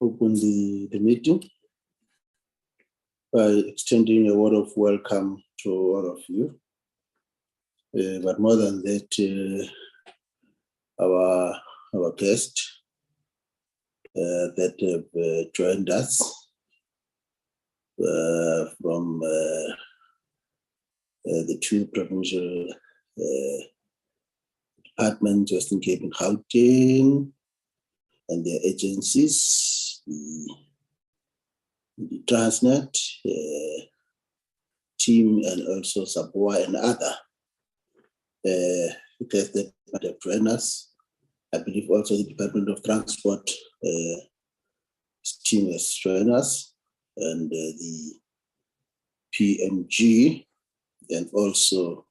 open the meeting by extending a word of welcome to all of you. But more than that, our guest that have joined us from the two provincial departments, Western Cape and Gauteng, and their agencies, the Transnet team, and also SAPOA and other guests that might have joined us. I believe also the Department of Transport team has joined us, and the PMG, and also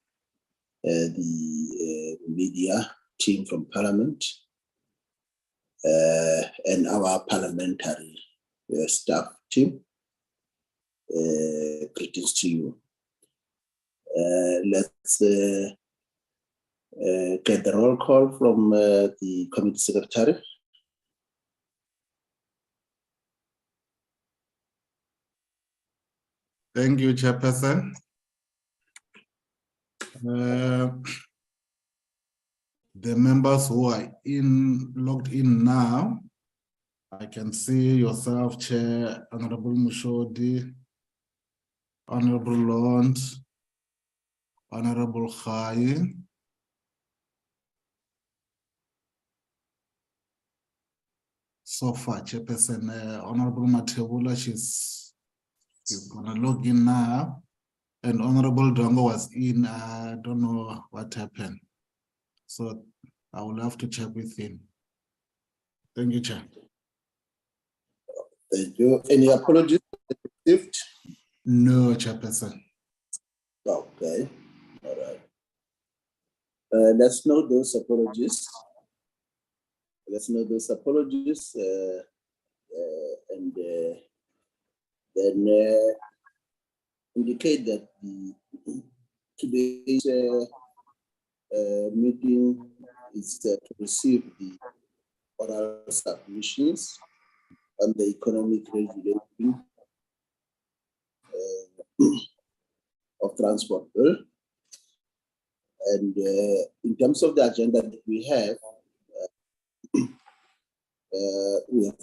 the media team from Parliament, and our parliamentary staff team. Greetings to you. Let's get the roll call from the committee secretary. Thank you, Chairperson. The members who are logged in now, I can see yourself, Chair, Honorable Mushodi, Honorable Lawrence, Honorable Khai, so far, Chairperson, Honorable Matebula, she's gonna log in now, and Honorable Dongo was in. I don't know what happened, so I will have to check with him. Thank you, Chair. Thank you. Any apologies received? No, Chairperson. Okay, all right. Let's note those apologies. And then indicate that today's meeting is to receive the oral submissions on the economic regulation of transport bill. And in terms of the agenda that we have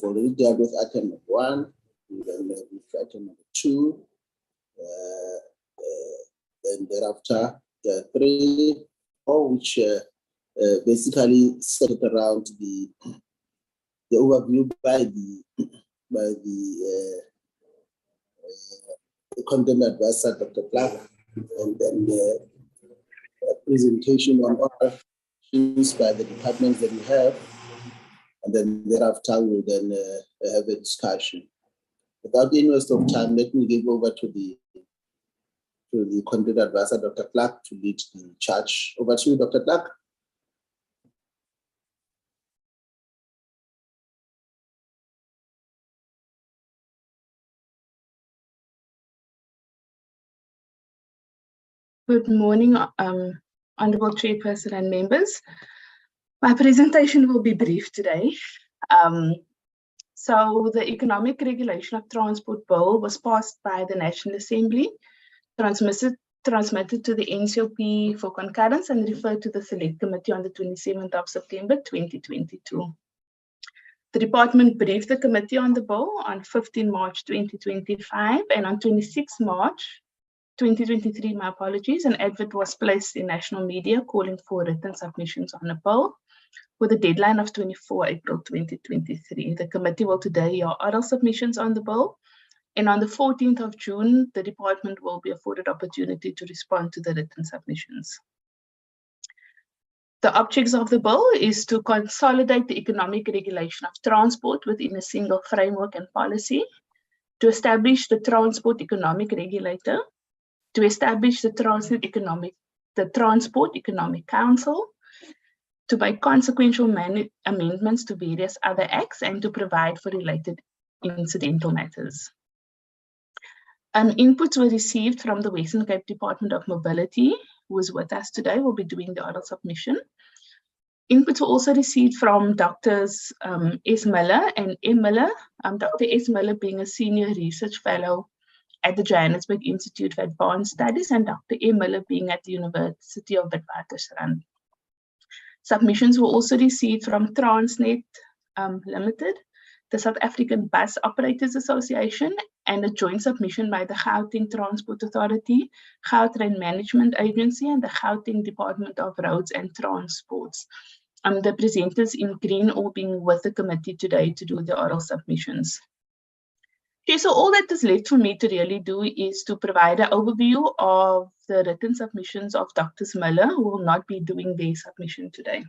already dealt with item number 1, and then with item number 2, and thereafter 3, all which basically centered around the overview by the content advisor, Dr. Clark, and then the presentation on all issues by the departments that we have, and then thereafter we'll then have a discussion. Without any waste of time, let me give over to the content advisor, Dr. Clark, to lead the charge. Over to you, Dr. Clark. Good morning, Honorable Chairperson and members. My presentation will be brief today. So the Economic Regulation of Transport Bill was passed by the National Assembly, transmitted to the NCOP for concurrence, and referred to the Select Committee on the 27th of September 2022. The department briefed the committee on the bill on 15 March 2025, and on 26 March 2023, my apologies, an advert was placed in national media calling for written submissions on the bill with a deadline of 24 April 2023. The committee will today hear oral submissions on the bill, and on the 14th of June, the department will be afforded opportunity to respond to the written submissions. The objects of the bill is to consolidate the economic regulation of transport within a single framework and policy, to establish the Transport Economic Regulator, to establish the Transport Economic Council, to make consequential amendments to various other acts, and to provide for related incidental matters. Inputs were received from the Western Cape Department of Mobility, who is with us today, will be doing the oral submission. Inputs were also received from Drs. S. Miller and M. Miller, Dr. S. Miller being a senior research fellow at the Johannesburg Institute for Advanced Studies and Dr. M. Miller being at the University of Witwatersrand. Submissions were also received from Transnet Limited, the South African Bus Operators Association, and a joint submission by the Gauteng Transport Authority, Gautrain Management Agency, and the Gauteng Department of Roads and Transports. The presenters in green all being with the committee today to do the oral submissions. Okay, so all that is left for me to really do is to provide an overview of the written submissions of Drs. Miller, who will not be doing their submission today.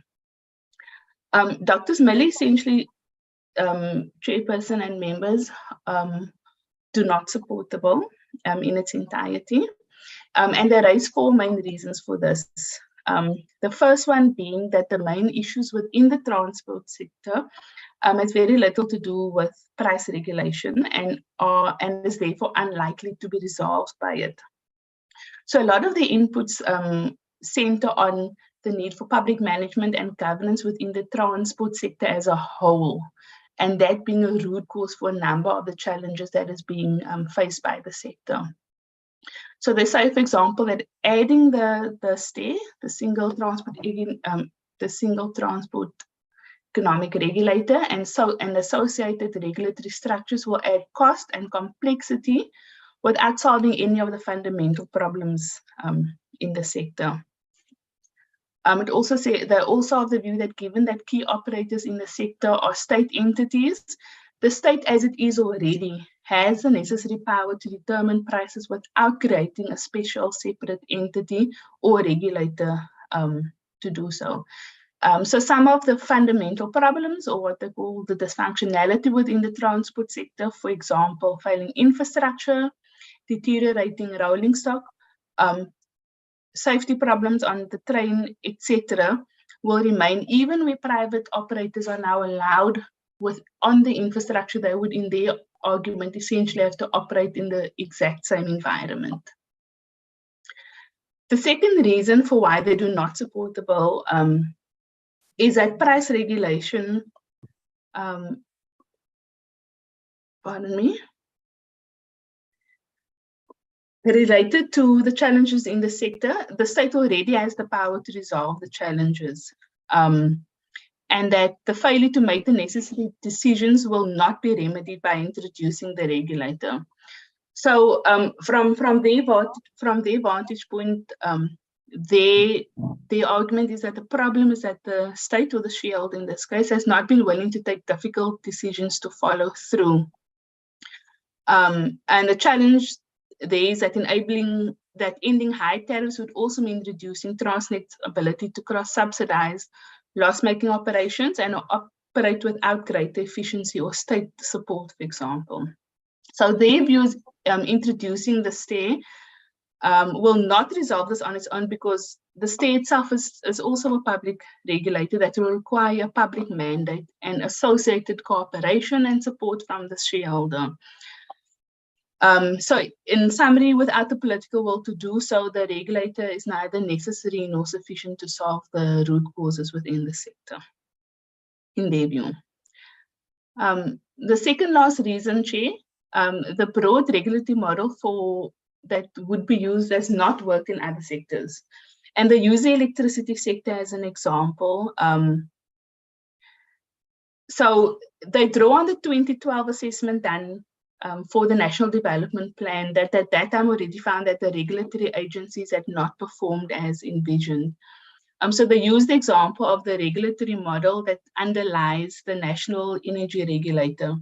Drs. Miller essentially, chairperson and members, do not support the bill in its entirety. And they raise 4 main reasons for this. The first one being that the main issues within the transport sector has very little to do with price regulation and is therefore unlikely to be resolved by it. So a lot of the inputs center on the need for public management and governance within the transport sector as a whole, and that being a root cause for a number of the challenges that is being faced by the sector. So they say, for example, that adding the STAIR, the single transport economic regulator, and associated regulatory structures will add cost and complexity without solving any of the fundamental problems in the sector. It also says they're also of the view that given that key operators in the sector are state entities, the state as it is already has the necessary power to determine prices without creating a special separate entity or regulator to do so. So some of the fundamental problems, or what they call the dysfunctionality within the transport sector, for example, failing infrastructure, deteriorating rolling stock, safety problems on the train, etc., will remain even where private operators are now allowed on the infrastructure. They would, in their argument, essentially have to operate in the exact same environment. The second reason for why they do not support the bill is that price regulation, related to the challenges in the sector, the state already has the power to resolve the challenges, and that the failure to make the necessary decisions will not be remedied by introducing the regulator. So from their vantage point, their argument is that the problem is that the state, or the shareholder in this case, has not been willing to take difficult decisions to follow through. And the challenge there is that ending high tariffs would also mean reducing Transnet's ability to cross-subsidize loss-making operations and operate without greater efficiency or state support, for example. So their views introducing the STAIR will not resolve this on its own, because the STAIR itself is also a public regulator that will require a public mandate and associated cooperation and support from the shareholder. So in summary, without the political will to do so, the regulator is neither necessary nor sufficient to solve the root causes within the sector, in their view. The second last reason, Chair, the broad regulatory model that would be used does not work in other sectors. And they use the electricity sector as an example. So they draw on the 2012 assessment done for the National Development Plan that at that time already found that the regulatory agencies had not performed as envisioned. So they use the example of the regulatory model that underlies the National Energy Regulator,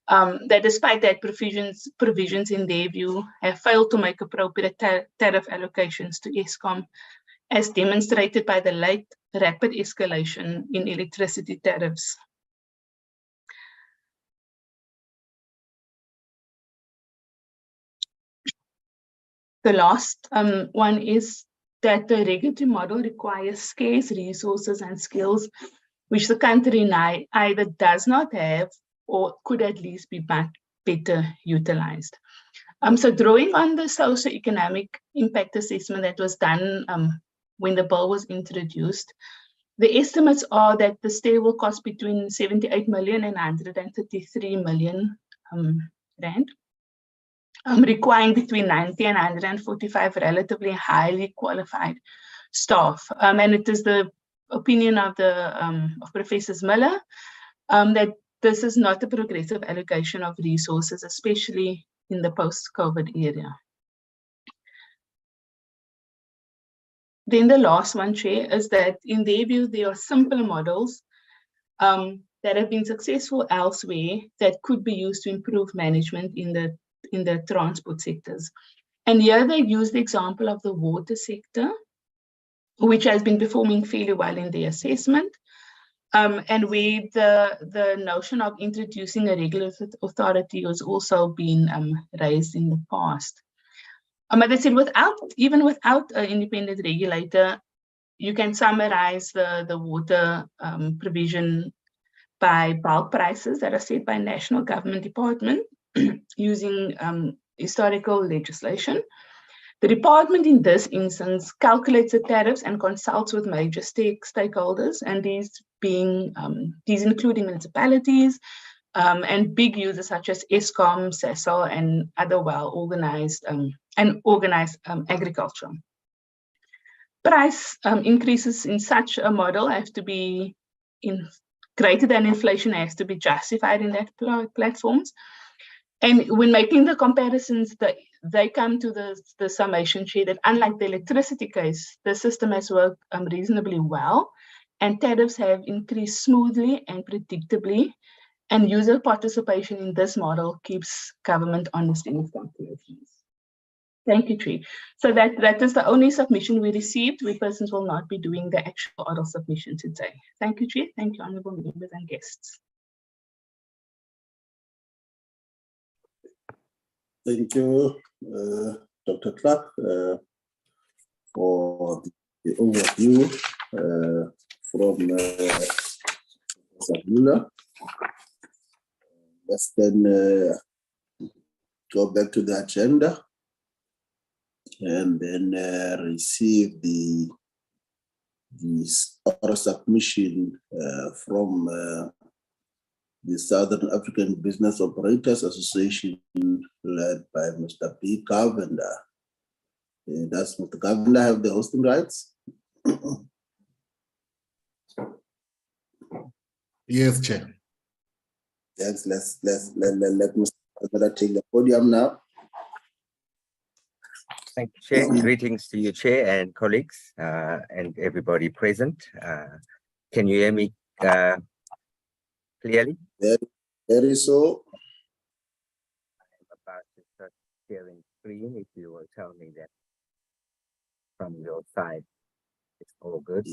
that despite that provisions in their view have failed to make appropriate tariff allocations to Eskom, as demonstrated by the late rapid escalation in electricity tariffs. The last one is that the regulatory model requires scarce resources and skills which the country either does not have or could at least be better utilized. So drawing on the socio-economic impact assessment that was done when the bill was introduced, The estimates are that the stay will cost between 78 million and 133 million rand, requiring between 90 and 145 relatively highly qualified staff. And it is the opinion of Professor Miller that this is not a progressive allocation of resources, especially in the post-COVID era. Then the last one, Chair, is that in their view, there are simple models that have been successful elsewhere that could be used to improve management in the transport sectors. And here they use the example of the water sector, which has been performing fairly well in the assessment, and where the notion of introducing a regulatory authority has also been raised in the past. But I said, even without an independent regulator, you can summarize the water provision by bulk prices that are set by national government department using historical legislation. The department in this instance calculates the tariffs and consults with major stakeholders, and these including municipalities and big users such as Eskom, Sasol, and other well-organized and organized agriculture. Price increases in such a model have to be greater than inflation, has to be justified in that platforms. And when making the comparisons, they come to the summation, Chair, that unlike the electricity case, the system has worked reasonably well, and tariffs have increased smoothly and predictably, and user participation in this model keeps government honest in its calculations. Thank you, Chair. So that is the only submission we received. We persons will not be doing the actual oral submission today. Thank you, Chair. Thank you, honourable members and guests. Thank you, Dr. Clark, for the overview from Sabula. Let's then go back to the agenda and then receive the oral submission from the Southern African Business Operators Association, led by Mr. B. Govender. Does Mr. Govender have the hosting rights? Yes, Chair. Yes, let Mr. Govender take the podium now. Thank you, Chair. Greetings to you, Chair, and colleagues, and everybody present. Can you hear me clearly? Very so. I'm about to start sharing screen. If you will tell me that from your side, it's all good.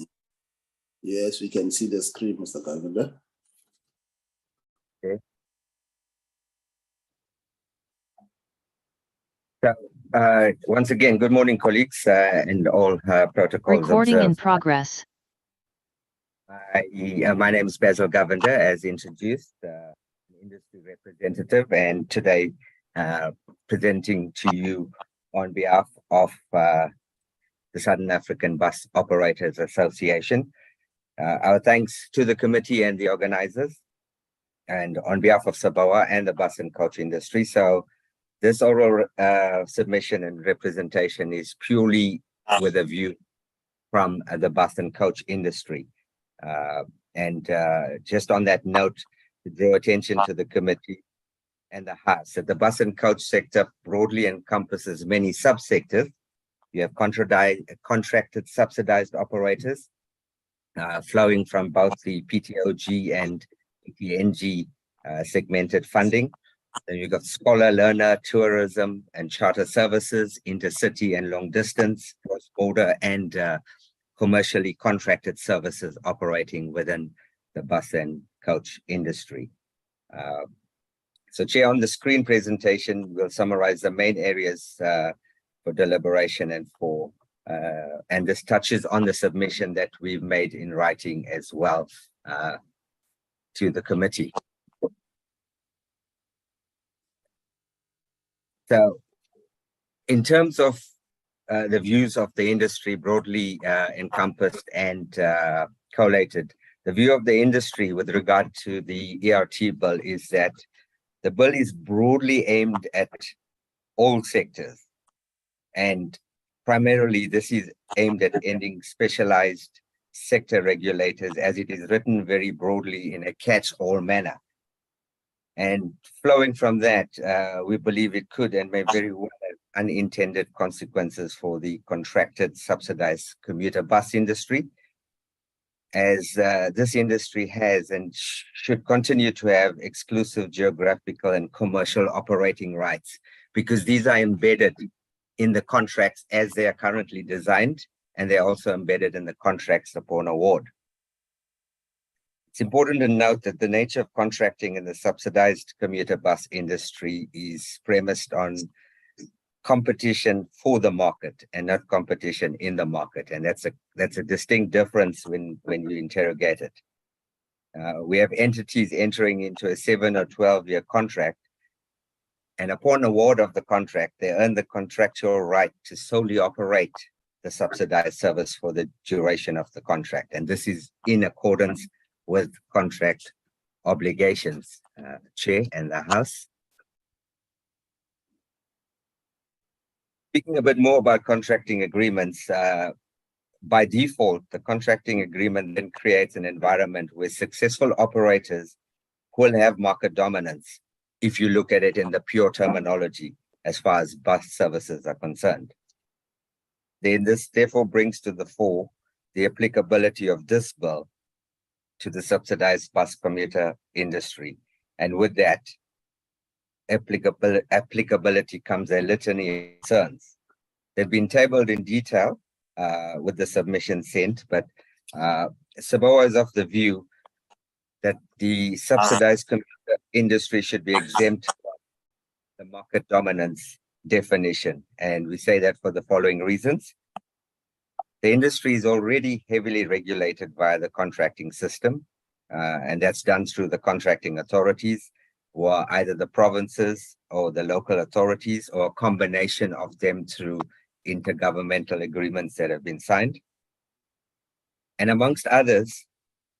Yes, we can see the screen, Mr. Govender. Okay. So, once again, good morning, colleagues, and all protocols Recording observed. in progress. My name is Basil Govender, as introduced, an industry representative, and today presenting to you on behalf of the Southern African Bus Operators Association. Our thanks to the committee and the organizers, and on behalf of SABOA and the bus and coach industry. So this oral submission and representation is purely with a view from the bus and coach industry. Just on that note, to draw attention to the committee and the House that the bus and coach sector broadly encompasses many subsectors. You have contracted subsidized operators flowing from both the PTOG and PNG segmented funding. Then you've got scholar, learner, tourism, and charter services, intercity and long distance, cross-border, and commercially contracted services operating within the bus and coach industry. So, Chair, on the screen presentation, we'll summarize the main areas for deliberation and this touches on the submission that we've made in writing as well to the committee. So, in terms of the views of the industry broadly encompassed and collated. The view of the industry with regard to the ERT bill is that the bill is broadly aimed at all sectors. And primarily, this is aimed at ending specialized sector regulators, as it is written very broadly in a catch-all manner. And flowing from that, we believe it could and may very well have unintended consequences for the contracted subsidized commuter bus industry, as this industry has and should continue to have exclusive geographical and commercial operating rights, because these are embedded in the contracts as they are currently designed, and they're also embedded in the contracts upon award. It's important to note that the nature of contracting in the subsidized commuter bus industry is premised on competition for the market and not competition in the market. And that's a distinct difference when you interrogate it. We have entities entering into a 7 or 12-year contract, and upon award of the contract, they earn the contractual right to solely operate the subsidized service for the duration of the contract. And this is in accordance with contract obligations, Chair and the House. Speaking a bit more about contracting agreements, by default, the contracting agreement then creates an environment where successful operators will have market dominance, if you look at it in the pure terminology, as far as bus services are concerned. Then this therefore brings to the fore the applicability of this bill to the subsidized bus commuter industry. And with that applicability comes a litany of concerns. They've been tabled in detail with the submission sent, but SABOA is of the view that the subsidized commuter industry should be exempt from the market dominance definition. And we say that for the following reasons. The industry is already heavily regulated via the contracting system, and that's done through the contracting authorities, or either the provinces or the local authorities, or a combination of them through intergovernmental agreements that have been signed. And amongst others,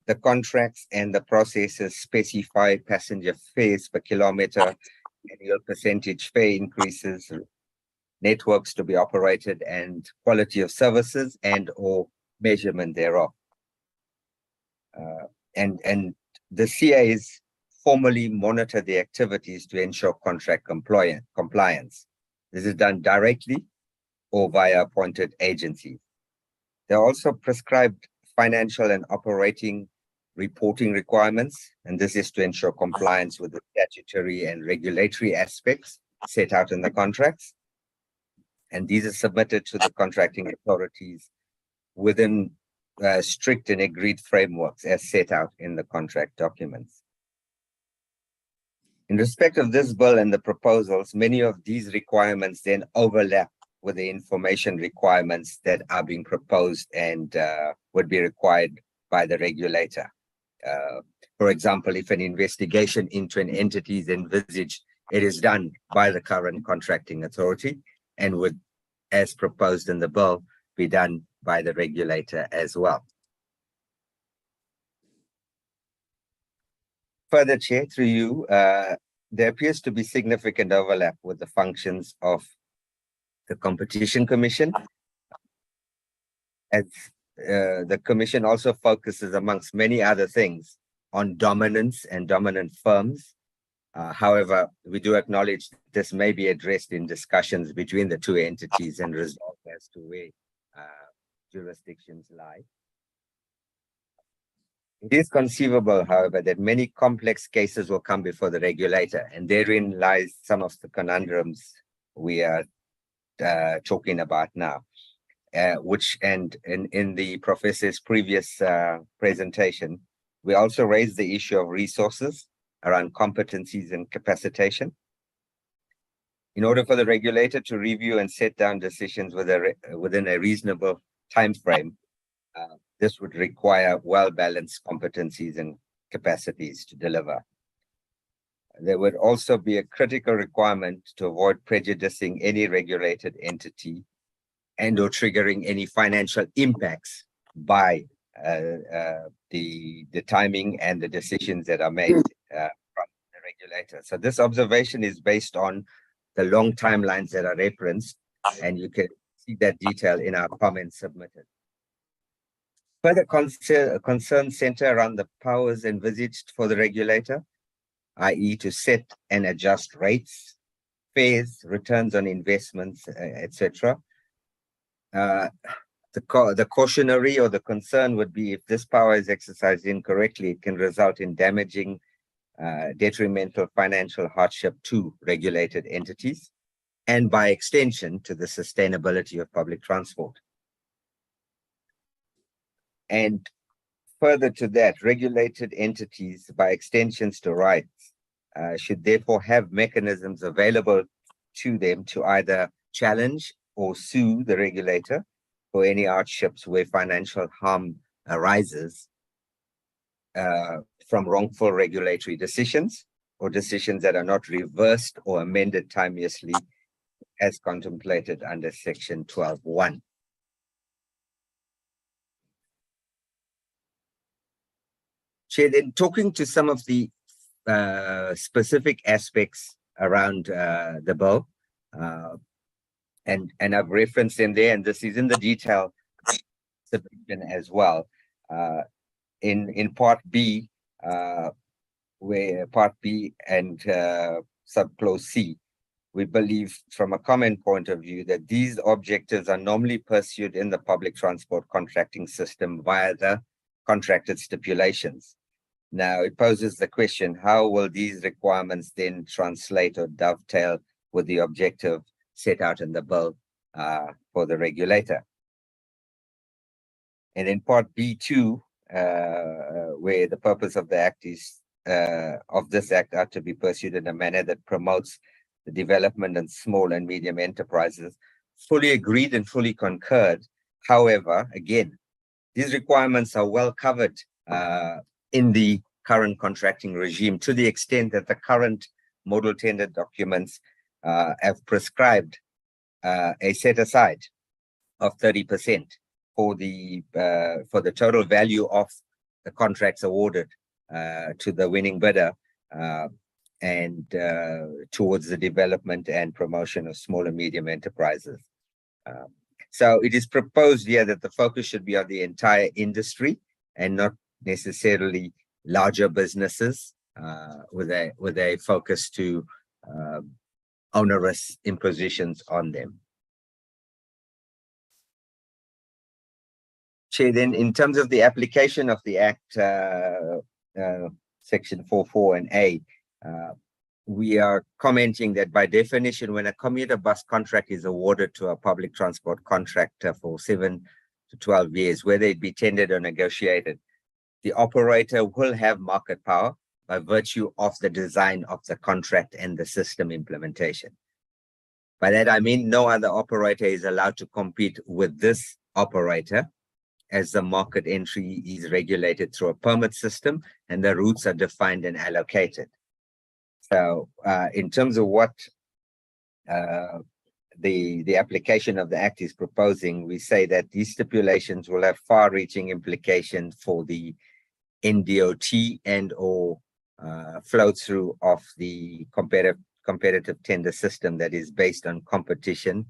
the contracts and the processes specify passenger fares per kilometer, annual percentage fare increases, networks to be operated, and quality of services and or measurement thereof. And the CAs formally monitor the activities to ensure contract compliance. This is done directly or via appointed agencies. There are also prescribed financial and operating reporting requirements, and this is to ensure compliance with the statutory and regulatory aspects set out in the contracts. And these are submitted to the contracting authorities within strict and agreed frameworks as set out in the contract documents. In respect of this bill and the proposals, many of these requirements then overlap with the information requirements that are being proposed and would be required by the regulator. For example, if an investigation into an entity is envisaged, it is done by the current contracting authority and would, as proposed in the bill, be done by the regulator as well. Further, Chair, through you, there appears to be significant overlap with the functions of the Competition Commission, as the Commission also focuses, amongst many other things, on dominance and dominant firms. However, we do acknowledge this may be addressed in discussions between the two entities and resolved as to where jurisdictions lie. It is conceivable, however, that many complex cases will come before the regulator, and therein lies some of the conundrums we are talking about now, which, and in the professor's previous presentation, we also raised the issue of resources around competencies and capacitation. In order for the regulator to review and set down decisions within a reasonable time frame, this would require well-balanced competencies and capacities to deliver. There would also be a critical requirement to avoid prejudicing any regulated entity and or triggering any financial impacts by the timing and the decisions that are made from the regulator. So this observation is based on the long timelines that are referenced, and you can see that detail in our comments submitted. Further concerns center around the powers envisaged for the regulator, i.e. to set and adjust rates, fares, returns on investments, etc. The cautionary or the concern would be if this power is exercised incorrectly, it can result in damaging, detrimental financial hardship to regulated entities, and by extension to the sustainability of public transport. And further to that, regulated entities, by extensions to rights, should therefore have mechanisms available to them to either challenge or sue the regulator for any hardships where financial harm arises from wrongful regulatory decisions or decisions that are not reversed or amended timeously as contemplated under Section 12(1). Chair, then talking to some of the specific aspects around the bill, and I've referenced them there, and this is in the detail submission as well. In Part B, where Part B and subclause C, we believe from a comment point of view that these objectives are normally pursued in the public transport contracting system via the contracted stipulations. Now, it poses the question, how will these requirements then translate or dovetail with the objective set out in the bill for the regulator? And in Part B2, where the purpose of the act is, of this act are to be pursued in a manner that promotes the development and small and medium enterprises, fully agreed and fully concurred. However, again, these requirements are well covered in the current contracting regime, to the extent that the current model tender documents have prescribed a set aside of 30% for the total value of the contracts awarded to the winning bidder and towards the development and promotion of small and medium enterprises. So it is proposed here that the focus should be on the entire industry and not necessarily larger businesses with a focus to onerous impositions on them. Chair, then in terms of the application of the Act, Section 4.4 and A, we are commenting that by definition, when a commuter bus contract is awarded to a public transport contractor for 7 to 12 years, whether it be tendered or negotiated, the operator will have market power by virtue of the design of the contract and the system implementation. By that, I mean no other operator is allowed to compete with this operator, as the market entry is regulated through a permit system and the routes are defined and allocated. So in terms of what the application of the Act is proposing, we say that these stipulations will have far-reaching implications for the NDOT and or flow-through of the competitive tender system that is based on competition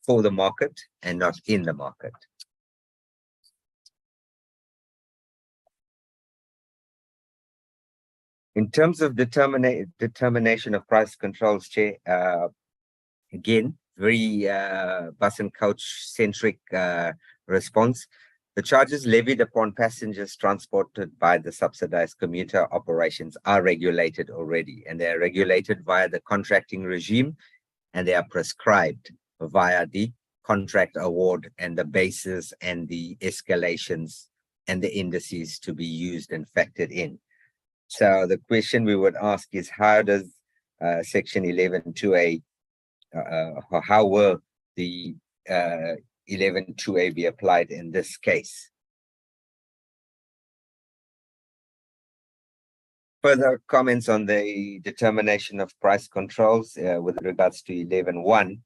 for the market and not in the market. In terms of determination of price controls, Chair, again, very bus and coach centric response. The charges levied upon passengers transported by the subsidized commuter operations are regulated already, and they are regulated via the contracting regime, and they are prescribed via the contract award and the basis and the escalations and the indices to be used and factored in. So the question we would ask is, how does Section 11.2a, how will the 11.2a be applied in this case? Further comments on the determination of price controls with regards to 11.1.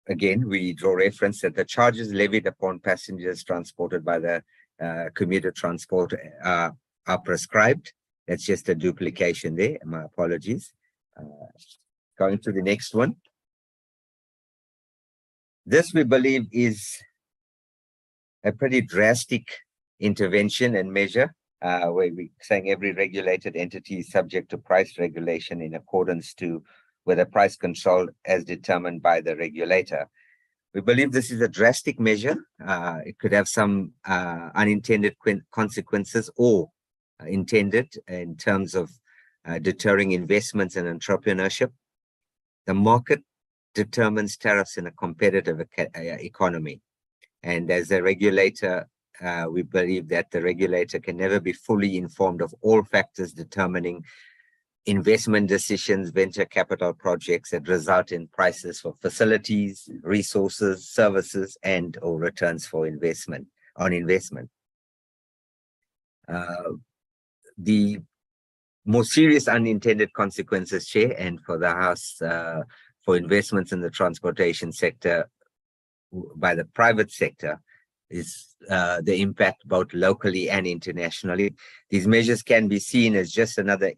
again, we draw reference that the charges levied upon passengers transported by the commuter transport are prescribed. That's just a duplication there. My apologies. Going to the next one. This, we believe, is a pretty drastic intervention and measure, where we're saying every regulated entity is subject to price regulation in accordance with a price control as determined by the regulator. We believe this is a drastic measure. It could have some unintended consequences or intended in terms of deterring investments and entrepreneurship. The market determines tariffs in a competitive economy. And as a regulator, we believe that the regulator can never be fully informed of all factors determining investment decisions, venture capital projects that result in prices for facilities, resources, services, and or returns for investment. The more serious unintended consequences, Chair, and for the House, for investments in the transportation sector by the private sector is the impact both locally and internationally. These measures can be seen as just another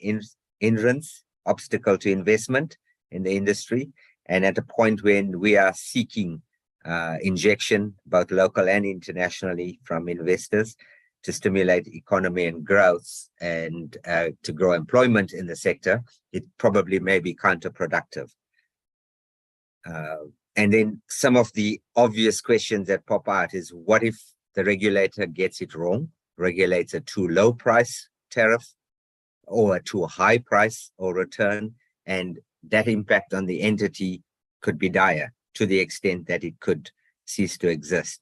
hindrance, obstacle to investment in the industry, and at a point when we are seeking injection, both local and internationally, from investors to stimulate economy and growth and to grow employment in the sector, it probably may be counterproductive. And then some of the obvious questions that pop out is, what if the regulator gets it wrong, regulates a too low price tariff or a too high price or return, and that impact on the entity could be dire to the extent that it could cease to exist.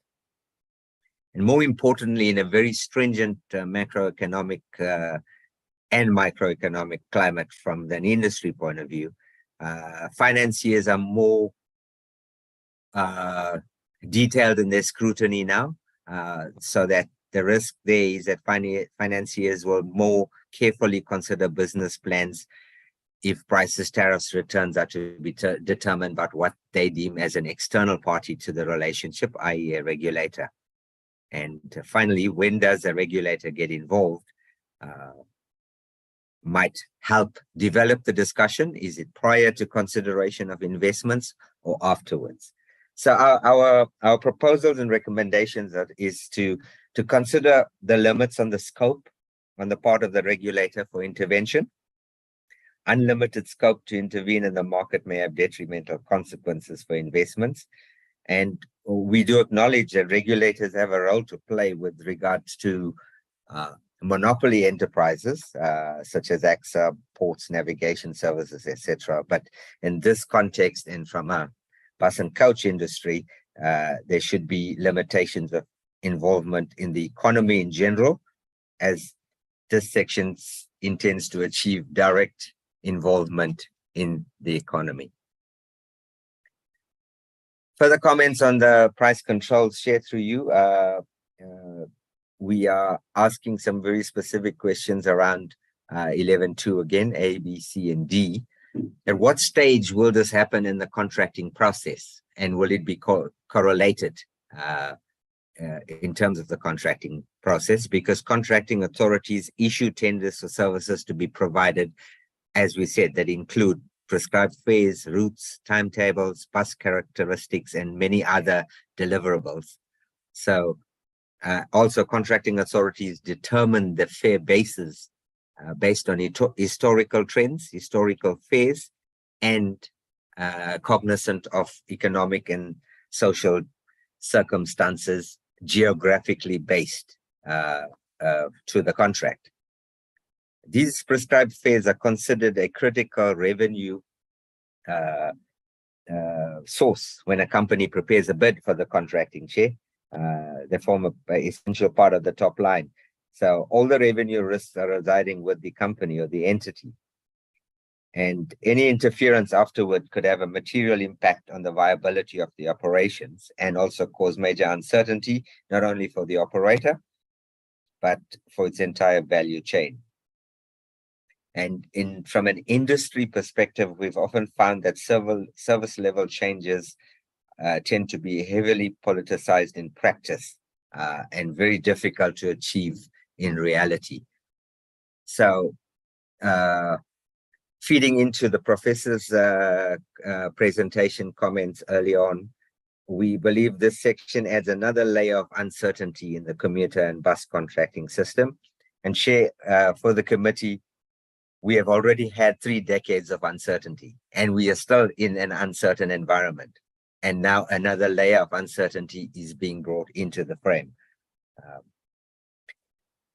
And more importantly, in a very stringent macroeconomic and microeconomic climate from an industry point of view, financiers are more detailed in their scrutiny now, so that the risk there is that financiers will more carefully consider business plans if prices, tariffs, returns are to be determined by what they deem as an external party to the relationship, i.e. a regulator. And finally, when does a regulator get involved? Might help develop the discussion. Is it prior to consideration of investments or afterwards? So our proposals and recommendations is to consider the limits on the scope on the part of the regulator for intervention. Unlimited scope to intervene in the market may have detrimental consequences for investments. And we do acknowledge that regulators have a role to play with regards to monopoly enterprises, such as AXA, ports, navigation services, etc. But in this context, and from a bus and coach industry, there should be limitations of involvement in the economy in general, as this section intends to achieve direct involvement in the economy. Further comments on the price controls shared through you. We are asking some very specific questions around 11.2 again, A, B, C, and D. At what stage will this happen in the contracting process? And will it be correlated in terms of the contracting process? Because contracting authorities issue tenders for services to be provided, as we said, that include prescribed fares, routes, timetables, bus characteristics, and many other deliverables. So also contracting authorities determine the fare basis based on historical trends, historical fares, and cognizant of economic and social circumstances geographically based to the contract. These prescribed fares are considered a critical revenue source when a company prepares a bid for the contracting share. They form an essential part of the top line. So all the revenue risks are residing with the company or the entity. And any interference afterward could have a material impact on the viability of the operations and also cause major uncertainty, not only for the operator, but for its entire value chain. And from an industry perspective, we've often found that service level changes tend to be heavily politicized in practice and very difficult to achieve in reality. So, feeding into the professor's presentation comments early on, we believe this section adds another layer of uncertainty in the commuter and bus contracting system. And Chair, for the committee, we have already had 3 decades of uncertainty, and we are still in an uncertain environment. And now another layer of uncertainty is being brought into the frame.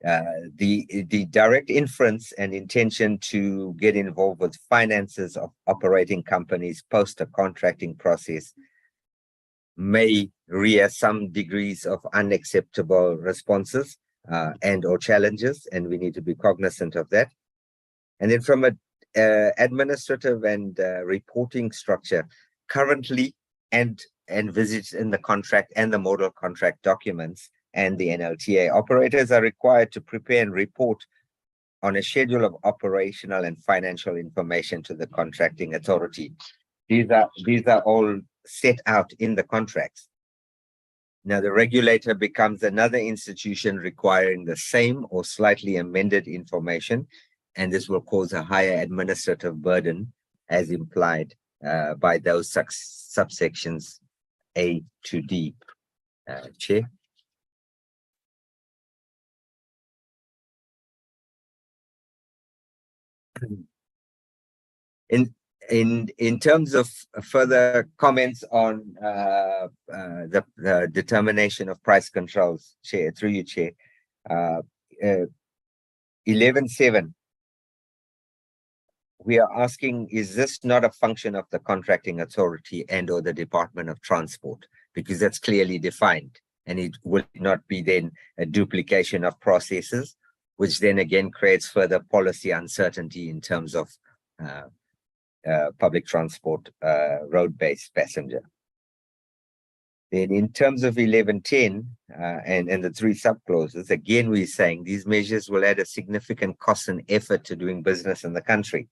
The direct inference and intention to get involved with finances of operating companies post a contracting process may rear some degrees of unacceptable responses and or challenges, and we need to be cognizant of that. And then from a administrative and reporting structure, currently and envisaged in the contract and the model contract documents and the NLTA, operators are required to prepare and report on a schedule of operational and financial information to the contracting authority. These are all set out in the contracts. Now, the regulator becomes another institution requiring the same or slightly amended information, and this will cause a higher administrative burden as implied by those subsections A to D. Chair. In terms of further comments on the determination of price controls, Chair, through you, Chair, 11.7, we are asking, is this not a function of the contracting authority and or the Department of Transport? Because that's clearly defined, and it will not be then a duplication of processes, which then again creates further policy uncertainty in terms of public transport, road-based passenger. Then in terms of 11.10 and the 3 sub-clauses, again, we're saying these measures will add a significant cost and effort to doing business in the country,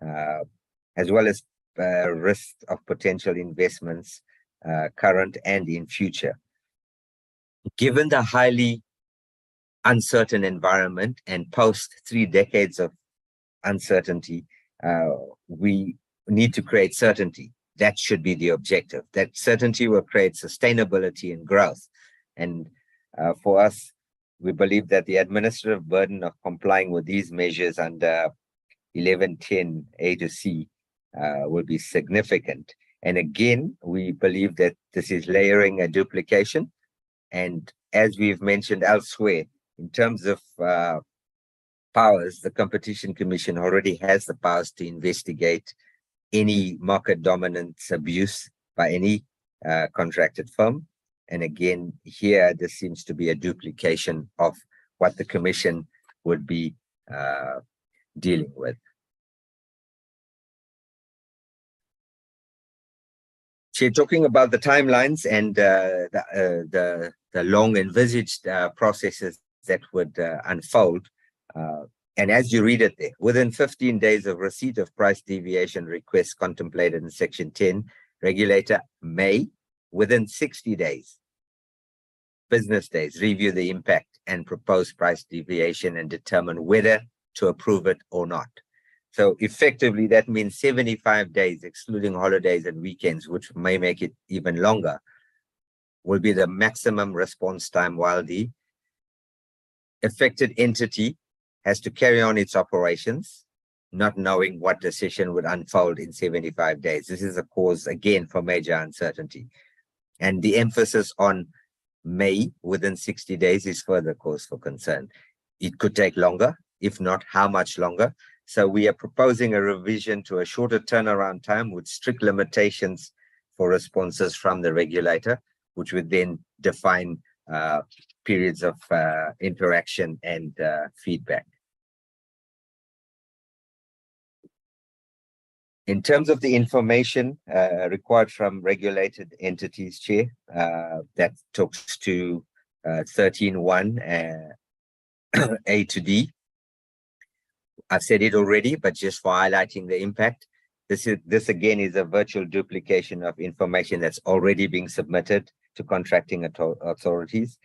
as well as risk of potential investments, current and in future. Given the highly uncertain environment and post 3 decades of uncertainty, we need to create certainty. That should be the objective. That certainty will create sustainability and growth. And for us, we believe that the administrative burden of complying with these measures under 11.10 A to C will be significant. And again, we believe that this is layering a duplication. And as we've mentioned elsewhere, in terms of powers, the Competition Commission already has the powers to investigate any market dominance abuse by any contracted firm. And again, here, this seems to be a duplication of what the Commission would be dealing with. So talking about the timelines and the long envisaged processes that would unfold, and as you read it there, within 15 days of receipt of price deviation requests contemplated in Section 10, regulator may, within 60 days, business days, review the impact and propose price deviation and determine whether to approve it or not. So effectively, that means 75 days, excluding holidays and weekends, which may make it even longer, will be the maximum response time while the affected entity has to carry on its operations, not knowing what decision would unfold in 75 days. This is a cause, again, for major uncertainty. And the emphasis on may within 60 days is further cause for concern. It could take longer. If not, how much longer? So we are proposing a revision to a shorter turnaround time with strict limitations for responses from the regulator, which would then define periods of interaction and feedback. In terms of the information required from regulated entities, Chair, that talks to 13.1 A to D. I've said it already, but just for highlighting the impact, This again is a virtual duplication of information that's already being submitted to contracting authorities.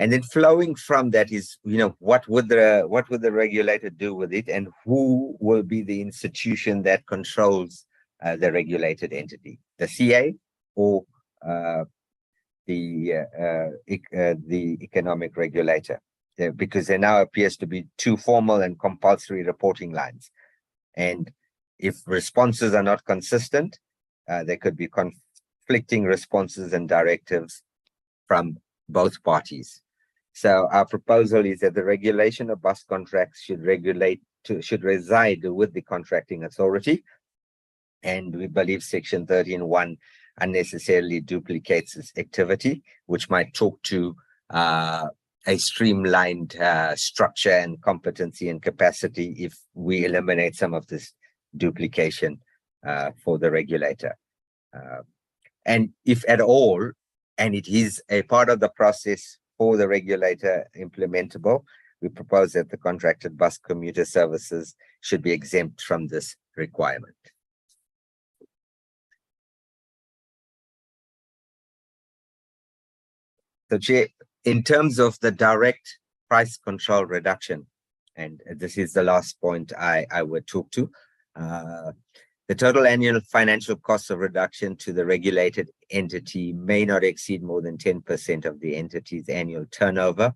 And then flowing from that is, what would the regulator do with it, and who will be the institution that controls the regulated entity, the CA or the economic regulator? Because there now appears to be two formal and compulsory reporting lines. And if responses are not consistent, there could be conflicting responses and directives from both parties. So our proposal is that the regulation of bus contracts should reside with the contracting authority. And we believe Section 13(1) unnecessarily duplicates this activity, which might talk to a streamlined structure and competency and capacity if we eliminate some of this duplication for the regulator. And if at all, and it is a part of the process for the regulator implementable, we propose that the contracted bus commuter services should be exempt from this requirement. So, Chair, in terms of the direct price control reduction, and this is the last point I would talk to, the total annual financial cost of reduction to the regulated entity may not exceed more than 10% of the entity's annual turnover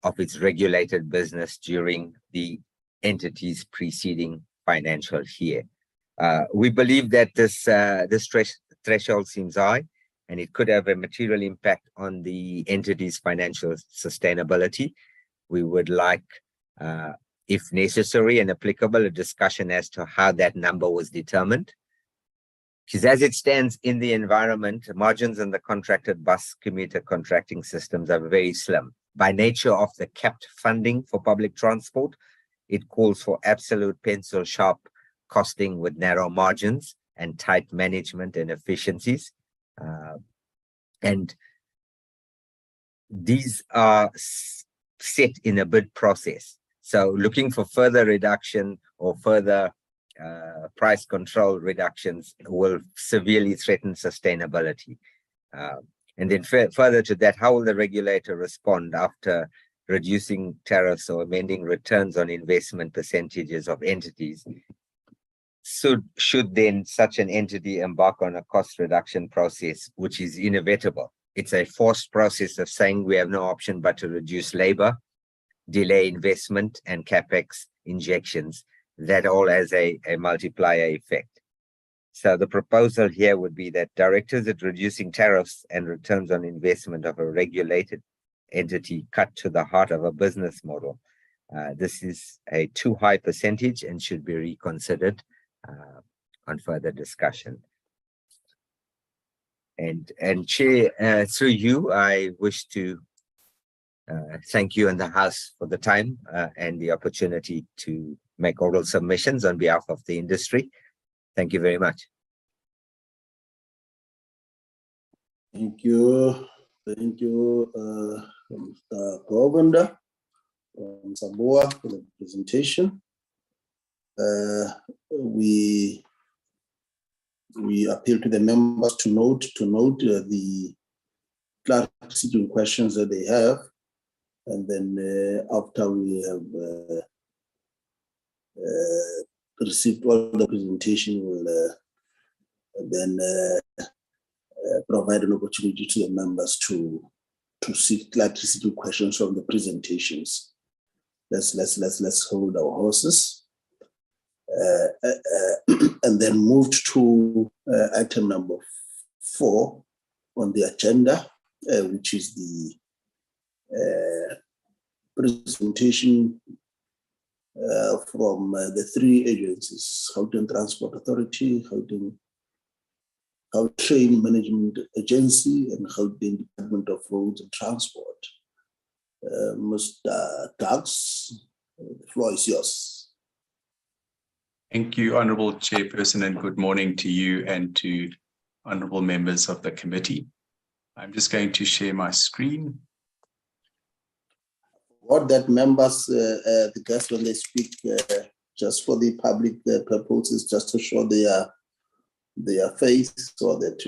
of its regulated business during the entity's preceding financial year. We believe that this threshold seems high, and it could have a material impact on the entity's financial sustainability. We would like, if necessary and applicable, a discussion as to how that number was determined. Because as it stands in the environment, margins in the contracted bus commuter contracting systems are very slim. By nature of the capped funding for public transport, it calls for absolute pencil sharp costing with narrow margins and tight management and efficiencies. And these are set in a bid process. So looking for further reduction or further price control reductions will severely threaten sustainability. And then further to that, how will the regulator respond after reducing tariffs or amending returns on investment percentages of entities? Should then such an entity embark on a cost reduction process, which is inevitable? It's a forced process of saying we have no option but to reduce labor, delay investment and capex injections. That all has a multiplier effect. So the proposal here would be that directors at reducing tariffs and returns on investment of a regulated entity cut to the heart of a business model. This is a too high percentage and should be reconsidered on further discussion. And Chair, through you, I wish to thank you and the House for the time and the opportunity to make oral submissions on behalf of the industry. Thank you very much. Thank you. Thank you, Mr. Govender from Saboa for the presentation. We appeal to the members to note the clarification questions that they have, and then after we have received all the presentation, we'll then provide an opportunity to the members to seek clarification questions from the presentations. Let's hold our horses. And then moved to item number 4 on the agenda, which is the presentation from the 3 agencies: Gauteng Transport Authority, Gautrain Management Agency, and Gauteng Department of Roads and Transport. Mr. Dax, the floor is yours. Thank you, Honourable Chairperson, and good morning to you and to honourable members of the committee. I'm just going to share my screen. What that members, the guests, when they speak, just for the public purposes, just to show their face so that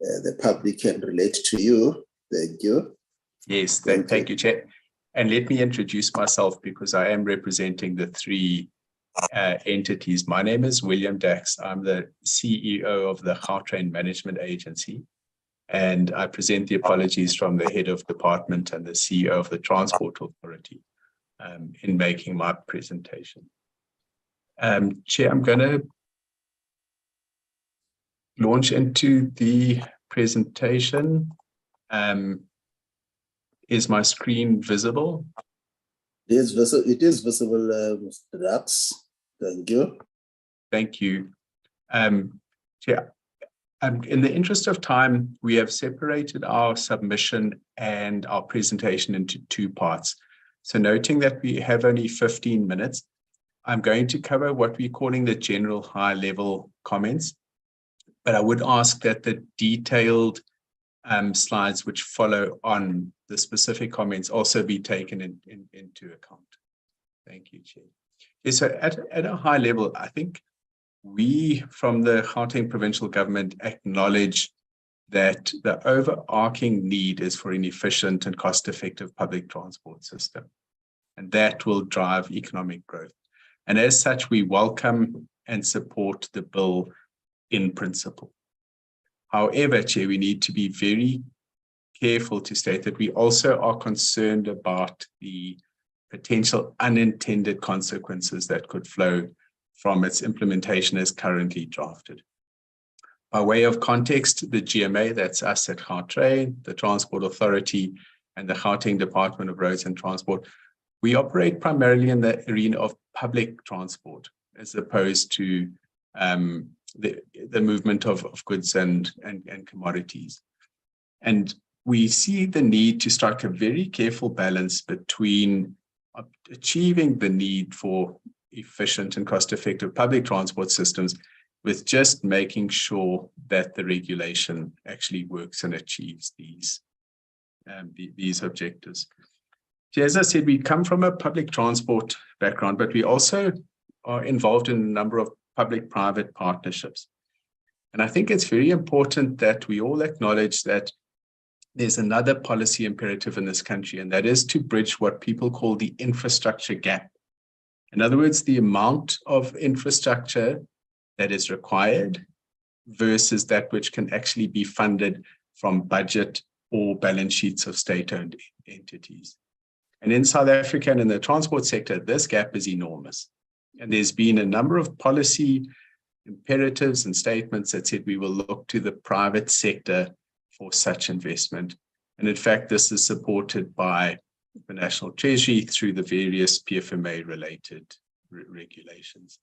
the public can relate to you. Thank you. Yes, Thank thank you. you, Chair. And let me introduce myself because I am representing the three entities. My name is William Dax. I'm the CEO of the Gautrain Management Agency. And I present the apologies from the head of department and the CEO of the Transport Authority in making my presentation. Chair, I'm going to launch into the presentation. Is my screen visible? It is visible, Mr. Dax. Thank you. Thank you. Chair, in the interest of time, we have separated our submission and our presentation into two parts. So noting that we have only 15 minutes, I'm going to cover what we're calling the general high-level comments, but I would ask that the detailed slides which follow on the specific comments also be taken into account. Thank you, Chair. Yeah, so at a high level, I think we from the Gauteng provincial government acknowledge that the overarching need is for an efficient and cost-effective public transport system, and that will drive economic growth. And as such, we welcome and support the bill in principle. However, Chair, we need to be very careful to state that we also are concerned about the potential unintended consequences that could flow from its implementation as currently drafted. By way of context, the GMA, that's us at Gautrain, the Transport Authority, and the Gauteng Department of Roads and Transport, we operate primarily in the arena of public transport, as opposed to the movement of goods and commodities. And we see the need to strike a very careful balance between achieving the need for efficient and cost-effective public transport systems with just making sure that the regulation actually works and achieves these objectives. As I said, we come from a public transport background, but we also are involved in a number of public-private partnerships. And I think it's very important that we all acknowledge that there's another policy imperative in this country, and that is to bridge what people call the infrastructure gap. In other words, the amount of infrastructure that is required versus that which can actually be funded from budget or balance sheets of state-owned entities. And in South Africa and in the transport sector, this gap is enormous. And there's been a number of policy imperatives and statements that said we will look to the private sector for such investment. And in fact, this is supported by the National Treasury through the various PFMA-related regulations.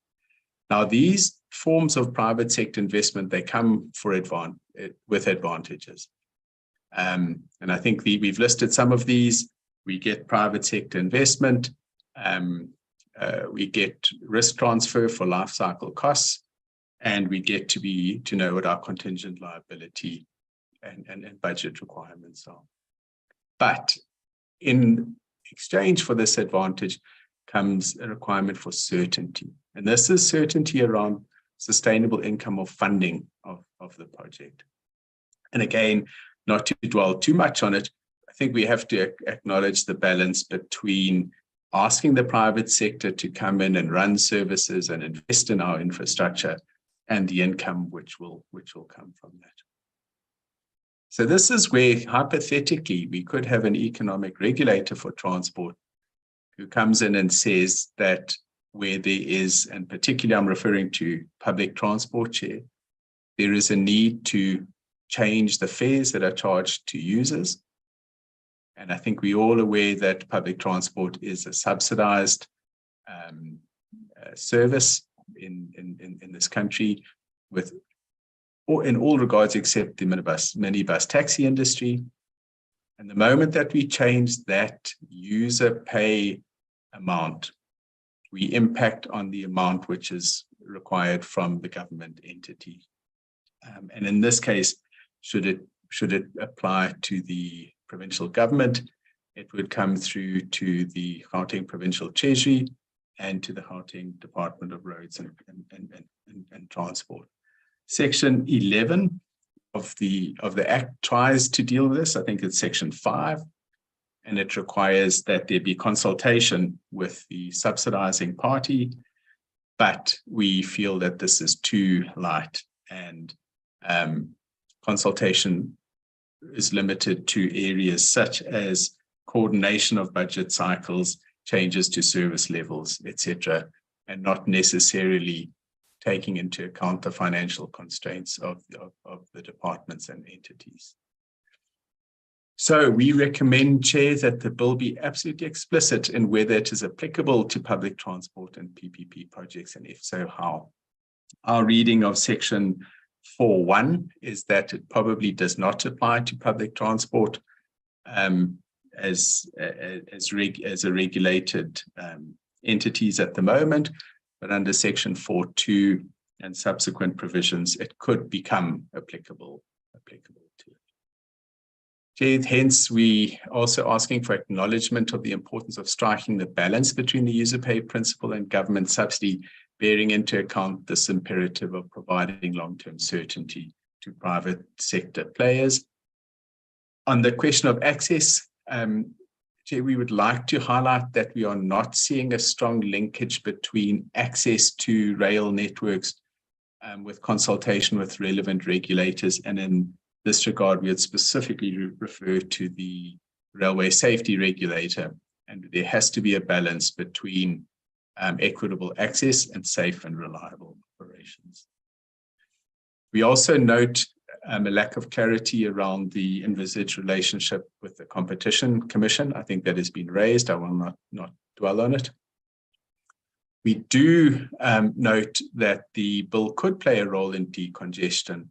Now, these forms of private sector investment, they come with advantages. And I think we've listed some of these. We get private sector investment. We get risk transfer for life cycle costs, and we get to know what our contingent liability and budget requirements are. But in exchange for this advantage comes a requirement for certainty. And this is certainty around sustainable income or funding of the project. And again, not to dwell too much on it, I think we have to acknowledge the balance between asking the private sector to come in and run services and invest in our infrastructure and the income which will come from that. So this is where, hypothetically, we could have an economic regulator for transport who comes in and says that where there is, and particularly I'm referring to public transport, Chair, there is a need to change the fares that are charged to users. And I think we're all aware that public transport is a subsidized service in this country, in all regards except the minibus taxi industry. And the moment that we change that user pay amount, we impact on the amount which is required from the government entity. And in this case, should it apply to the provincial government, it would come through to the Gauteng Provincial Treasury, and to the Gauteng Department of Roads and Transport. Section 11 of the Act tries to deal with this. I think it's Section 5, and it requires that there be consultation with the subsidizing party, but we feel that this is too light, and consultation is limited to areas such as coordination of budget cycles, changes to service levels, etc., and not necessarily taking into account the financial constraints of the departments and entities. So we recommend, Chair, that the bill be absolutely explicit in whether it is applicable to public transport and PPP projects, and if so, how. Our reading of Section 4.1 is that it probably does not apply to public transport as a regulated entities at the moment, but under Section 4.2 and subsequent provisions, it could become applicable to it. Hence, we also asking for acknowledgement of the importance of striking the balance between the user pay principle and government subsidy, bearing into account this imperative of providing long-term certainty to private sector players. On the question of access, Chair, we would like to highlight that we are not seeing a strong linkage between access to rail networks with consultation with relevant regulators, and in this regard, we would specifically refer to the railway safety regulator, and there has to be a balance between equitable access and safe and reliable operations. We also note a lack of clarity around the envisaged relationship with the Competition Commission. I think that has been raised. I will not dwell on it. We do note that the bill could play a role in decongestion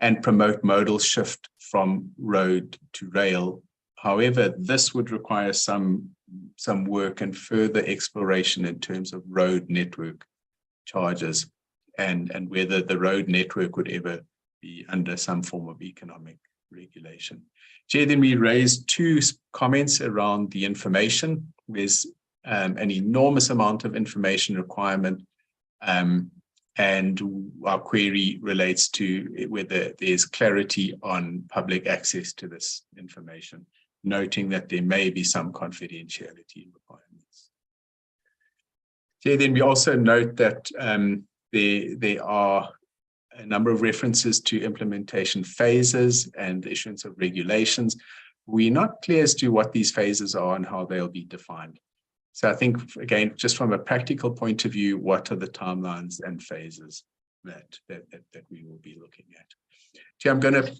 and promote modal shift from road to rail. However, this would require some work and further exploration in terms of road network charges and whether the road network would ever be under some form of economic regulation. Chair, then we raised two comments around the information. There's an enormous amount of information requirement, and our query relates to whether there's clarity on public access to this information, noting that there may be some confidentiality requirements. Chair, then we also note that there are a number of references to implementation phases and the issuance of regulations. We're not clear as to what these phases are and how they'll be defined. So I think, again, just from a practical point of view, what are the timelines and phases that we will be looking at? Chair, I'm going to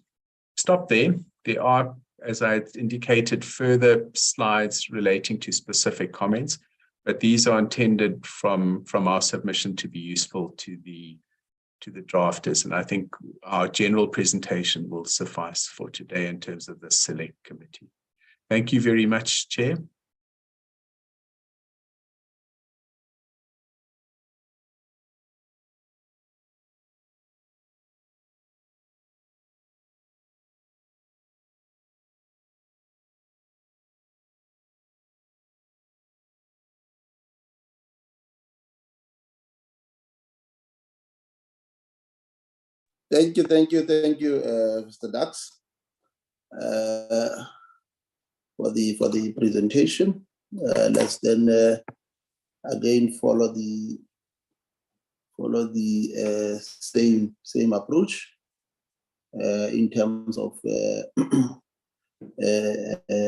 stop there. There are, as I indicated, further slides relating to specific comments, but these are intended from our submission to be useful to the drafters, and I think our general presentation will suffice for today in terms of the select committee. Thank you very much, Chair. Thank you, Mr. Dax, for the presentation. Let's then again follow the same approach in terms of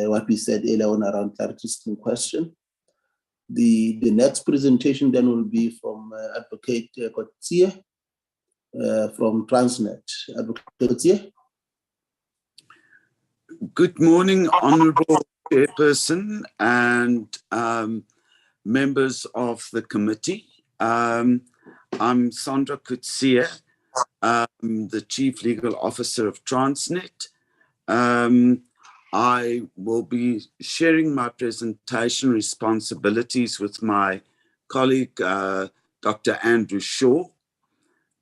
what we said earlier on around clarification question. The next presentation then will be from Advocate Kotsia from Transnet. Advocate Kotsia. Good morning, Honourable Chairperson and members of the committee. I'm Sandra Kutsia, the Chief Legal Officer of Transnet. I will be sharing my presentation responsibilities with my colleague, Dr. Andrew Shaw.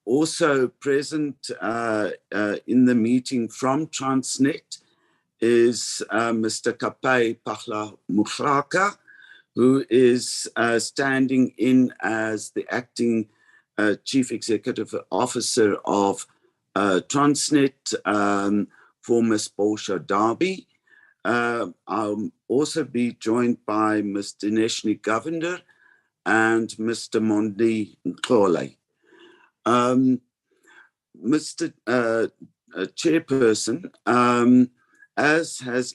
Also present in the meeting from Transnet is Mr. Kapai Pahla Muhlaka, who is standing in as the acting Chief Executive Officer of Transnet for Ms. Portia Darby. I'll also be joined by Ms. Dineshni Govender and Mr. Mondi Nkole. Mr. Chairperson, as has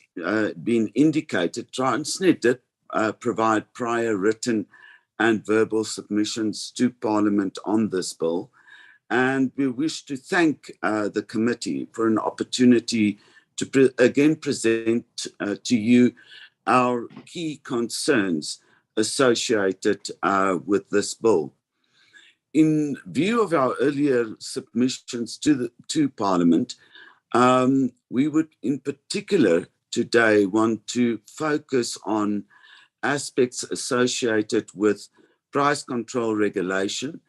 been indicated, Transnet did provide prior written and verbal submissions to Parliament on this bill. And we wish to thank the committee for an opportunity to again present to you our key concerns associated with this bill. In view of our earlier submissions to Parliament, we would in particular today want to focus on aspects associated with price control regulation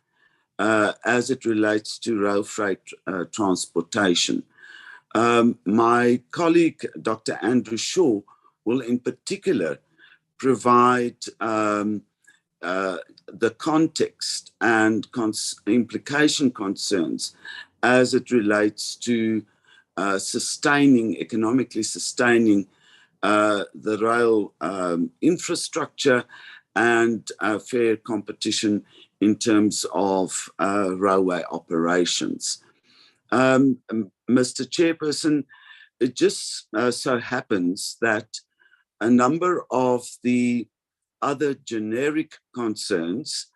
as it relates to rail freight transportation. My colleague, Dr. Andrew Shaw, will in particular provide the context and implication concerns as it relates to economically sustaining the rail infrastructure and fair competition in terms of railway operations. Mr. Chairperson, it just so happens that a number of the other generic concerns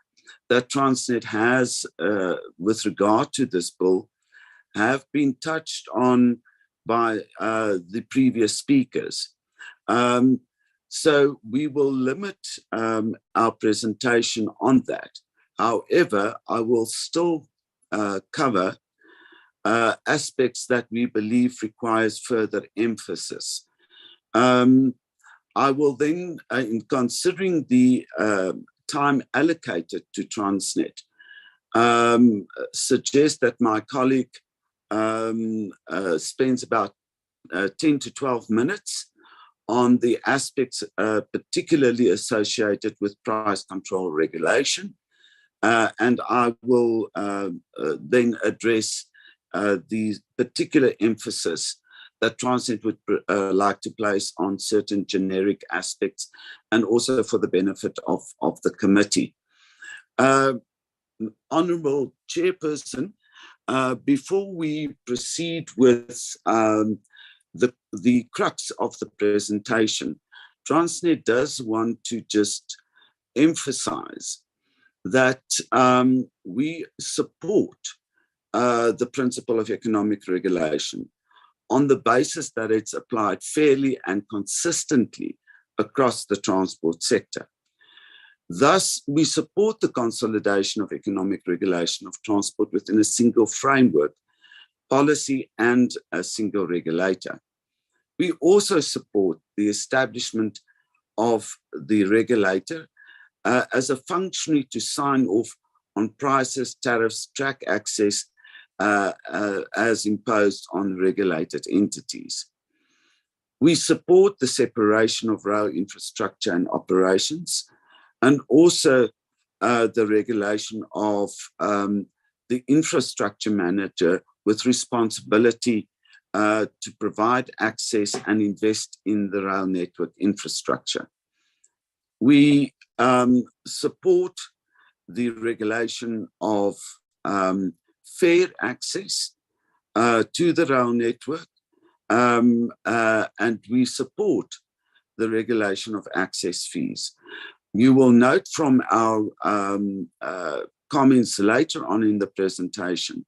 that Transnet has with regard to this bill have been touched on by the previous speakers. So we will limit our presentation on that. However, I will still cover aspects that we believe requires further emphasis. I will then, in considering the time allocated to Transnet, suggest that my colleague spends about 10 to 12 minutes on the aspects particularly associated with price control regulation. And I will then address the particular emphasis that Transnet would like to place on certain generic aspects and also for the benefit of the committee. Honourable Chairperson, before we proceed with the crux of the presentation, Transnet does want to just emphasize that we support the principle of economic regulation on the basis that it's applied fairly and consistently across the transport sector. Thus, we support the consolidation of economic regulation of transport within a single framework, policy, and a single regulator. We also support the establishment of the regulator as a functionary to sign off on prices, tariffs, track access, as imposed on regulated entities. We support the separation of rail infrastructure and operations, and also the regulation of the infrastructure manager with responsibility to provide access and invest in the rail network infrastructure. We support the regulation of fair access to the rail network, and we support the regulation of access fees. You will note from our comments later on in the presentation,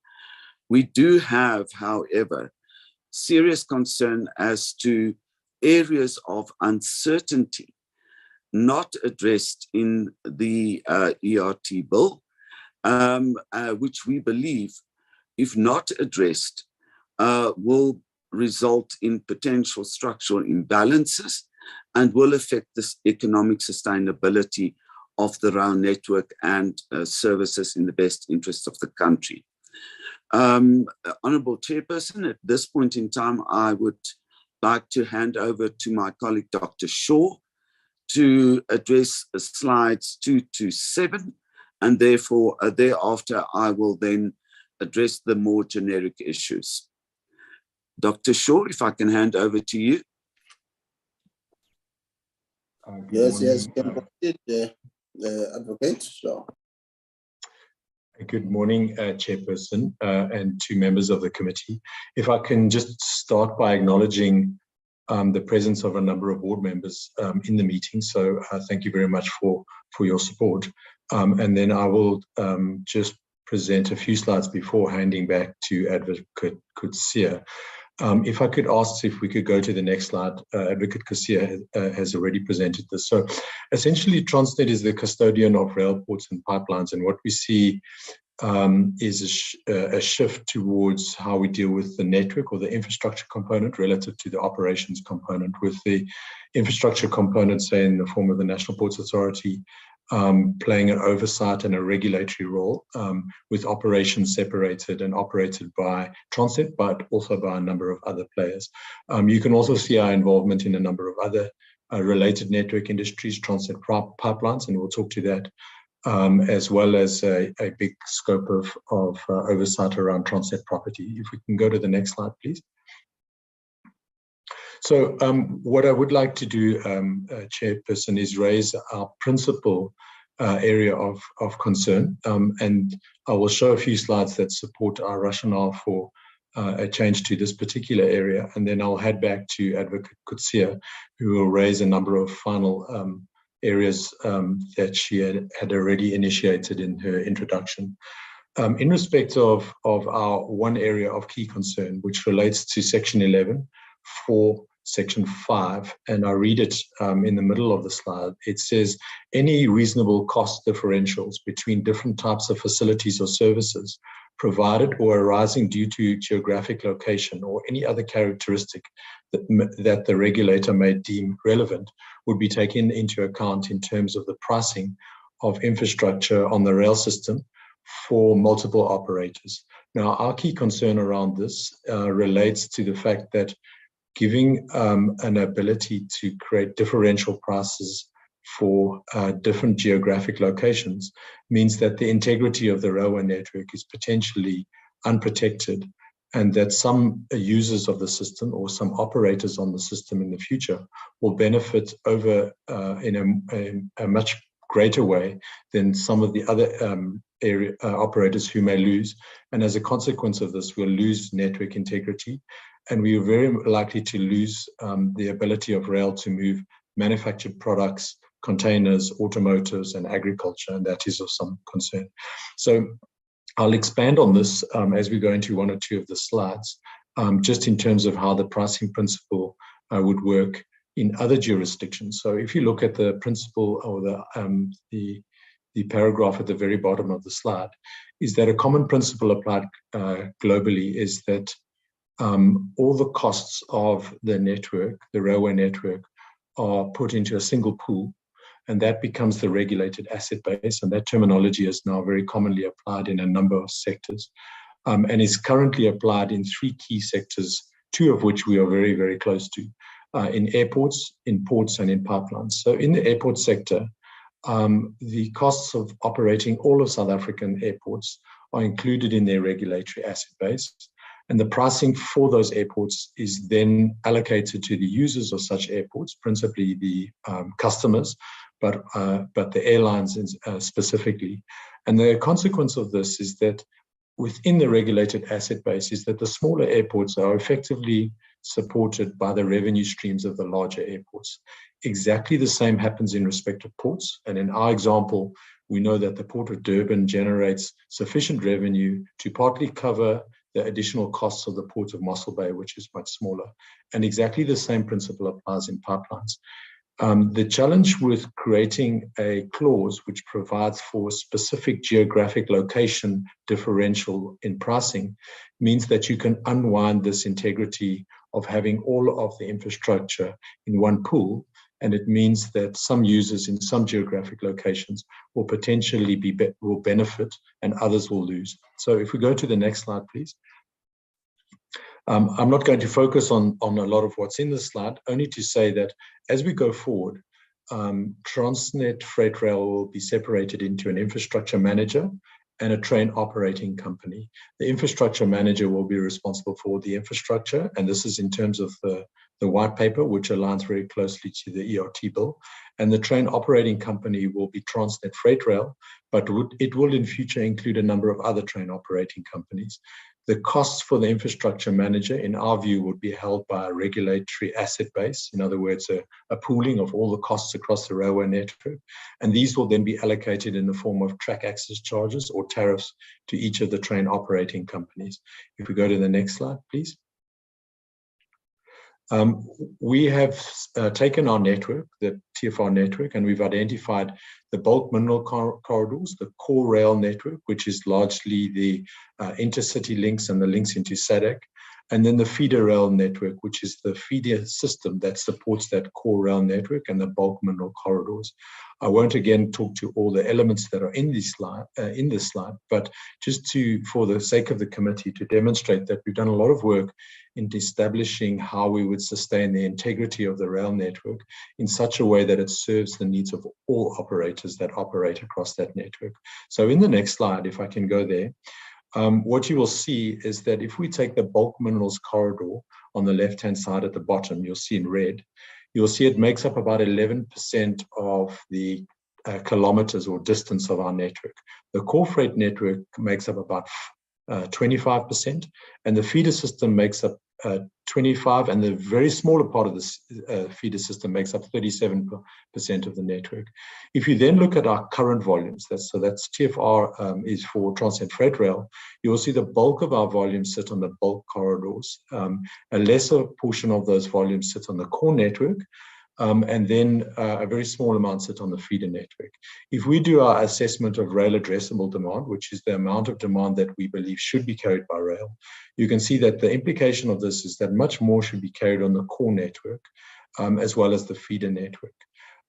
we do have, however, serious concern as to areas of uncertainty not addressed in the ERT bill, which we believe, if not addressed, will result in potential structural imbalances and will affect the economic sustainability of the rail network and services in the best interest of the country. Honourable Chairperson, at this point in time, I would like to hand over to my colleague, Dr. Shaw, to address slides 2 to 7, and therefore thereafter I will then address the more generic issues. Dr. Shaw, if I can hand over to you. Yes, you can proceed, Advocate. Sure. Good morning, Chairperson and to members of the committee. If I can just start by acknowledging the presence of a number of board members in the meeting. So thank you very much for your support. And then I will just present a few slides before handing back to Advocate Coetzee. If I could ask if we could go to the next slide. Advocate Coetzee has already presented this. So essentially, Transnet is the custodian of rail, ports and pipelines. And what we see is a shift towards how we deal with the network or the infrastructure component relative to the operations component, with the infrastructure component, say in the form of the National Ports Authority, playing an oversight and a regulatory role, with operations separated and operated by Transnet, but also by a number of other players. You can also see our involvement in a number of other related network industries, Transnet pipelines, and we'll talk to that, as well as a big scope of oversight around Transnet property. If we can go to the next slide, please. So what I would like to do, Chairperson, is raise our principal area of concern, and I will show a few slides that support our rationale for a change to this particular area, and then I'll head back to Advocate Coetzee, who will raise a number of final areas that she had already initiated in her introduction. In respect of our one area of key concern, which relates to Section 11 for Section 5, and I read it in the middle of the slide. It says, any reasonable cost differentials between different types of facilities or services provided or arising due to geographic location or any other characteristic that the regulator may deem relevant would be taken into account in terms of the pricing of infrastructure on the rail system for multiple operators. Now, our key concern around this relates to the fact that giving an ability to create differential prices for different geographic locations means that the integrity of the railway network is potentially unprotected, and that some users of the system or some operators on the system in the future will benefit over in a much greater way than some of the other operators who may lose. And as a consequence of this, we'll lose network integrity, and we are very likely to lose the ability of rail to move manufactured products, containers, automotives, and agriculture, and that is of some concern. So I'll expand on this as we go into one or two of the slides, just in terms of how the pricing principle would work in other jurisdictions. So if you look at the principle or the paragraph at the very bottom of the slide, is that a common principle applied globally is that all the costs of the network, the railway network, are put into a single pool, and that becomes the regulated asset base. And that terminology is now very commonly applied in a number of sectors, and is currently applied in 3 key sectors, 2 of which we are very, very close to, in airports, in ports, and in pipelines. So in the airport sector, the costs of operating all of South African airports are included in their regulatory asset base. And the pricing for those airports is then allocated to the users of such airports, principally the customers, but the airlines specifically. And the consequence of this is that within the regulated asset base is that the smaller airports are effectively supported by the revenue streams of the larger airports. Exactly the same happens in respect of ports. And in our example, we know that the Port of Durban generates sufficient revenue to partly cover the additional costs of the Port of Mossel Bay, which is much smaller. And exactly the same principle applies in pipelines. The challenge with creating a clause which provides for specific geographic location differential in pricing means that you can unwind this integrity of having all of the infrastructure in one pool. And it means that some users in some geographic locations will potentially will benefit and others will lose. So if we go to the next slide, please. I'm not going to focus on a lot of what's in the slide, only to say that as we go forward, Transnet Freight Rail will be separated into an infrastructure manager and a train operating company. The infrastructure manager will be responsible for the infrastructure, and this is in terms of the white paper, which aligns very closely to the ERT bill. And the train operating company will be Transnet Freight Rail, but it will in future include a number of other train operating companies. The costs for the infrastructure manager, in our view, would be held by a regulatory asset base. In other words, a pooling of all the costs across the railway network. And these will then be allocated in the form of track access charges or tariffs to each of the train operating companies. If we go to the next slide, please. We have taken our network, the TFR network, and we've identified the bulk mineral corridors, the core rail network, which is largely the intercity links and the links into SADC, and then the feeder rail network, which is the feeder system that supports that core rail network and the bulk mineral corridors. I won't again talk to all the elements that are in this slide, but just for the sake of the committee, to demonstrate that we've done a lot of work in establishing how we would sustain the integrity of the rail network in such a way that it serves the needs of all operators that operate across that network. So in the next slide, if I can go there, what you will see is that if we take the bulk minerals corridor on the left-hand side at the bottom, you'll see in red, you'll see it makes up about 11% of the kilometers or distance of our network. The core freight network makes up about 25%, and the feeder system makes up 25%, and the very smaller part of this feeder system makes up 37% of the network. If you then look at our current volumes, that's TFR is for Transnet Freight Rail, you will see the bulk of our volumes sit on the bulk corridors. A lesser portion of those volumes sit on the core network, and then a very small amount sit on the feeder network. If we do our assessment of rail addressable demand, which is the amount of demand that we believe should be carried by rail, you can see that the implication of this is that much more should be carried on the core network, as well as the feeder network.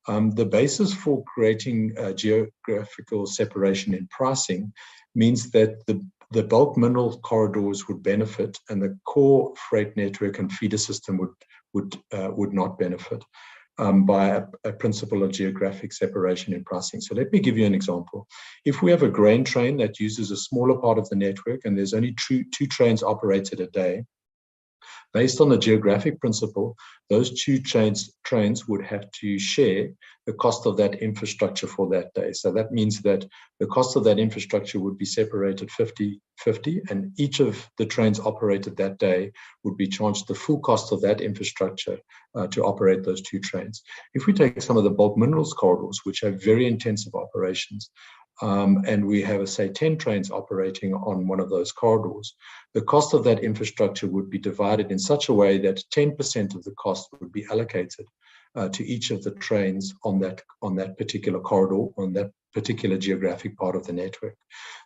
The basis for creating geographical separation in pricing means that the bulk mineral corridors would benefit, and the core freight network and feeder system would not benefit by a principle of geographic separation in pricing. So let me give you an example. If we have a grain train that uses a smaller part of the network and there's only two trains operated a day, based on the geographic principle, those two trains would have to share the cost of that infrastructure for that day. So that means that the cost of that infrastructure would be separated 50-50, and each of the trains operated that day would be charged the full cost of that infrastructure to operate those two trains. If we take some of the bulk minerals corridors, which have very intensive operations, and we have, say, 10 trains operating on one of those corridors, the cost of that infrastructure would be divided in such a way that 10% of the cost would be allocated to each of the trains on that particular corridor, on that particular geographic part of the network.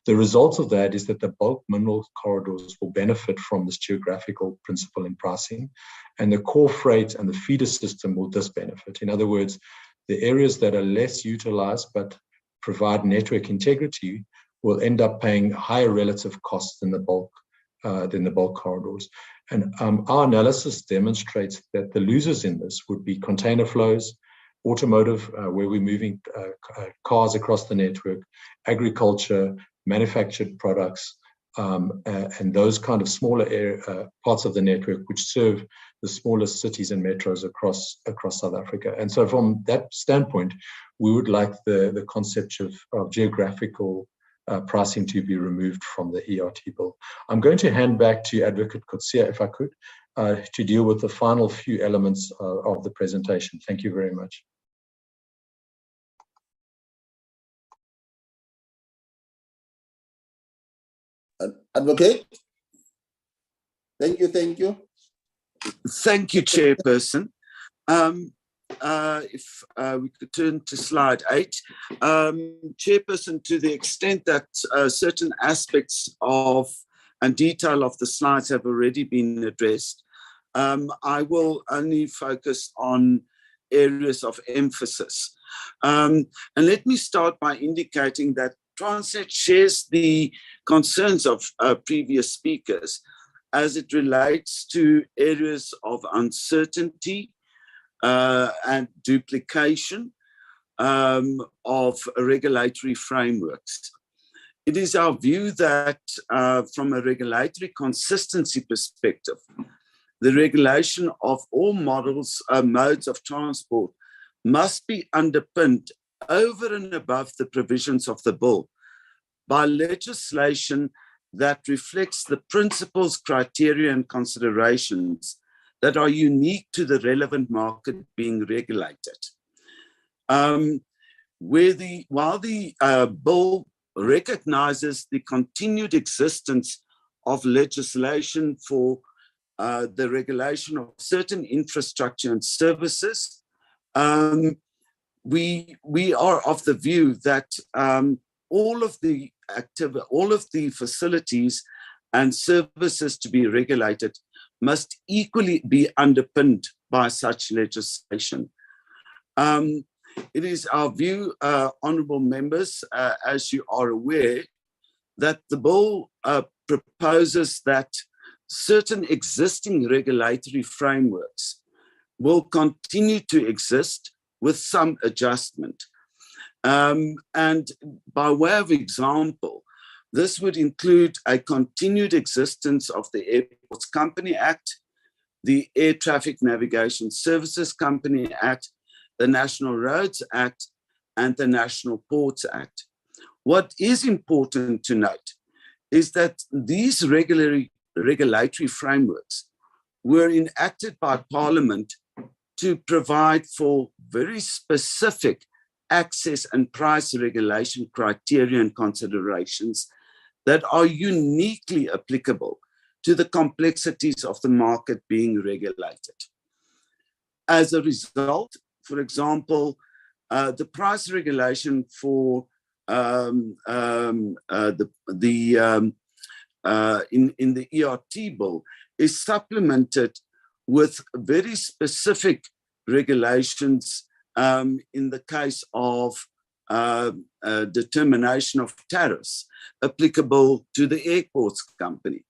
The result of that is that the bulk mineral corridors will benefit from this geographical principle in pricing, and the core freight and the feeder system will disbenefit. In other words, the areas that are less utilized but provide network integrity will end up paying higher relative costs than the bulk corridors. And our analysis demonstrates that the losers in this would be container flows, automotive, where we're moving cars across the network, agriculture, manufactured products, and those kind of smaller parts of the network which serve the smallest cities and metros across South Africa. And so from that standpoint, we would like the concept of geographical pricing to be removed from the ERT bill. I'm going to hand back to Advocate Coetzee, if I could, to deal with the final few elements of the presentation. Thank you very much. Advocate? Thank you. Thank you, Chairperson. If we could turn to slide 8. Chairperson, to the extent that certain aspects of and detail of the slides have already been addressed, I will only focus on areas of emphasis. And let me start by indicating that Transnet shares the concerns of previous speakers as it relates to areas of uncertainty and duplication of regulatory frameworks. It is our view that from a regulatory consistency perspective, the regulation of all modes of transport must be underpinned over and above the provisions of the bill by legislation that reflects the principles, criteria, and considerations that are unique to the relevant market being regulated. While the bill recognizes the continued existence of legislation for the regulation of certain infrastructure and services, we are of the view that all of the facilities and services to be regulated must equally be underpinned by such legislation. It is our view, honourable members, as you are aware, that the bill proposes that certain existing regulatory frameworks will continue to exist with some adjustment. And by way of example, this would include a continued existence of the Airports Company Act, the Air Traffic Navigation Services Company Act, the National Roads Act, and the National Ports Act. What is important to note is that these regulatory frameworks were enacted by Parliament to provide for very specific access and price regulation criteria and considerations that are uniquely applicable to the complexities of the market being regulated. As a result, for example, the price regulation for in the ERT bill is supplemented with very specific regulations in the case of determination of tariffs applicable to the Airports Company.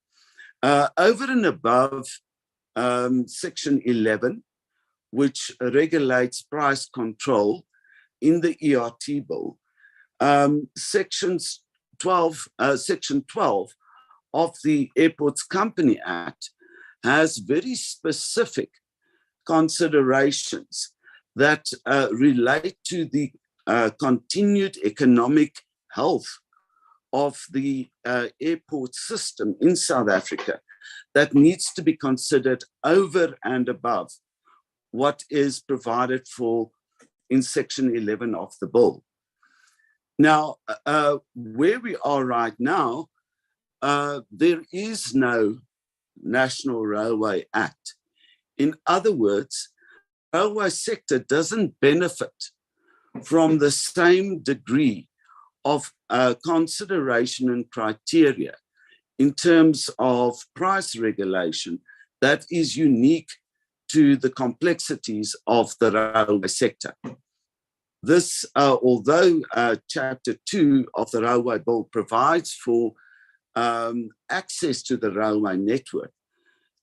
Over and above Section 11, which regulates price control in the ERT bill, Section 12 of the Airports Company Act has very specific considerations that relate to the continued economic health of the airport system in South Africa that needs to be considered over and above what is provided for in Section 11 of the bill. Now, where we are right now, there is no National Railway Act. In other words, the railway sector doesn't benefit from the same degree of consideration and criteria in terms of price regulation that is unique to the complexities of the railway sector. This, although Chapter 2 of the Railway Bill provides for access to the railway network,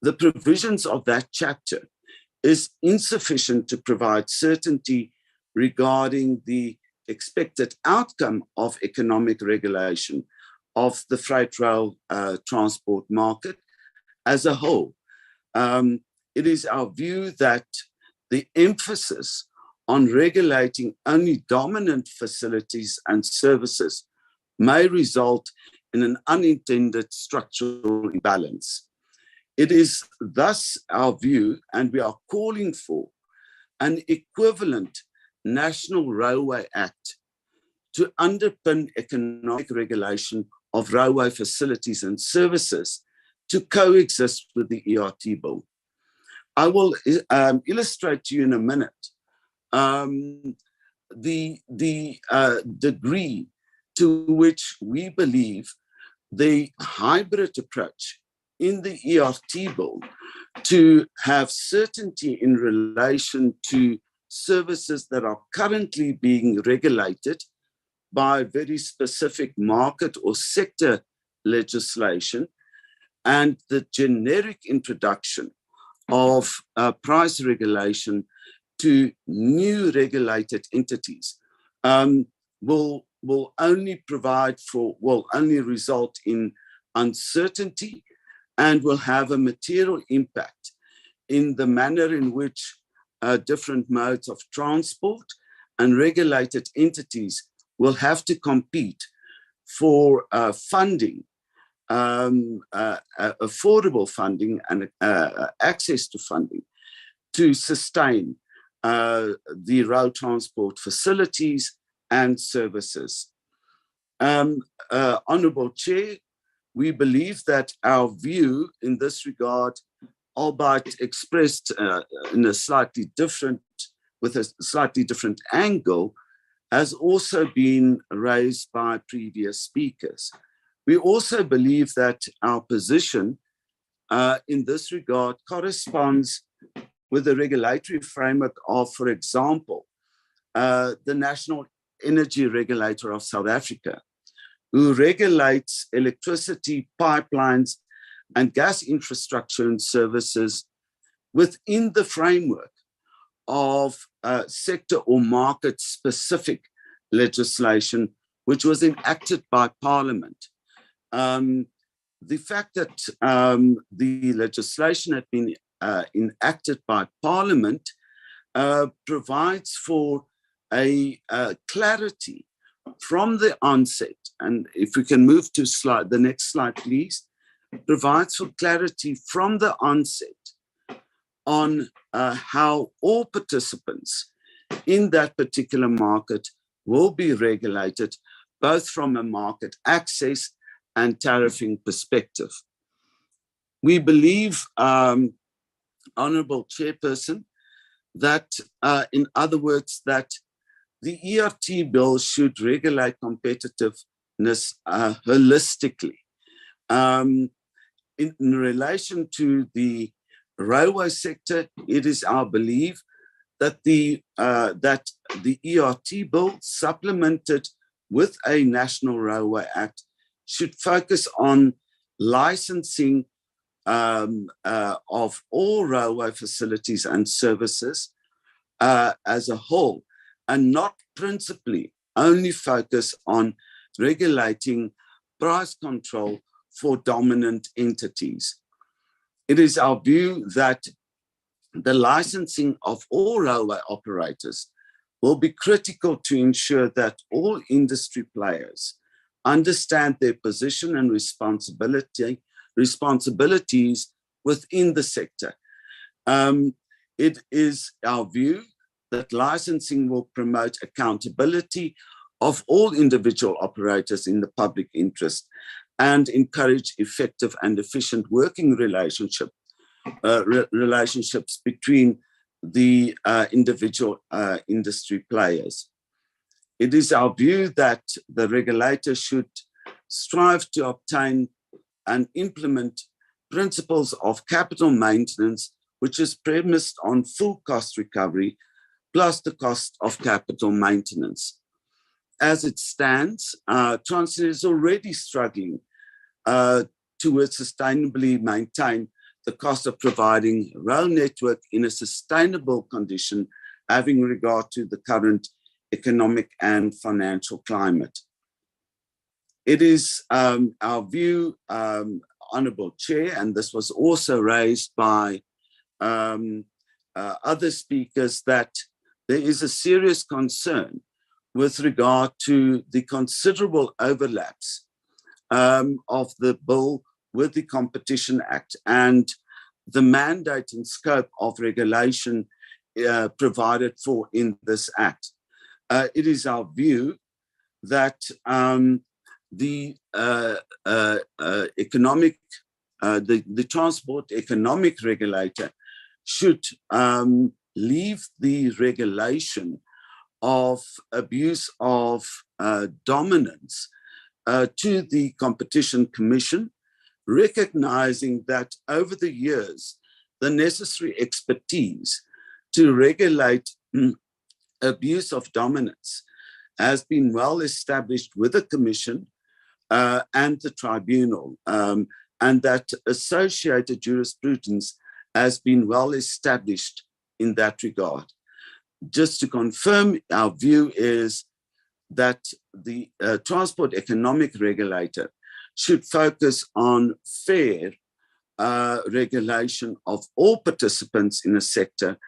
the provisions of that chapter is insufficient to provide certainty regarding the expected outcome of economic regulation of the freight rail transport market as a whole. It is our view that the emphasis on regulating only dominant facilities and services may result in an unintended structural imbalance. It is thus our view, and we are calling for an equivalent National Railway Act to underpin economic regulation of railway facilities and services to coexist with the ERT bill. I will illustrate to you in a minute the degree to which we believe the hybrid approach in the ERT bill to have certainty in relation to services that are currently being regulated by very specific market or sector legislation, and the generic introduction of price regulation to new regulated entities will only result in uncertainty and will have a material impact in the manner in which different modes of transport and regulated entities will have to compete for funding, affordable funding and access to funding to sustain the road transport facilities and services. Honourable Chair, we believe that our view in this regard, albeit expressed with a slightly different angle, has also been raised by previous speakers. We also believe that our position in this regard corresponds with the regulatory framework of, for example, the National Energy Regulator of South Africa, who regulates electricity pipelines and gas infrastructure and services within the framework of sector or market-specific legislation, which was enacted by Parliament. The fact that the legislation had been enacted by Parliament provides for a clarity from the onset, and if we can move to the next slide, please, provides for clarity from the onset on how all participants in that particular market will be regulated, both from a market access and tariffing perspective. We believe, Honourable Chairperson, that in other words, that the ERT bill should regulate competitiveness holistically. In relation to the railway sector, it is our belief that the ERT bill, supplemented with a National Railway Act, should focus on licensing of all railway facilities and services as a whole, and not principally only focus on regulating price control for dominant entities. It is our view that the licensing of all railway operators will be critical to ensure that all industry players understand their position and responsibilities within the sector. It is our view that licensing will promote accountability of all individual operators in the public interest and encourage effective and efficient working relationships between the individual industry players. It is our view that the regulator should strive to obtain and implement principles of capital maintenance, which is premised on full cost recovery plus the cost of capital maintenance. As it stands, Transnet is already struggling to sustainably maintain the cost of providing rail network in a sustainable condition, having regard to the current economic and financial climate. It is our view, Honourable Chair, and this was also raised by other speakers, that there is a serious concern with regard to the considerable overlaps of the bill with the Competition Act and the mandate and scope of regulation provided for in this Act. It is our view that the Transport Economic Regulator should leave the regulation of abuse of dominance to the Competition Commission, recognizing that over the years, the necessary expertise to regulate abuse of dominance has been well established with the Commission and the Tribunal, and that associated jurisprudence has been well established in that regard. Just to confirm, our view is that the transport economic regulator should focus on fair regulation of all participants in a sector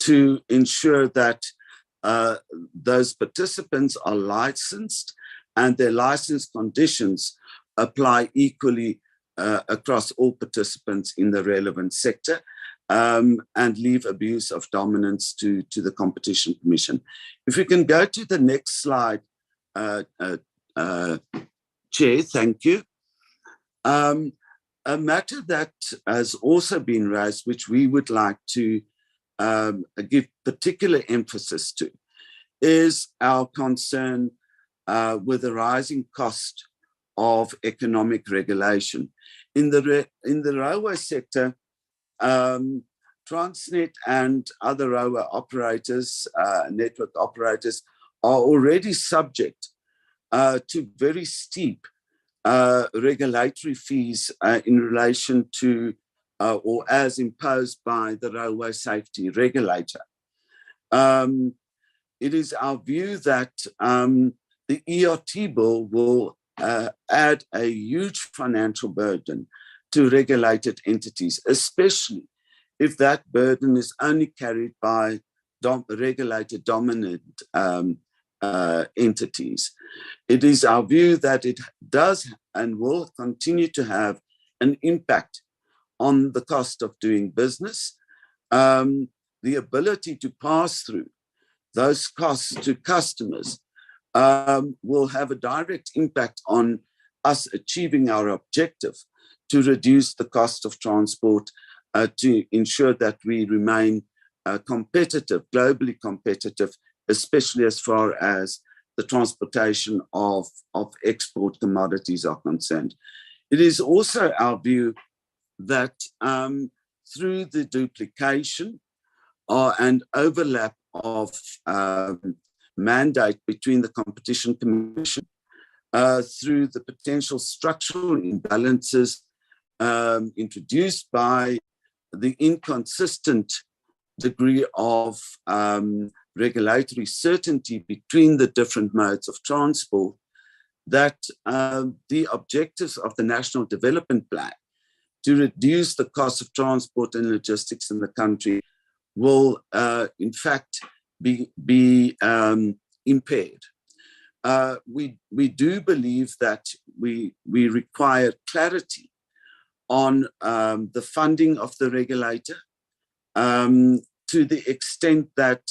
to ensure that those participants are licensed and their license conditions apply equally across all participants in the relevant sector, and leave abuse of dominance to the Competition Commission. If we can go to the next slide, Chair, thank you. A matter that has also been raised, which we would like to give particular emphasis to, is our concern with the rising cost of economic regulation. In the railway sector, Transnet and other railway operators, network operators, are already subject to very steep regulatory fees in relation to or as imposed by the railway safety regulator. It is our view that the ERT bill will add a huge financial burden to regulated entities, especially if that burden is only carried by regulated dominant entities. It is our view that it does and will continue to have an impact on the cost of doing business. The ability to pass through those costs to customers will have a direct impact on us achieving our objective to reduce the cost of transport, to ensure that we remain competitive, globally competitive, especially as far as the transportation of export commodities are concerned. It is also our view that through the duplication and overlap of mandate between the Competition Commission, through the potential structural imbalances introduced by the inconsistent degree of regulatory certainty between the different modes of transport, that the objectives of the National Development Plan to reduce the cost of transport and logistics in the country will in fact be impaired. We do believe that we require clarity on the funding of the regulator, to the extent that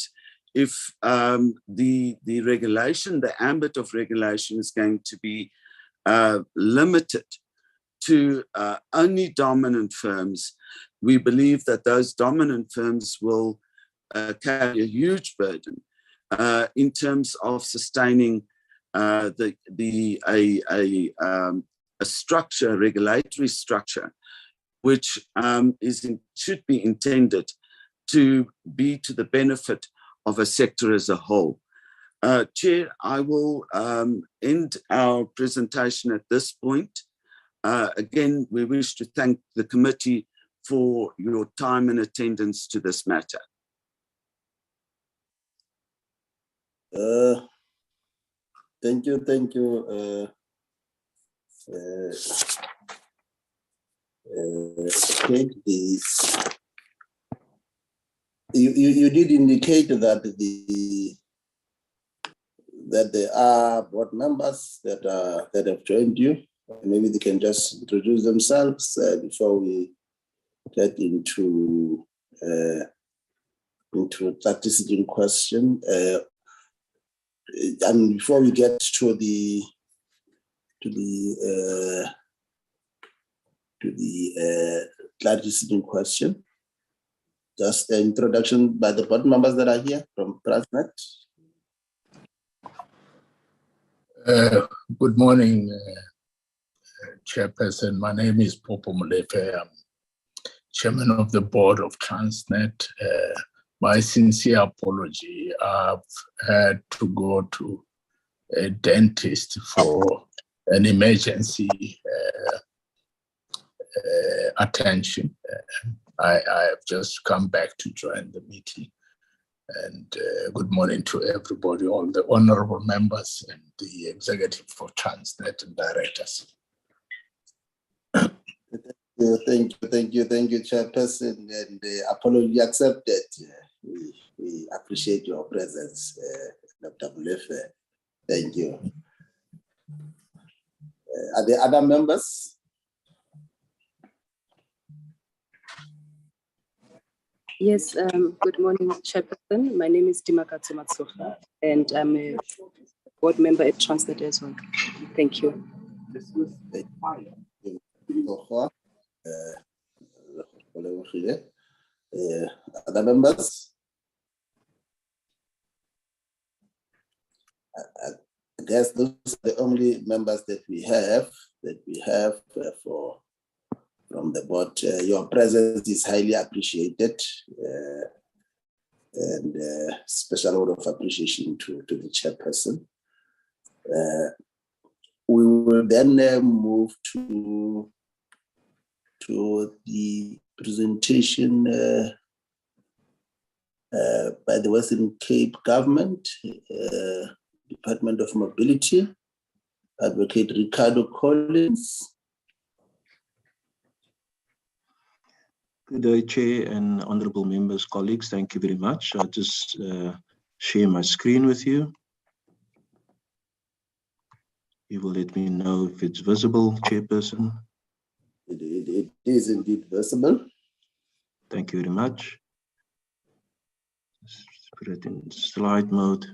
if the regulation, the ambit of regulation is going to be limited to only dominant firms, we believe that those dominant firms will carry a huge burden in terms of sustaining a structure, regulatory structure, which should be intended to be to the benefit of a sector as a whole. Chair, I will end our presentation at this point. Again, we wish to thank the committee for your time and attendance to this matter. Thank you. Kate, you did indicate that there are board members that have joined you. Maybe they can just introduce themselves before we get into that decision question. And before we get to the decision question, just the introduction by the board members that are here from Transnet. Good morning, Chairperson. My name is Popo Molefe. I'm Chairman of the Board of Transnet. My sincere apology. I've had to go to a dentist for an emergency attention. I have just come back to join the meeting. And good morning to everybody, all the honorable members and the executive for Transnet and directors. Thank you, Chairperson, and apology accepted. We appreciate your presence, Dr. Molefe. Thank you. Are there other members? Yes, good morning, Chairperson. My name is Dimakatso Matsoga, and I'm a board member at Transnet as well. Thank you. Other members? I guess those are the only members that we have from the board. Your presence is highly appreciated, and special word of appreciation to the chairperson. We will then move to the presentation by the Western Cape Government, Department of Mobility, Advocate Ricardo Collins. Good day, Chair and honorable members, colleagues. Thank you very much. I'll just share my screen with you. You will let me know if it's visible, Chairperson. It is indeed visible. Thank you very much. Just put it in slide mode.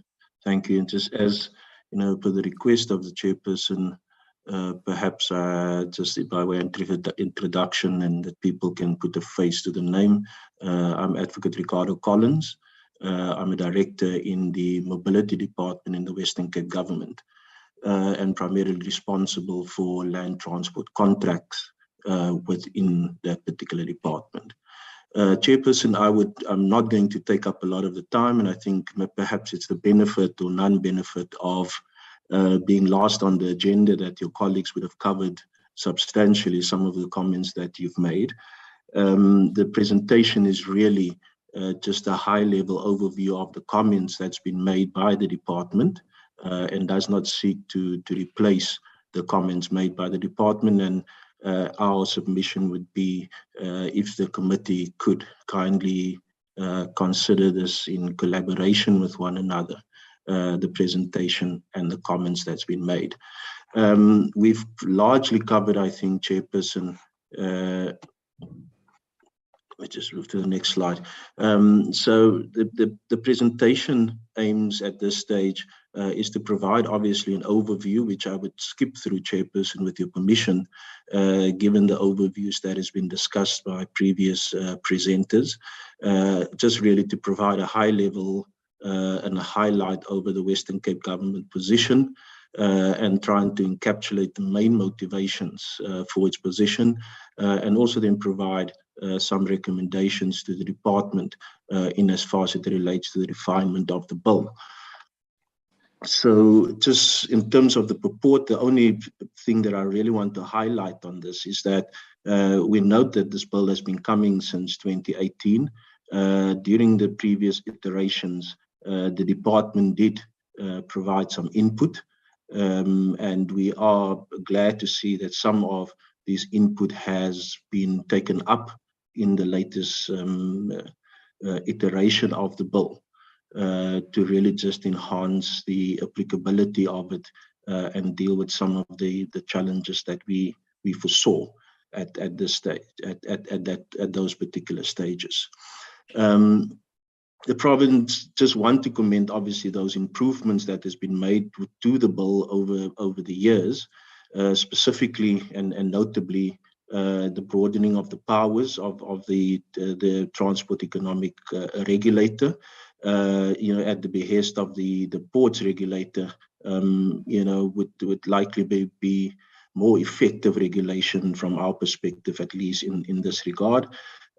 Thank you. And just as you know, per the request of the Chairperson, perhaps just by way of introduction and that people can put a face to the name. I'm Advocate Ricardo Collins. I'm a director in the Mobility Department in the Western Cape Government, and primarily responsible for land transport contracts within that particular department. Chairperson, I'm not going to take up a lot of the time, and I think perhaps it's the benefit or non-benefit of being last on the agenda that your colleagues would have covered substantially some of the comments that you've made. The presentation is really just a high-level overview of the comments that's been made by the department, and does not seek to replace the comments made by the department. And our submission would be if the committee could kindly consider this in collaboration with one another, the presentation and the comments that's been made. We've largely covered, I think, Chairperson. Let's just move to the next slide. So the presentation aims at this stage is to provide obviously an overview, which I would skip through, Chairperson, with your permission, given the overviews that has been discussed by previous presenters, just really to provide a high level and a highlight over the Western Cape Government position, and trying to encapsulate the main motivations for its position, and also then provide some recommendations to the department in as far as it relates to the refinement of the bill. So just in terms of the purport, the only thing that I really want to highlight on this is that we note that this bill has been coming since 2018. During the previous iterations, the department did provide some input, and we are glad to see that some of this input has been taken up in the latest iteration of the bill, to really just enhance the applicability of it and deal with some of the challenges that we foresaw at this stage, at those particular stages. The province just want to comment, obviously, those improvements that has been made to the bill over the years, specifically and notably the broadening of the powers of the Transport Economic Regulator, at the behest of the ports regulator, would likely be more effective regulation from our perspective, at least in this regard.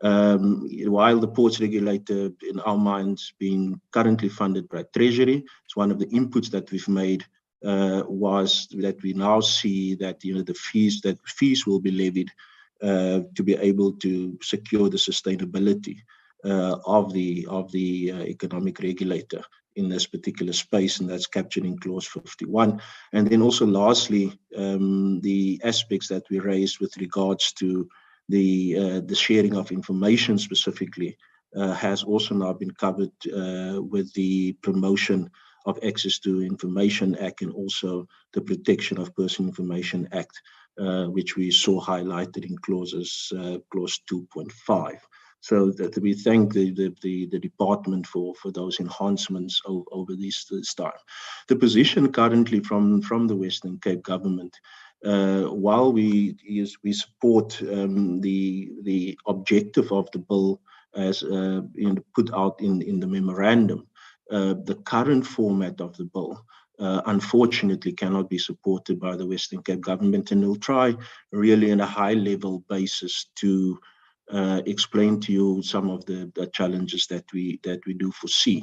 While the ports regulator, in our minds, being currently funded by Treasury, it's one of the inputs that we've made was that we now see that the fees will be levied to be able to secure the sustainability of the economic regulator in this particular space, and that's captured in clause 51. And then also lastly, the aspects that we raised with regards to the sharing of information specifically has also now been covered with the Promotion of Access to Information Act and also the Protection of Personal Information Act, which we saw highlighted in clause 2.5. So that we thank the department for those enhancements over this time. The position currently from the Western Cape government, while we support the objective of the bill as put out in the memorandum, the current format of the bill unfortunately cannot be supported by the Western Cape government, and we'll try really on a high level basis to explain to you some of the challenges that we do foresee.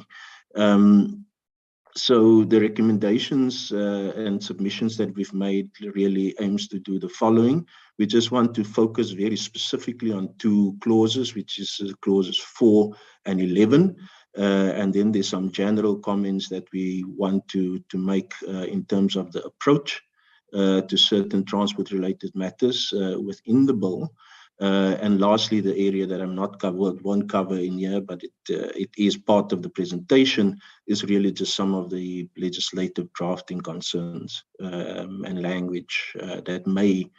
So the recommendations and submissions that we've made really aims to do the following. We just want to focus very specifically on two clauses, which is clauses 4 and 11. And then there's some general comments that we want to make in terms of the approach to certain transport-related matters within the bill. And lastly, the area that I'm not won't cover in here, but it is part of the presentation, is really just some of the legislative drafting concerns and language that may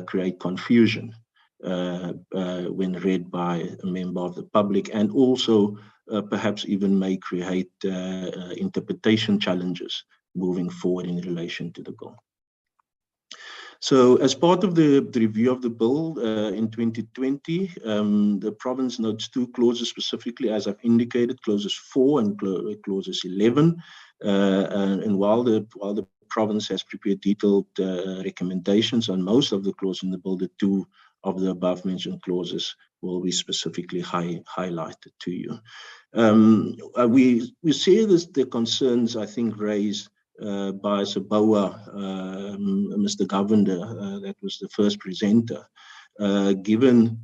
create confusion when read by a member of the public, and also perhaps even may create interpretation challenges moving forward in relation to the bill. So as part of the review of the bill in 2020, the province notes two clauses specifically, as I've indicated, clauses 4 and clauses 11. And while the province has prepared detailed recommendations on most of the clauses in the bill, the two of the above mentioned clauses will be specifically highlighted to you. We see the concerns, I think, raised by Sabawa, Mr. Govender, that was the first presenter, given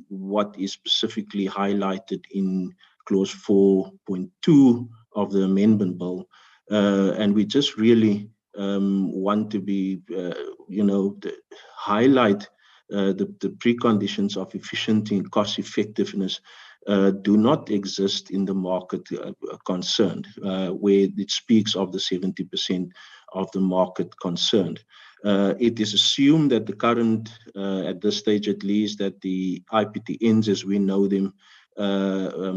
what is specifically highlighted in clause 4.2 of the amendment bill, and we just really want to be, highlight the preconditions of efficiency and cost effectiveness do not exist in the market concerned, where it speaks of the 70% of the market concerned. It is assumed that the current, at this stage at least, that the IPTNs as we know them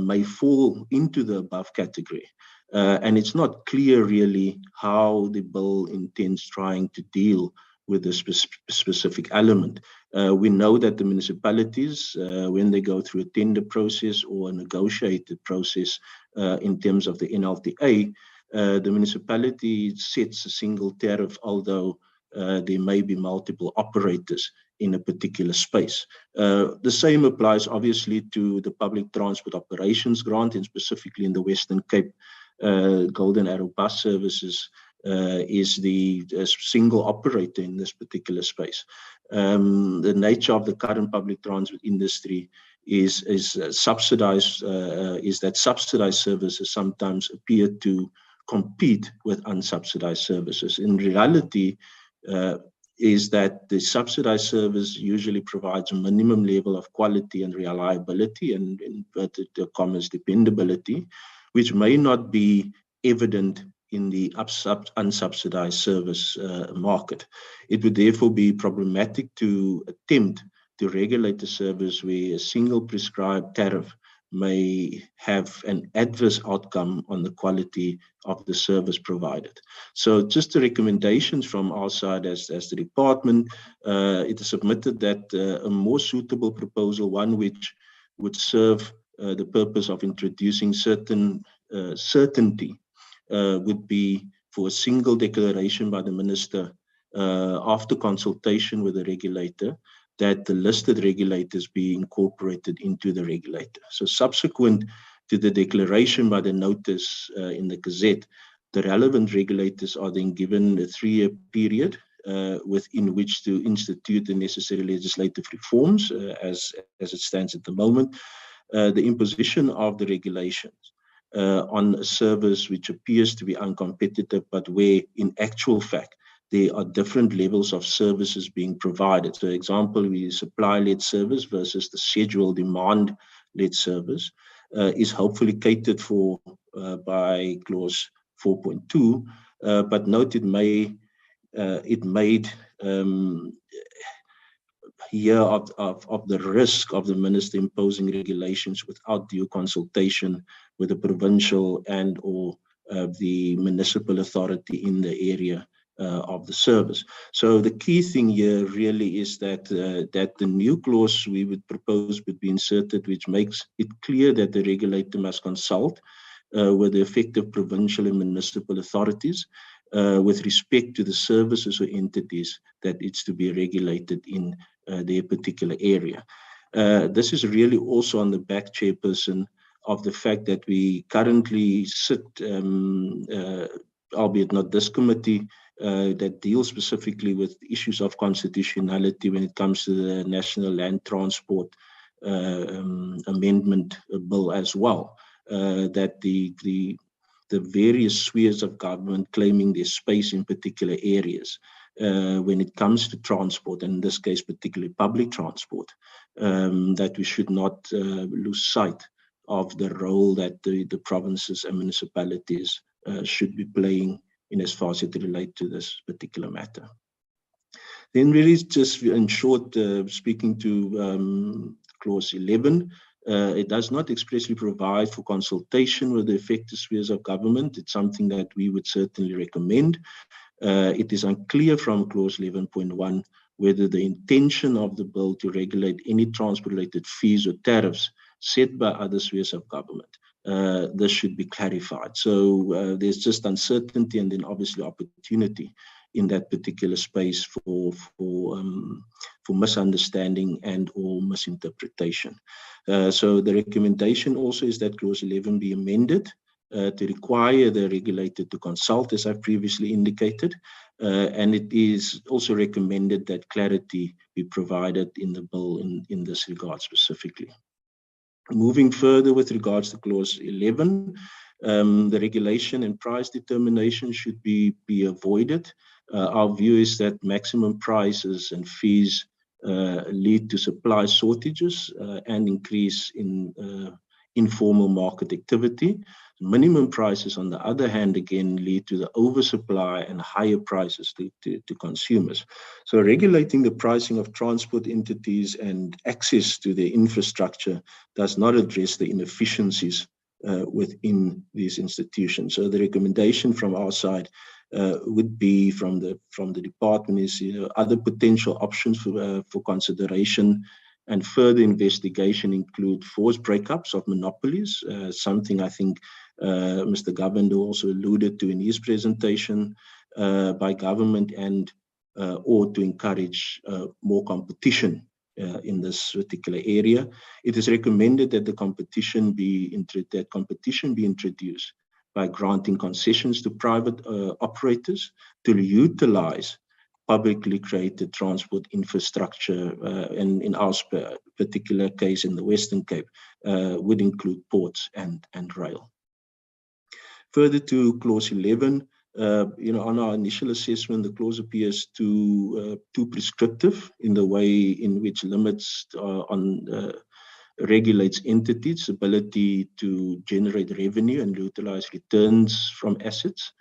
may fall into the above category. And it's not clear really how the bill intends trying to deal with this specific element. We know that the municipalities, when they go through a tender process or a negotiated process in terms of the NLTA, the municipality sets a single tariff, although there may be multiple operators in a particular space. The same applies obviously to the public transport operations grant, and specifically in the Western Cape, Golden Arrow Bus Services is the single operator in this particular space. The nature of the current public transport industry is subsidized, is that subsidized services sometimes appear to compete with unsubsidized services. In reality, is that the subsidized service usually provides a minimum level of quality and reliability and inverted commas dependability, which may not be evident in the unsubsidized service market. It would therefore be problematic to attempt to regulate the service where a single prescribed tariff may have an adverse outcome on the quality of the service provided. So just the recommendations from our side as the department, it is submitted that a more suitable proposal, one which would serve the purpose of introducing certain certainty, would be for a single declaration by the minister after consultation with the regulator, that the listed regulators be incorporated into the regulator. So subsequent to the declaration by the notice in the Gazette, the relevant regulators are then given a 3-year period within which to institute the necessary legislative reforms as it stands at the moment. the imposition of the regulations on a service which appears to be uncompetitive, but where in actual fact there are different levels of services being provided. So example, we supply-led service versus the scheduled demand-led service is hopefully catered for by clause 4.2, but note it made here of the risk of the minister imposing regulations without due consultation with the provincial and or the municipal authority in the area of the service. So the key thing here really is that that the new clause we would propose would be inserted, which makes it clear that the regulator must consult with the effective provincial and municipal authorities with respect to the services or entities that it's to be regulated in their particular area. This is really also on the back, Chairperson, of the fact that we currently sit, albeit not this committee, that deals specifically with issues of constitutionality when it comes to the National Land Transport Amendment Bill as well, that the various spheres of government claiming their space in particular areas when it comes to transport, and in this case particularly public transport, that we should not lose sight of the role that the provinces and municipalities should be playing in as far as it relates to this particular matter. Then really just in short, speaking to clause 11, it does not expressly provide for consultation with the effective spheres of government. It's something that we would certainly recommend. It is unclear from clause 11.1 whether the intention of the bill to regulate any transport-related fees or tariffs set by other spheres of government. This should be clarified. So there's just uncertainty and then obviously opportunity in that particular space for misunderstanding and or misinterpretation. So the recommendation also is that clause 11 be amended to require the regulator to consult, as I've previously indicated, and it is also recommended that clarity be provided in the bill in this regard specifically. Moving further with regards to clause 11, the regulation and price determination should be avoided. Our view is that maximum prices and fees lead to supply shortages and increase in informal market activity. Minimum prices, on the other hand, again, lead to the oversupply and higher prices to consumers. So regulating the pricing of transport entities and access to their infrastructure does not address the inefficiencies within these institutions. So the recommendation from our side would be from the department is other potential options for consideration and further investigation include forced breakups of monopolies, something I think Mr. Govender also alluded to in his presentation by government and or to encourage more competition in this particular area. It is recommended that the competition be introduced by granting concessions to private operators to utilize publicly created transport infrastructure, and in our particular case in the Western Cape, would include ports and rail. Further to clause 11, on our initial assessment, the clause appears too prescriptive in the way in which limits regulates entities' ability to generate revenue and utilize returns from assets.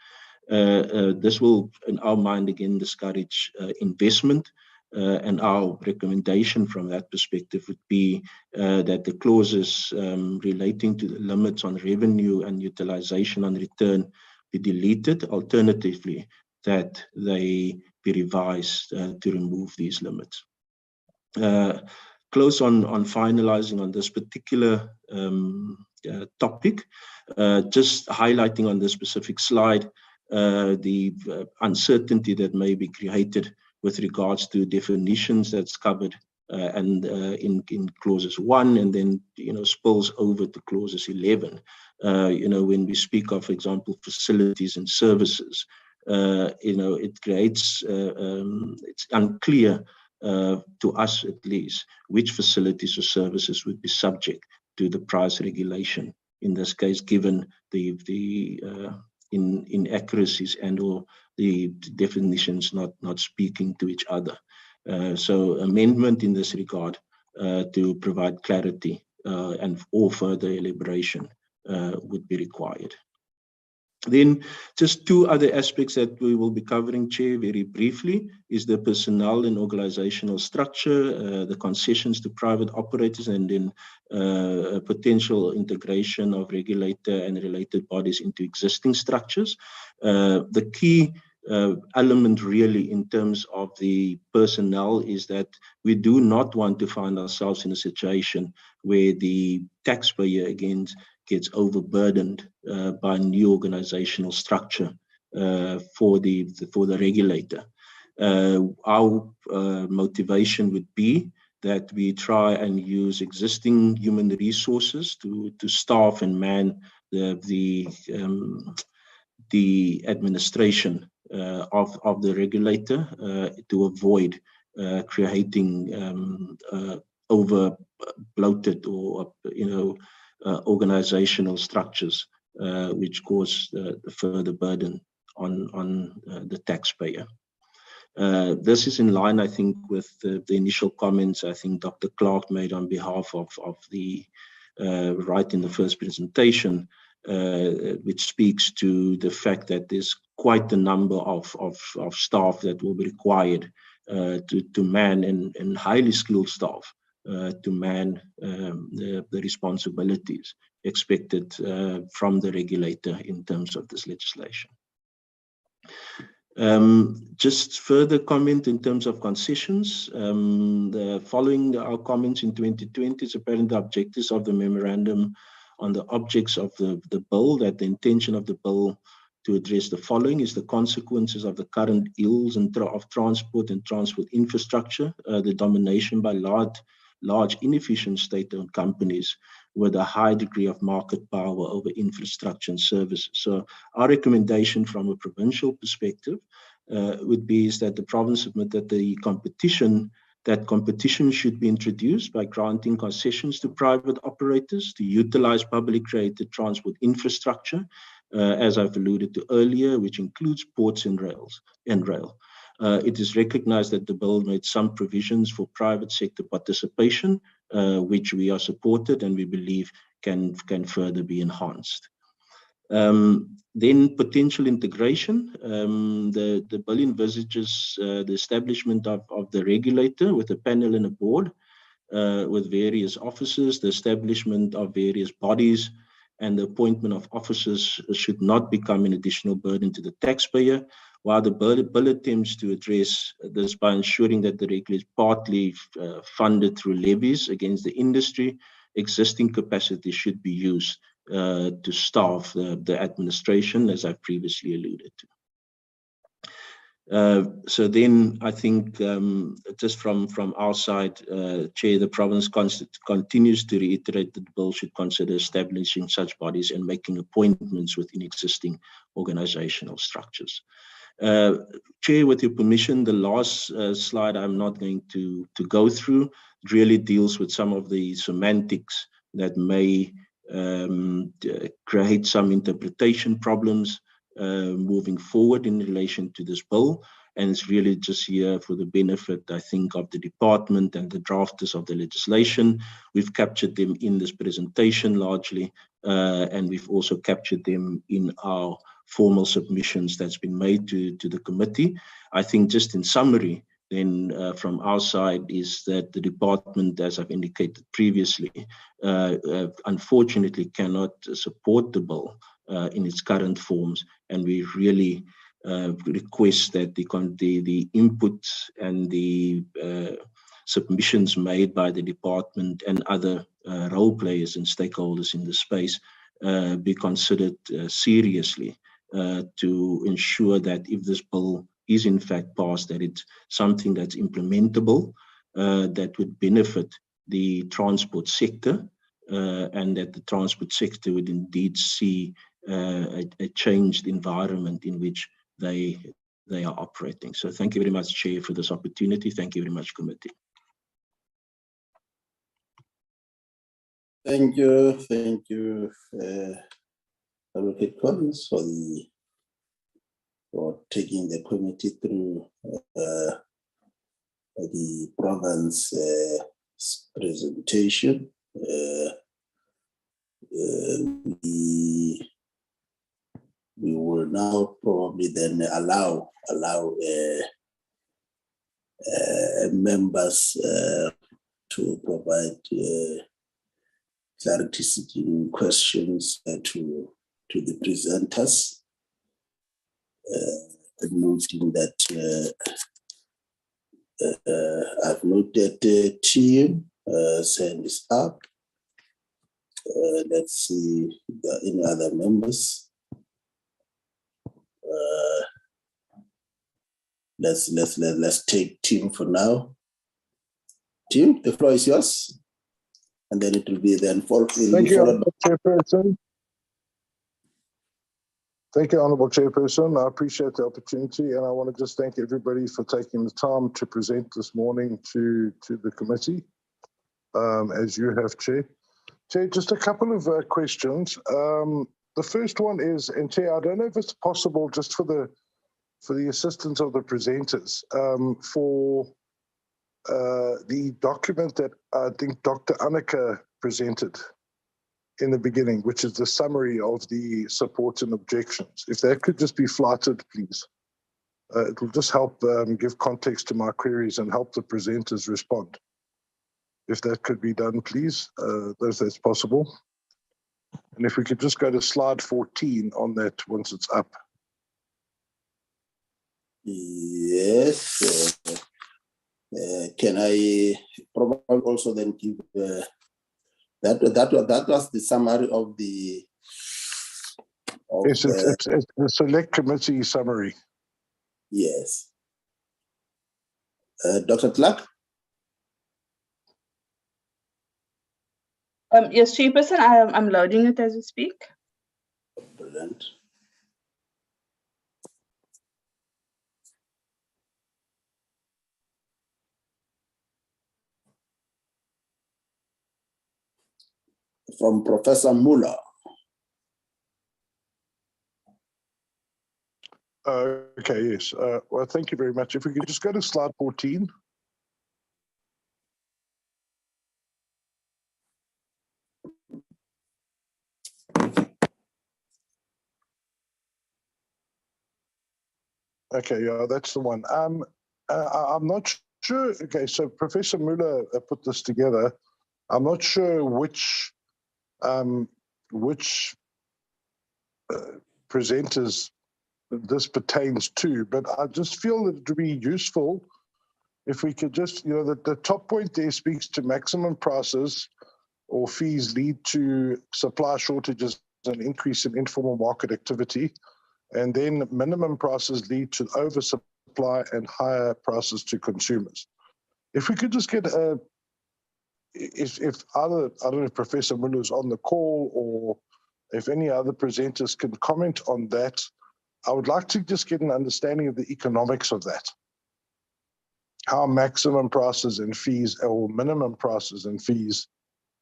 This will, in our mind, again, discourage investment. And our recommendation from that perspective would be that the clauses relating to the limits on revenue and utilization on return be deleted. Alternatively, that they be revised to remove these limits. Close on finalizing on this particular topic, just highlighting on this specific slide the uncertainty that may be created with regards to definitions that's covered and in clauses 1 and then spills over to clauses 11. When we speak of, for example, facilities and services, it creates it's unclear to us at least which facilities or services would be subject to the price regulation. In this case, given the inaccuracies and or the definitions not speaking to each other. So amendment in this regard to provide clarity and or further elaboration would be required. Then just two other aspects that we will be covering, Chair, very briefly, is the personnel and organizational structure, the concessions to private operators, and then potential integration of regulator and related bodies into existing structures. The key element really in terms of the personnel is that we do not want to find ourselves in a situation where the taxpayer again gets overburdened by new organizational structure for the regulator. Our motivation would be that we try and use existing human resources to staff and man the administration of the regulator to avoid creating over bloated or organizational structures which cause further burden on the taxpayer. This is in line, I think, with the initial comments I think Dr. Clark made on behalf of the right in the first presentation, which speaks to the fact that there's quite a number of staff that will be required to man and highly skilled staff to man the responsibilities expected from the regulator in terms of this legislation. Just further comment in terms of concessions. Following our comments in 2020, it's apparent the objectives of the memorandum on the objects of the bill, that the intention of the bill to address the following is the consequences of the current ills of transport and transport infrastructure, the domination by large inefficient state-owned companies with a high degree of market power over infrastructure and services. So our recommendation from a provincial perspective would be is that the province submit that competition should be introduced by granting concessions to private operators to utilize public created transport infrastructure, as I've alluded to earlier, which includes ports and rail. It is recognized that the bill made some provisions for private sector participation, which we are supported and we believe can further be enhanced. Then potential integration. The bill envisages the establishment of the regulator with a panel and a board with various officers, the establishment of various bodies, and the appointment of officers should not become an additional burden to the taxpayer, while the bill attempts to address this by ensuring that the regulator is partly funded through levies against the industry. Existing capacity should be used to staff the administration, as I've previously alluded to. So then I think just from our side, Chair, the province continues to reiterate that the bill should consider establishing such bodies and making appointments within existing organizational structures. Chair, with your permission, the last slide I'm not going to go through really deals with some of the semantics that may create some interpretation problems moving forward in relation to this bill. And it's really just here for the benefit, I think, of the department and the drafters of the legislation. We've captured them in this presentation largely, and we've also captured them in our formal submissions that's been made to the committee. I think just in summary, then from our side is that the department, as I've indicated previously, unfortunately cannot support the bill in its current forms, and we really request that the inputs and the submissions made by the department and other role players and stakeholders in the space be considered seriously to ensure that if this bill is in fact passed, that it's something that's implementable, that would benefit the transport sector, and that the transport sector would indeed see a changed environment in which they are operating. So thank you very much, Chair, for this opportunity. Thank you very much, committee. Thank you, Advocate Collins, for taking the committee through the province presentation. We will now probably then allow members to provide clarity-seeking questions to the presenters. Noting that I've noted the team send this up. Let's see if there are any other members. Let's take Tim for now. Tim, the floor is yours, and then it will be then followed. Thank you, Honourable Chairperson. Thank you, Honourable Chairperson. I appreciate the opportunity, and I want to just thank everybody for taking the time to present this morning to the committee, as you have, Chair. Chair, just a couple of questions. The first one is, and Chair, I don't know if it's possible just for the assistance of the presenters, for the document that I think Dr. Anneke presented in the beginning, which is the summary of the supports and objections. If that could just be flighted, please. It will just help give context to my queries and help the presenters respond. If that could be done, please, if that's possible. And if we could just go to slide 14 on that once it's up. Yes. Can I probably also then give that was the summary of the. Yes, it's the select committee summary. Yes. Dr. Clark? Yes, Chairperson, I'm loading it as we speak. Brilliant. From Professor Muller. Okay, yes. Well, thank you very much. If we could just go to slide 14. Okay, yeah, that's the one. I'm not sure. Okay, so Professor Muller put this together. I'm not sure which presenters this pertains to, but I just feel that it would be useful if we could just, the top point there speaks to maximum prices or fees lead to supply shortages and increase in informal market activity. And then minimum prices lead to oversupply and higher prices to consumers. If we could just get if either, I don't know if Professor Muller is on the call or if any other presenters can comment on that, I would like to just get an understanding of the economics of that. How maximum prices and fees or minimum prices and fees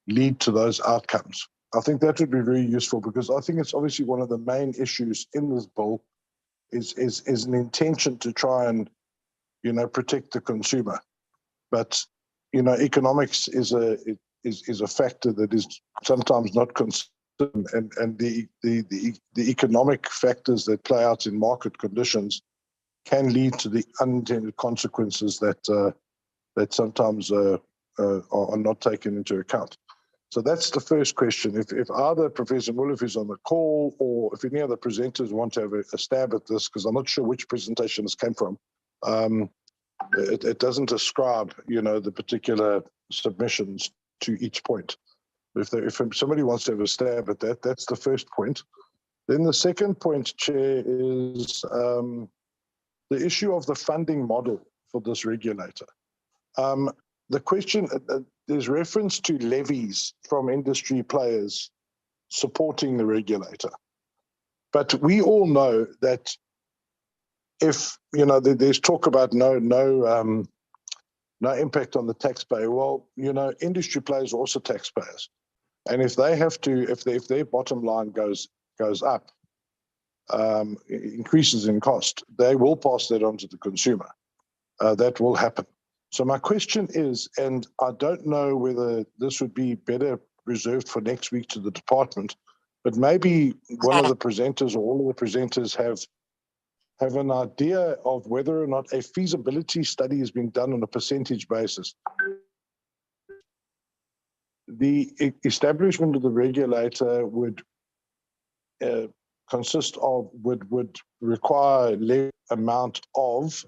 lead to those outcomes. I think that would be very useful because I think it's obviously one of the main issues in this bill is an intention to try and, protect the consumer. But, economics is a factor that is sometimes not considered, and the economic factors that play out in market conditions can lead to the unintended consequences that sometimes are not taken into account. So that's the first question. If either Professor Muller is on the call or if any other presenters want to have a stab at this, because I'm not sure which presentation this came from, it doesn't describe, the particular submissions to each point. If somebody wants to have a stab at that, that's the first point. Then the second point, Chair, is the issue of the funding model for this regulator. The question, there's reference to levies from industry players supporting the regulator. But we all know that if, there's talk about no impact on the taxpayer, well, industry players are also taxpayers. And if they have to, if their bottom line goes up, increases in cost, they will pass that on to the consumer. That will happen. So my question is, and I don't know whether this would be better reserved for next week to the department, but maybe one of the presenters or all of the presenters have an idea of whether or not a feasibility study is being done on a percentage basis. The establishment of the regulator would consist of, would require less amount of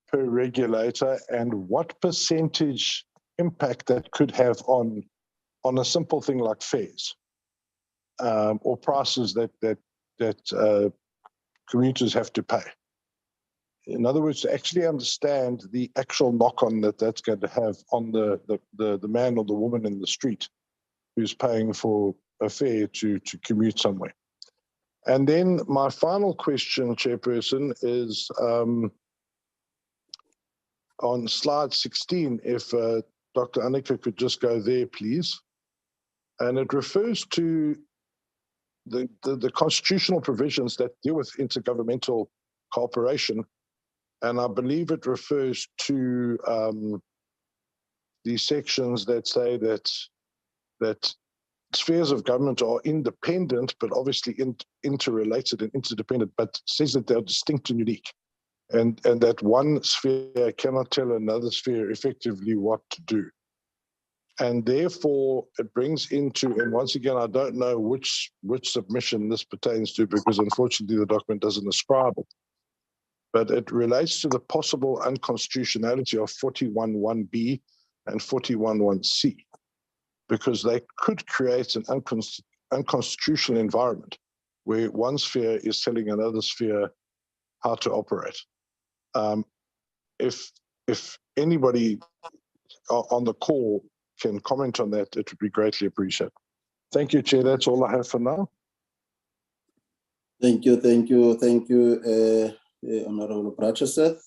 per regulator, and what percentage impact that could have on a simple thing like fares or prices that commuters have to pay. In other words, to actually understand the actual knock-on that's going to have on the man or the woman in the street who's paying for a fare to commute somewhere. And then my final question, Chairperson, is on slide 16, if Dr. Annika could just go there, please. And it refers to the constitutional provisions that deal with intergovernmental cooperation. And I believe it refers to the sections that say that spheres of government are independent, but obviously interrelated and interdependent, but says that they're distinct and unique. And that one sphere cannot tell another sphere effectively what to do. And therefore, it brings into, and once again, I don't know which submission this pertains to, because unfortunately the document doesn't ascribe it. But it relates to the possible unconstitutionality of 41(1)(b) and 41(1)(c), because they could create an unconstitutional environment where one sphere is telling another sphere how to operate. If anybody on the call can comment on that, it would be greatly appreciated. Thank you, Chair. That's all I have for now. Thank you, Honorable Pratchett.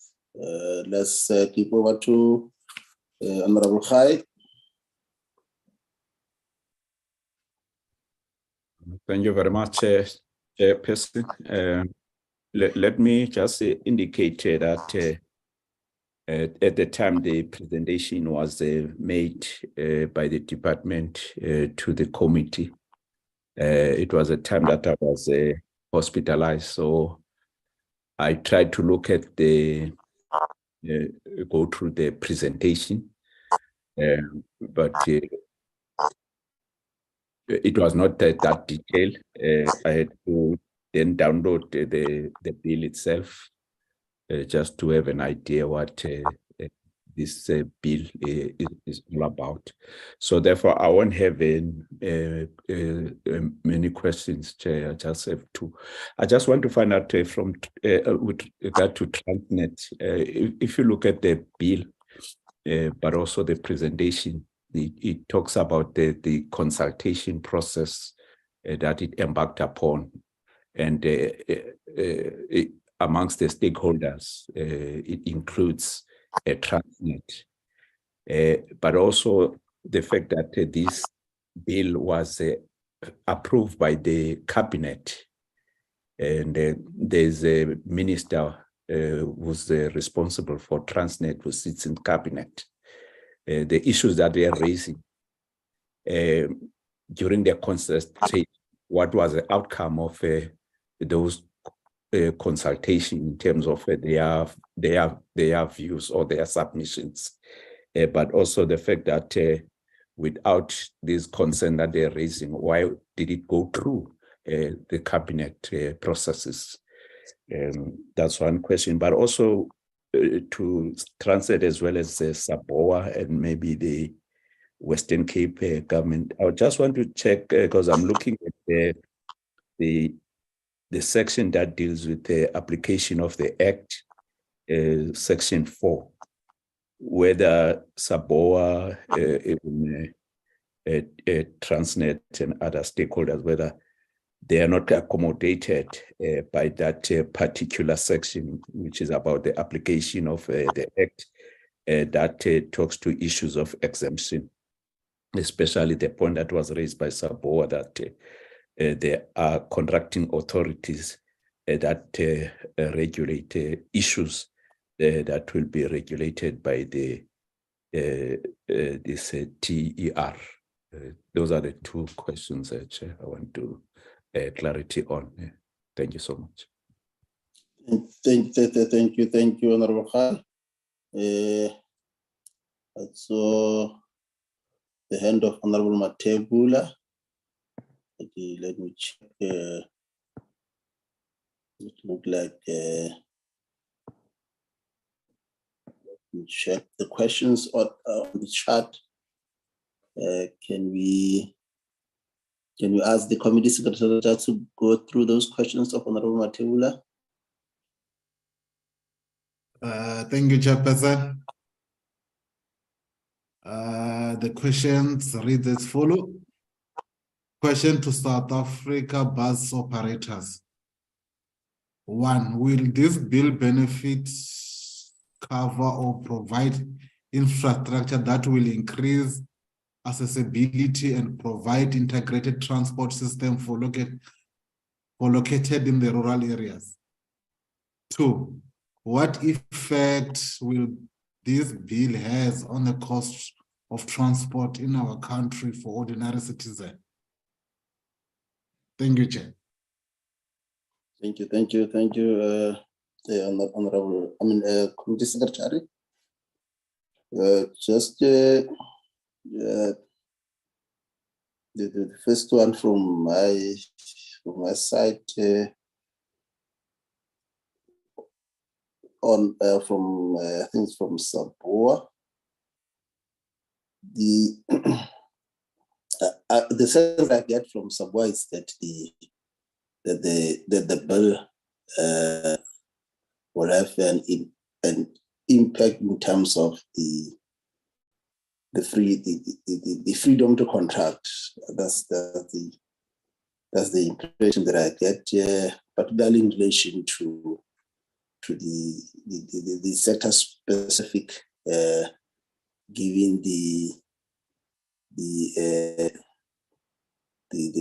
Let's keep over to Honorable Khai. Thank you very much, Chairperson. Let me just indicate that at the time the presentation was made by the department to the committee, it was a time that I was hospitalized. So I tried to look at go through the presentation, but it was not that detailed. I had to then download the bill itself just to have an idea what this bill is all about. So therefore, I won't have many questions, Chair. I just have two. I just want to find out from with regard to Transnet, if you look at the bill, but also the presentation, it talks about the consultation process that it embarked upon, and amongst the stakeholders, it includes Transnet, but also the fact that this bill was approved by the cabinet, and there's a minister who's responsible for Transnet who sits in cabinet. The issues that they are raising during their consultation, what was the outcome of those consultation in terms of their views or their submissions, but also the fact that without this concern that they're raising, why did it go through the cabinet processes? That's one question, but also to Transnet as well as SABOA and maybe the Western Cape government. I just want to check, because I'm looking at the section that deals with the application of the Act, Section 4, whether SABOA, Transnet and other stakeholders, whether they are not accommodated by that particular section, which is about the application of the Act that talks to issues of exemption. especially the point that was raised by Saboa that there are contracting authorities that regulate issues that will be regulated by the this TER. Those are the two questions that I want to clarity on. Thank you so much. Thank you, Honorable Khan. So the hand of Honorable Matebula. Okay, let me check. It looked like let me check the questions on the chat. Can we ask the committee secretary to go through those questions of Honorable Matebula? Thank you, Chairperson. The questions read as follow. Question to South Africa bus operators. 1, will this bill benefit, cover or provide infrastructure that will increase accessibility and provide integrated transport system for located in the rural areas? 2, what effect will this bill has on the cost of transport in our country for ordinary citizens? Thank you, Chair. Thank you, Honorable, Committee Secretary. Just the first one from my side from I think it's from Saboa. The sense I get from Saboa is that the bill will have an impact in terms of the freedom to contract. That's the impression that I get, particularly in relation to the sector specific, given the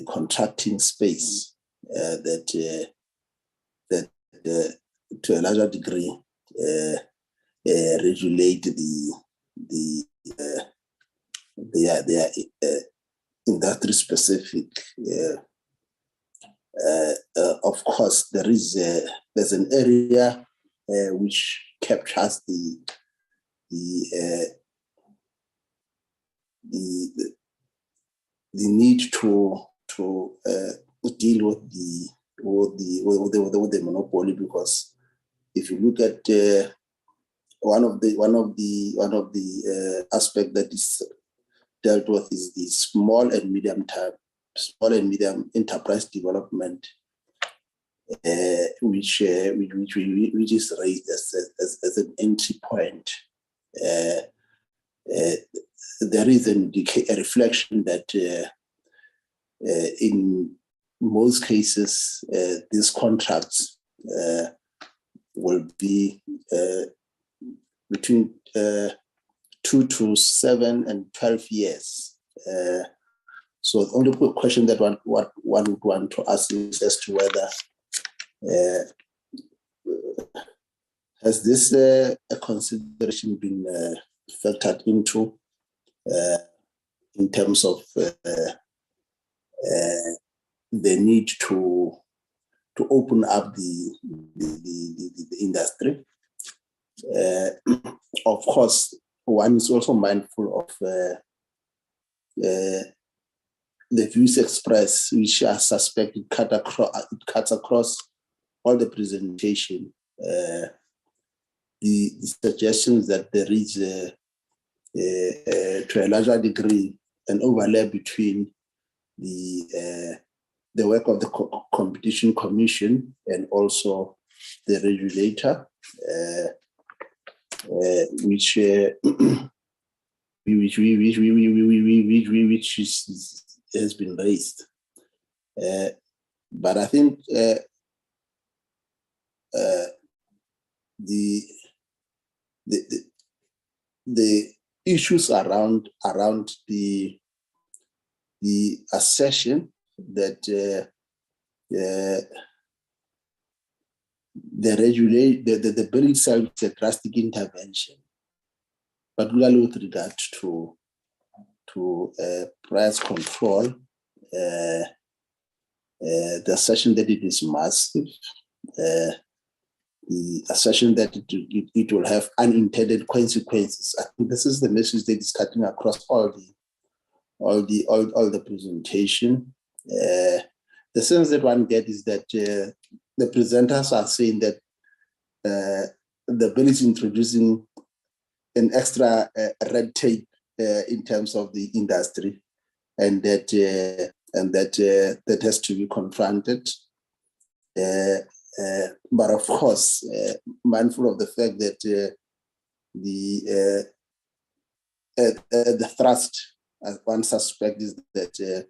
contracting space that to a larger degree regulate their industry specific. Of course, there's an area which captures the need to deal with the monopoly, because if you look at one of the aspect that is dealt with is the small and medium enterprise development, which is raised as an entry point. There is a reflection that in most cases these contracts will be between 2 to 7 and 12 years. So the only question that one would want to ask is as to whether has this a consideration been factored into in terms of the need to open up the industry. Of course, one is also mindful of the views expressed, which I suspect it cuts across all the presentation. The suggestions that there is to a larger degree an overlap between the work of the Competition Commission and also the regulator, which has been raised. But I think the issues around the the assertion that the bill itself is a drastic intervention, particularly with regard to price control. The assertion that it is massive, the assertion that it will have unintended consequences. I think this is the message that is cutting across all the presentation. The sense that one gets is that the presenters are saying that the bill is introducing an extra red tape in terms of the industry, and that has to be confronted. But of course, mindful of the fact that the thrust, as one suspect, is that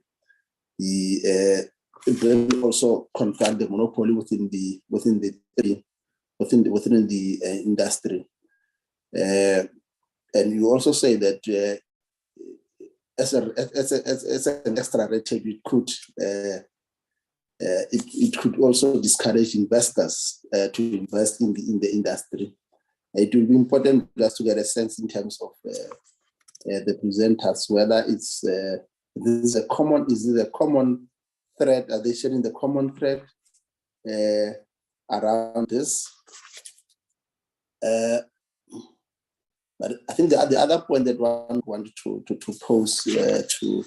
the bill also confront the monopoly within the industry. And you also say that as an extra red tape, it could also discourage investors to invest in the industry. It will be important just to get a sense in terms of the presenters whether it's this is a common thread. Are they sharing the common thread around this? But I think the other point that one wanted to pose to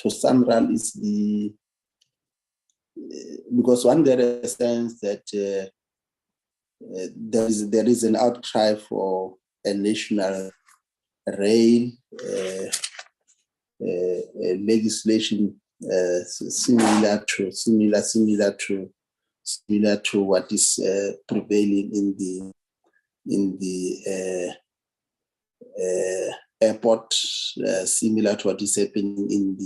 Samral is because one get a sense that there is an outcry for a national rail legislation similar to what is prevailing in the airport, similar to what is happening in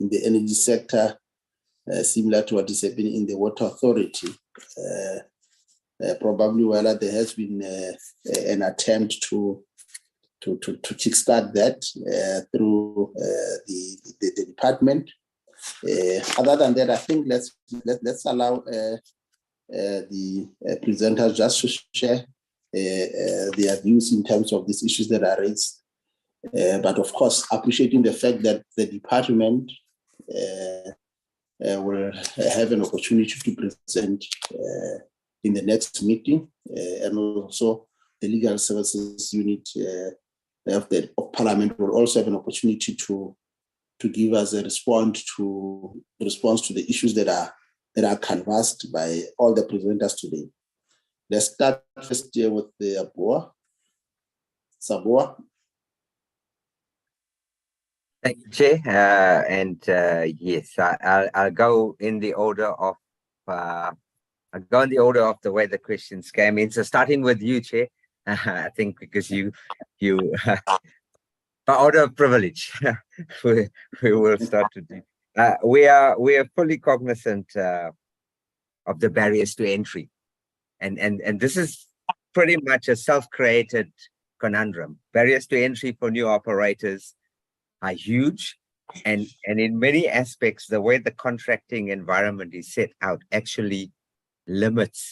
the energy sector, similar to what is happening in the water authority. Probably whether there has been an attempt to kickstart that through the department. Other than that, I think let's allow the presenters just to share their views in terms of these issues that are raised. But of course, appreciating the fact that the department will have an opportunity to present in the next meeting, and also the legal services unit of Parliament will also have an opportunity to give us a response to the issues that are canvassed by all the presenters today. Let's start first here with the Aboa. Saboa. Thank you, Chair. Yes, I'll go in the order of the way the questions came in. So starting with you, Chair, I think because you by order of privilege, we will start to do. We are fully cognizant of the barriers to entry, and this is pretty much a self-created conundrum. Barriers to entry for new operators are huge, and in many aspects, the way the contracting environment is set out actually limits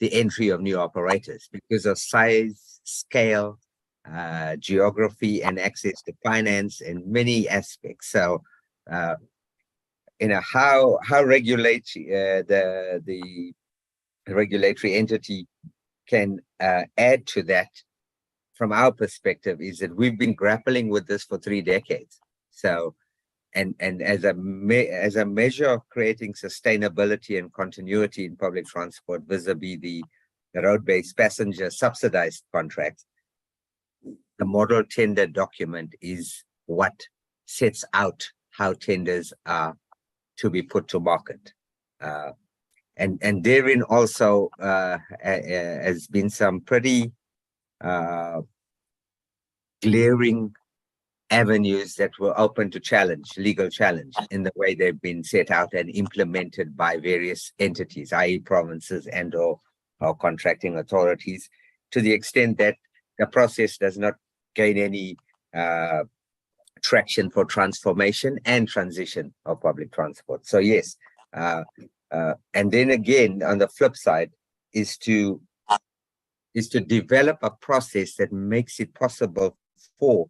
the entry of new operators because of size, scale, geography, and access to finance in many aspects. So, how the regulatory entity can add to that, from our perspective, is that we've been grappling with this for 3 decades. So, and as a measure of creating sustainability and continuity in public transport vis-a-vis the road-based passenger subsidized contracts, the model tender document is what sets out how tenders are to be put to market. And therein also has been some pretty glaring avenues that were open to challenge, legal challenge, in the way they've been set out and implemented by various entities, i.e. provinces and or contracting authorities, to the extent that the process does not gain any traction for transformation and transition of public transport. So yes, and then again, on the flip side, is to develop a process that makes it possible for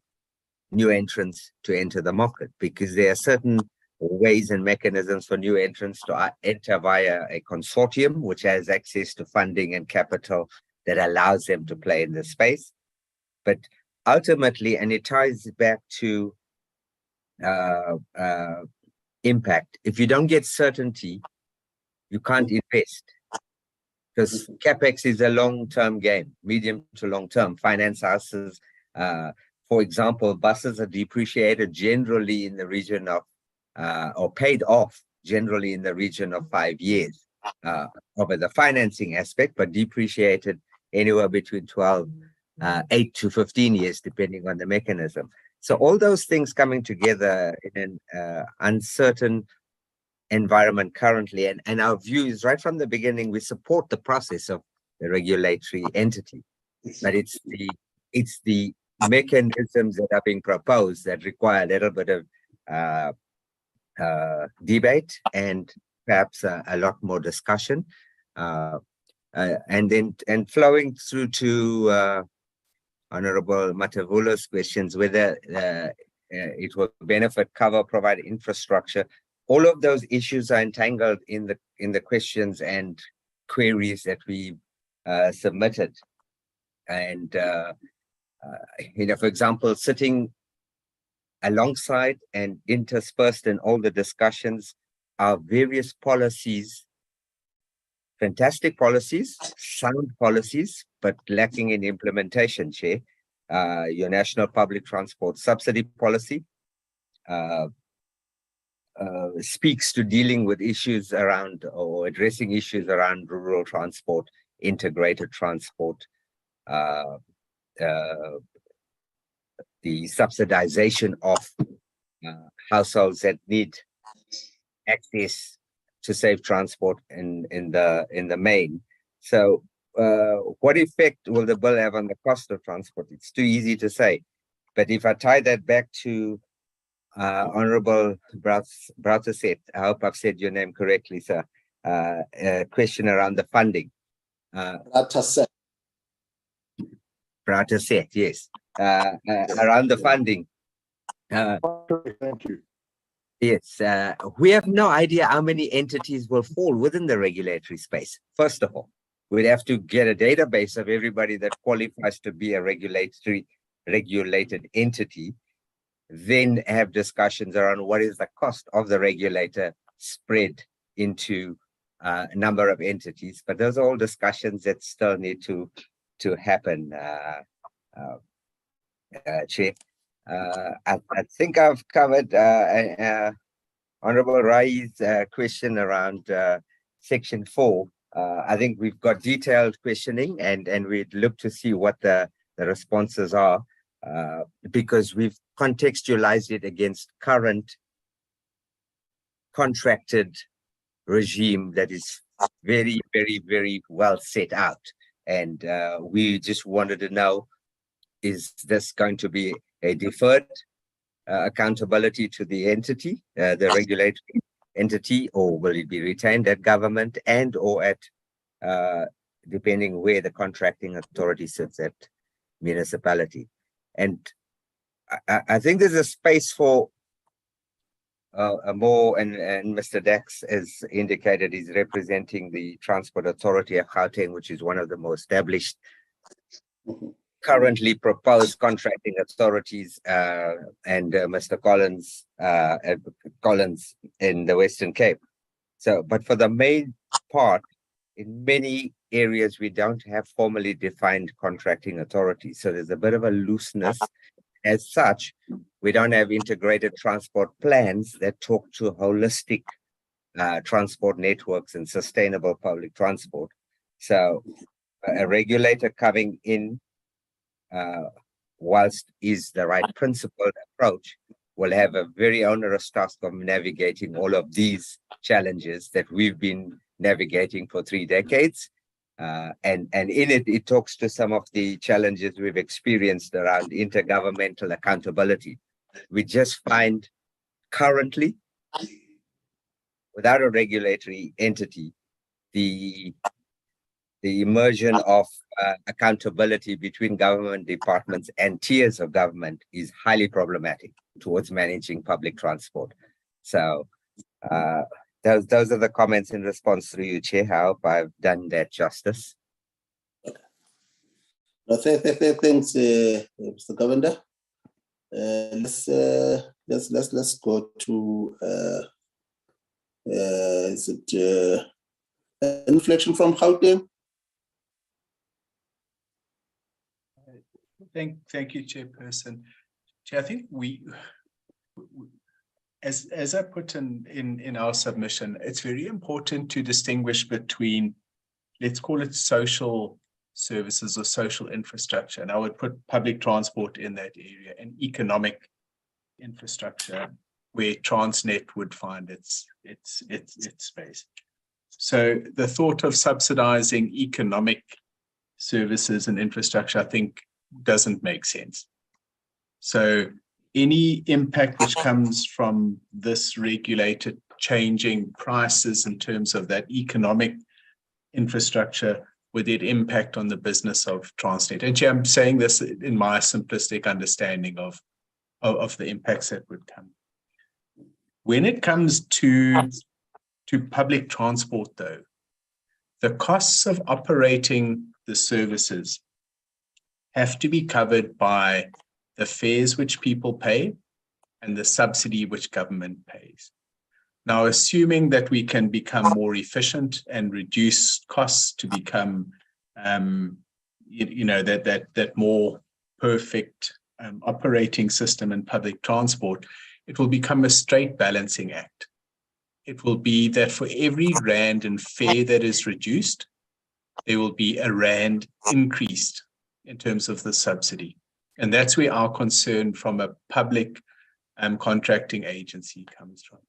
new entrants to enter the market, because there are certain ways and mechanisms for new entrants to enter via a consortium, which has access to funding and capital that allows them to play in the space. But ultimately, and it ties back to impact, if you don't get certainty, you can't invest, because CapEx is a long-term game, medium to long-term. Finance houses, for example, buses are depreciated generally in the region of, or paid off generally in the region of 5 years over the financing aspect, but depreciated anywhere between 8 to 15 years, depending on the mechanism. So all those things coming together in an uncertain environment currently, and our view is right from the beginning, we support the process of the regulatory entity, but it's the mechanisms that are being proposed that require a little bit of debate and perhaps a lot more discussion, and flowing through to Honorable Matavula's questions, whether it will benefit, cover, provide infrastructure. All of those issues are entangled in the questions and queries that we submitted. And for example, sitting alongside and interspersed in all the discussions are various policies, fantastic policies, sound policies, but lacking in implementation, Chair. Your National Public Transport Subsidy Policy speaks to dealing with issues around, or addressing issues around rural transport, integrated transport, the subsidization of households that need access to safe transport in the main. So what effect will the bill have on the cost of transport? It's too easy to say. But if I tie that back to Honorable Brautaset, I hope I've said your name correctly, sir, a question around the funding. Brautaset, yes. Around the funding. Thank you. Yes, we have no idea how many entities will fall within the regulatory space. First of all, we'd have to get a database of everybody that qualifies to be a regulated entity, then have discussions around what is the cost of the regulator spread into a number of entities. But those are all discussions that still need to happen, Chair. I think I've covered Honorable Rai's question around Section 4. I think we've got detailed questioning, and we'd look to see what the responses are, because we've contextualized it against current contracted regime that is very, very, very well set out. And we just wanted to know, is this going to be a deferred accountability to the entity, the regulatory entity, or will it be retained at government and or at, depending where the contracting authority sits, at municipality? And I think there's a space for a more, and Mr. Dax has indicated he's representing the Transport Authority of Gauteng, which is one of the more established currently proposed contracting authorities, and Mr. Collins in the Western Cape. So, but for the main part, in many areas, we don't have formally defined contracting authorities. So there's a bit of a looseness. As such, we don't have integrated transport plans that talk to holistic transport networks and sustainable public transport. So a regulator coming in, whilst is the right principled approach, will have a very onerous task of navigating all of these challenges that we've been navigating for 3 decades. And in it, it talks to some of the challenges we've experienced around intergovernmental accountability. We just find currently, without a regulatory entity, the immersion of accountability between government departments and tiers of government is highly problematic towards managing public transport. So those are the comments in response through you, Chair. I hope I've done that justice. No, thanks, Mr. Governor. Let's go to is it inflection from Gauteng? Thank you, Chairperson. Chair, I think as I put in our submission, it's very important to distinguish between, let's call it social services or social infrastructure, and I would put public transport in that area, and economic infrastructure where Transnet would find its space. So the thought of subsidizing economic services and infrastructure, I think, doesn't make sense. So any impact which comes from this regulated changing prices in terms of that economic infrastructure, would it impact on the business of Transnet? And I'm saying this in my simplistic understanding of the impacts that would come. When it comes to public transport, though, the costs of operating the services have to be covered by the fares which people pay and the subsidy which government pays. Now, assuming that we can become more efficient and reduce costs to become, that more perfect operating system in public transport, it will become a straight balancing act. It will be that for every rand in fare that is reduced, there will be a rand increased in terms of the subsidy. And that's where our concern from a public contracting agency comes from.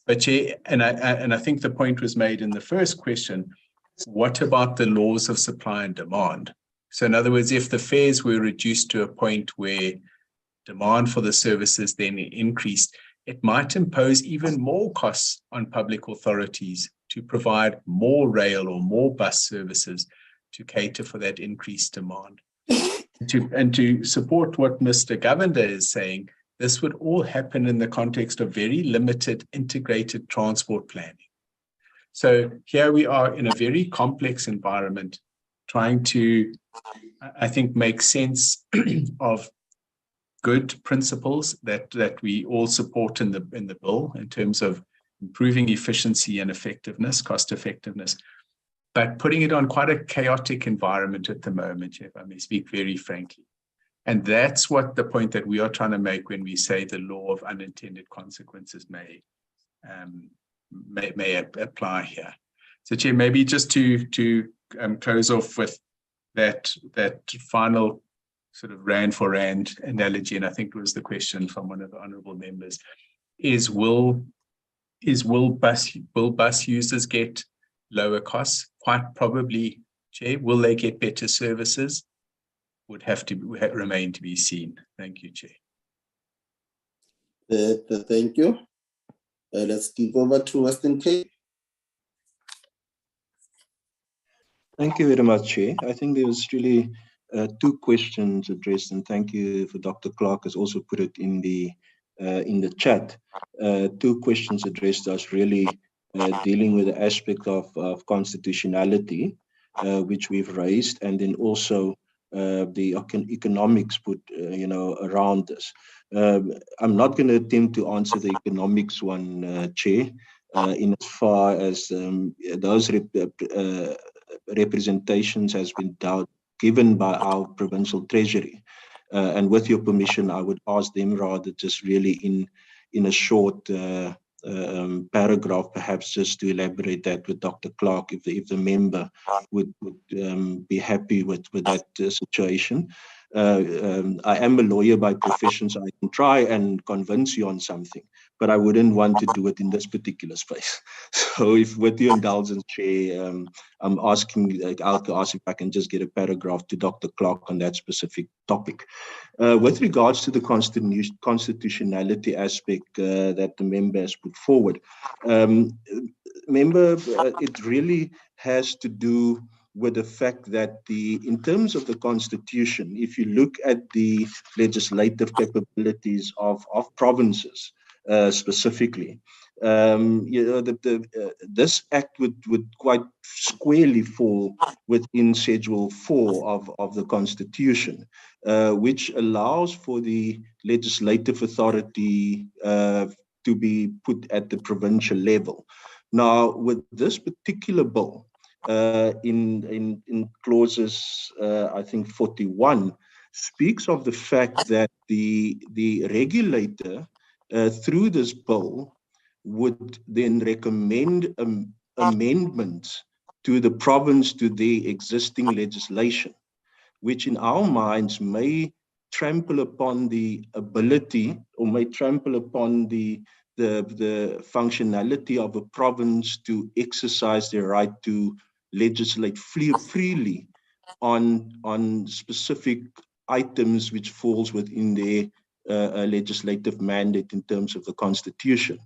But Chair, and I think the point was made in the first question, what about the laws of supply and demand? So in other words, if the fares were reduced to a point where demand for the services then increased, it might impose even more costs on public authorities to provide more rail or more bus services to cater for that increased demand. And to support what Mr. Govender is saying, this would all happen in the context of very limited integrated transport planning. So here we are in a very complex environment, trying to, I think, make sense of good principles that we all support in the bill in terms of improving efficiency and effectiveness, cost effectiveness, but putting it on quite a chaotic environment at the moment, if I may speak very frankly. And that's what the point that we are trying to make when we say the law of unintended consequences may apply here. So Chair, maybe just to close off with that final sort of rand for rand analogy, and I think it was the question from one of the honourable members, is will bus users get lower costs? Quite probably, Chair. Will they get better services? Would have to remain to be seen. Thank you, Chair. Thank you. Let's give over to Western Cape. Thank you very much, Chair. I think there was really two questions addressed, and thank you for Dr. Clark has also put it in the chat. Two questions addressed us really dealing with the aspect of constitutionality, which we've raised, and then also the economics put around this. I'm not going to attempt to answer the economics one, Chair, in as far as those representations has been given by our provincial treasury, and with your permission, I would ask them rather just really in a short paragraph, perhaps just to elaborate that with Dr. Clark, if the member would be happy with that situation. I am a lawyer by profession, so I can try and convince you on something, but I wouldn't want to do it in this particular space. So if with your indulgence, Chair, I'm asking, I'll ask if I can just get a paragraph to Dr. Clark on that specific topic. With regards to the constitutionality aspect that the member has put forward, member, it really has to do with the fact that in terms of the constitution, if you look at the legislative capabilities of provinces specifically, this act would quite squarely fall within Schedule 4 of the Constitution, which allows for the legislative authority to be put at the provincial level. Now, with this particular bill, in clauses, I think 41, speaks of the fact that the regulator, through this bill, would then recommend amendments to the province to the existing legislation, which in our minds may trample upon the ability or may trample upon the functionality of a province to exercise their right to legislate freely on specific items which falls within their legislative mandate in terms of the Constitution.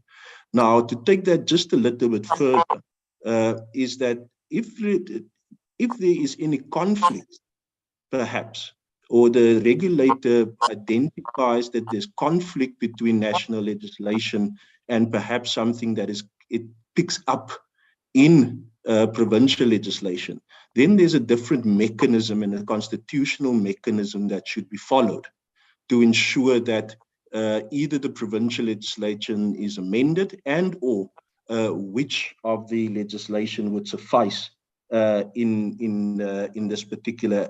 Now, to take that just a little bit further, is that if there is any conflict, perhaps, or the regulator identifies that there's conflict between national legislation and perhaps something that it picks up in provincial legislation, then there's a different mechanism and a constitutional mechanism that should be followed to ensure that either the provincial legislation is amended and or which of the legislation would suffice in this particular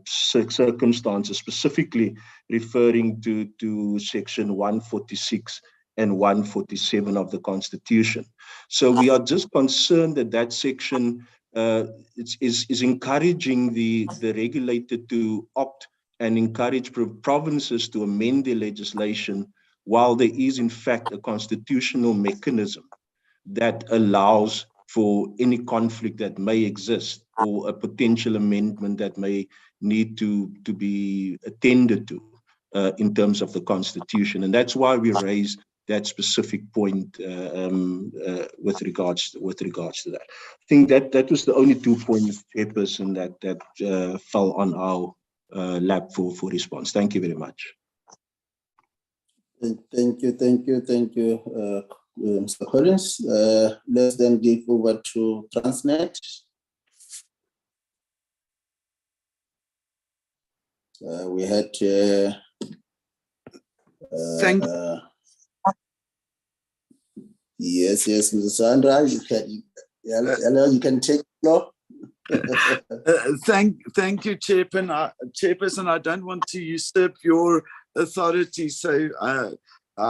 circumstances, specifically referring to section 146 and 147 of the Constitution. So we are just concerned that that section is encouraging the regulator to opt and encourage provinces to amend their legislation, while there is in fact a constitutional mechanism that allows for any conflict that may exist or a potential amendment that may need to be attended to in terms of the Constitution. And that's why we raised that specific point with regards to that. I think that was the only 2 points, Chairperson, that fell on our lap for response. Thank you very much. Thank you, Mr. Collins. Let's then give over to Transnet. We had yes, Mrs. Sandra, you can take the floor. Thank you, Chairperson. I don't want to usurp your authority, so I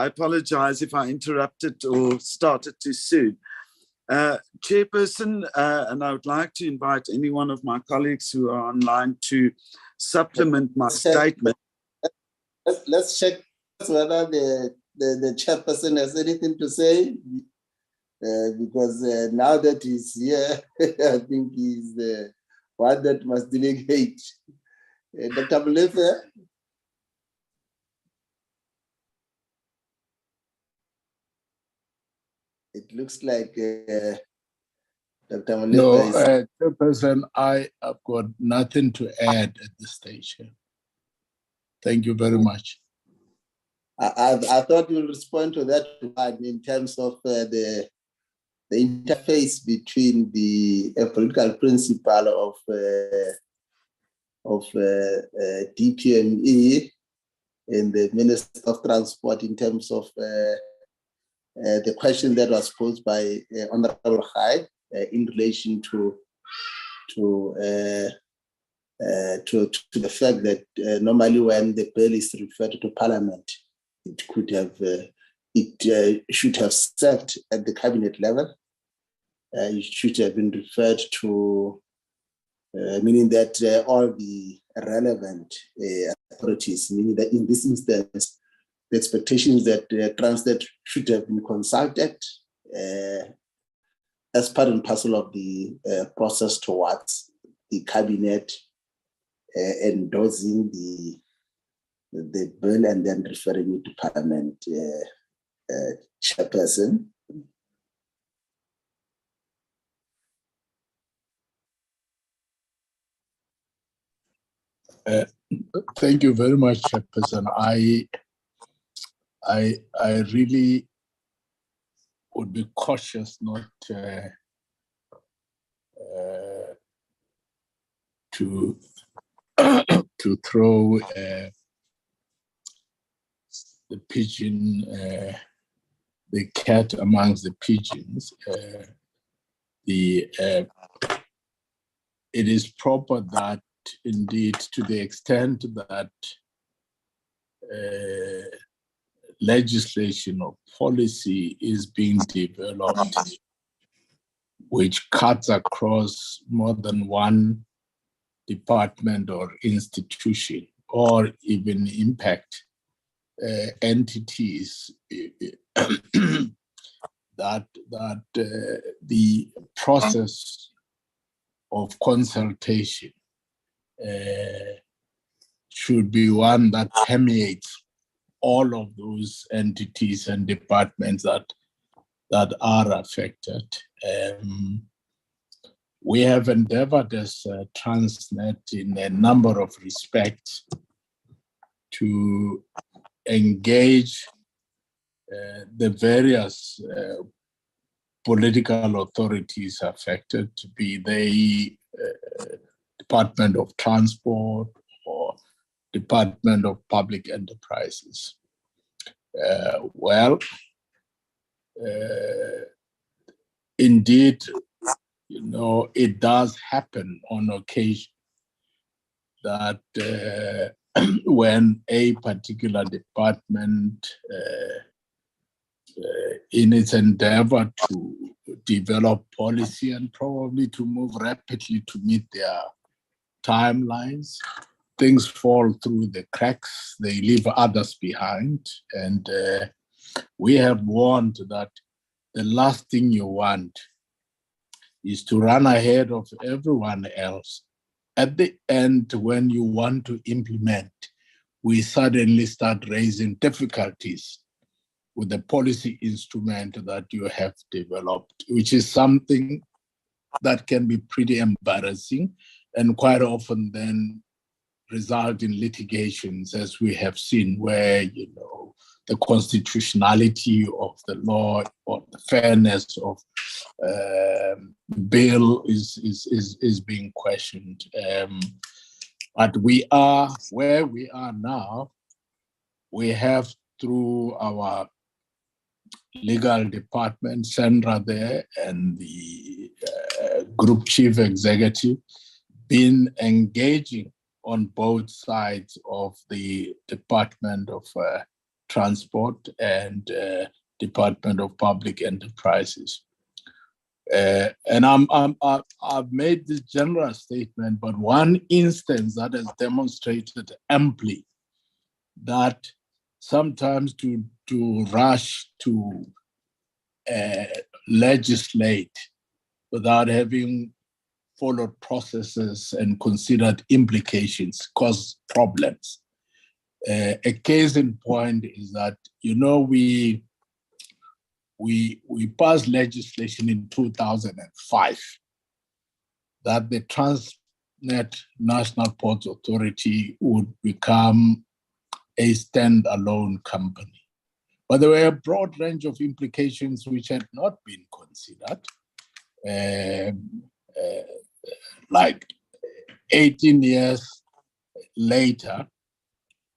apologize if I interrupted or started too soon. Chairperson, and I would like to invite any one of my colleagues who are online to supplement my statement. Let's check whether the chairperson has anything to say, because now that he's here, I think he's the one that must delegate. Dr. Molefe? It looks like Dr. Molefe No, Chairperson, I have got nothing to add at this stage. Thank you very much. I thought you'll respond to that one in terms of the interface between the political principle of DPME and the Minister of Transport in terms of the question that was posed by Honorable Khai in relation to the fact that normally when the bill is referred to Parliament, it could have, should have served at the cabinet level. It should have been referred to, meaning that all the relevant authorities, meaning that in this instance, the expectation is that Transnet should have been consulted as part and parcel of the process towards the cabinet endorsing the bill and then referring it to Parliament chairperson. Thank you very much, Chairperson. I really would be cautious not to throw the pigeon, the cat amongst the pigeons. It is proper that indeed, to the extent that legislation or policy is being developed, which cuts across more than one department or institution, or even impact entities, that the process of consultation should be one that permeates all of those entities and departments that are affected. We have endeavored as Transnet in a number of respects to engage the various political authorities affected, be they Department of Transport or Department of Public Enterprises. Indeed, it does happen on occasion that when a particular department in its endeavor to develop policy and probably to move rapidly to meet their timelines, things fall through the cracks, they leave others behind. And we have warned that the last thing you want is to run ahead of everyone else. At the end, when you want to implement, we suddenly start raising difficulties with the policy instrument that you have developed, which is something that can be pretty embarrassing and quite often then result in litigations, as we have seen, where the constitutionality of the law or the fairness of the bill is being questioned. But we are where we are now. We have, through our legal department, Sandra there, and the group chief executive, been engaging on both sides of the Department of Transport and Department of Public Enterprises. And I've made this general statement, but one instance that has demonstrated amply that sometimes to rush to legislate without having followed processes and considered implications cause problems. A case in point is that, we passed legislation in 2005 that the Transnet National Ports Authority would become a standalone company. But there were a broad range of implications which had not been considered. Like 18 years later,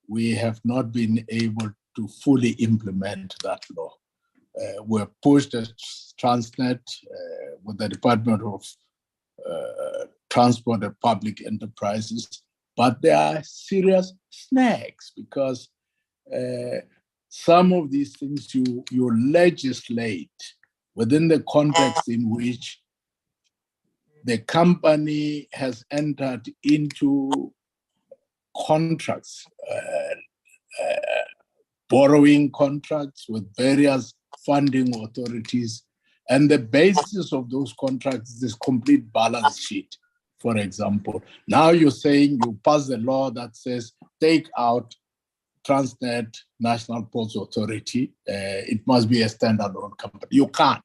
we have not been able to fully implement that law. We're pushed as Transnet with the Department of Transport and Public Enterprises, but there are serious snags because some of these things you legislate within the context in which the company has entered into contracts, borrowing contracts with various funding authorities. And the basis of those contracts is this complete balance sheet, for example. Now you're saying you pass a law that says take out Transnet National Ports Authority. It must be a standalone company. You can't,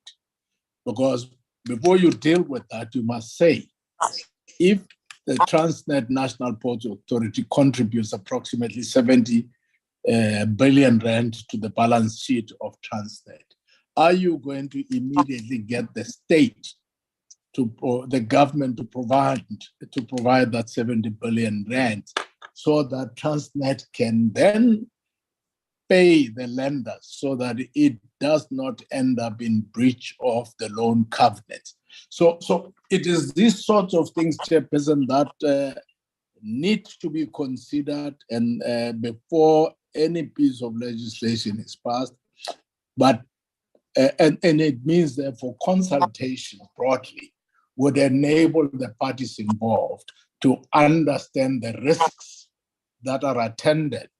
because before you deal with that, you must say, if the Transnet National Ports Authority contributes approximately 70 billion rand to the balance sheet of Transnet, are you going to immediately get the state the government to provide that 70 billion rand so that Transnet can then pay the lenders so that it does not end up in breach of the loan covenant? So it is these sorts of things, Chairperson, that need to be considered and before any piece of legislation is passed. But and it means that for consultation broadly would enable the parties involved to understand the risks that are attended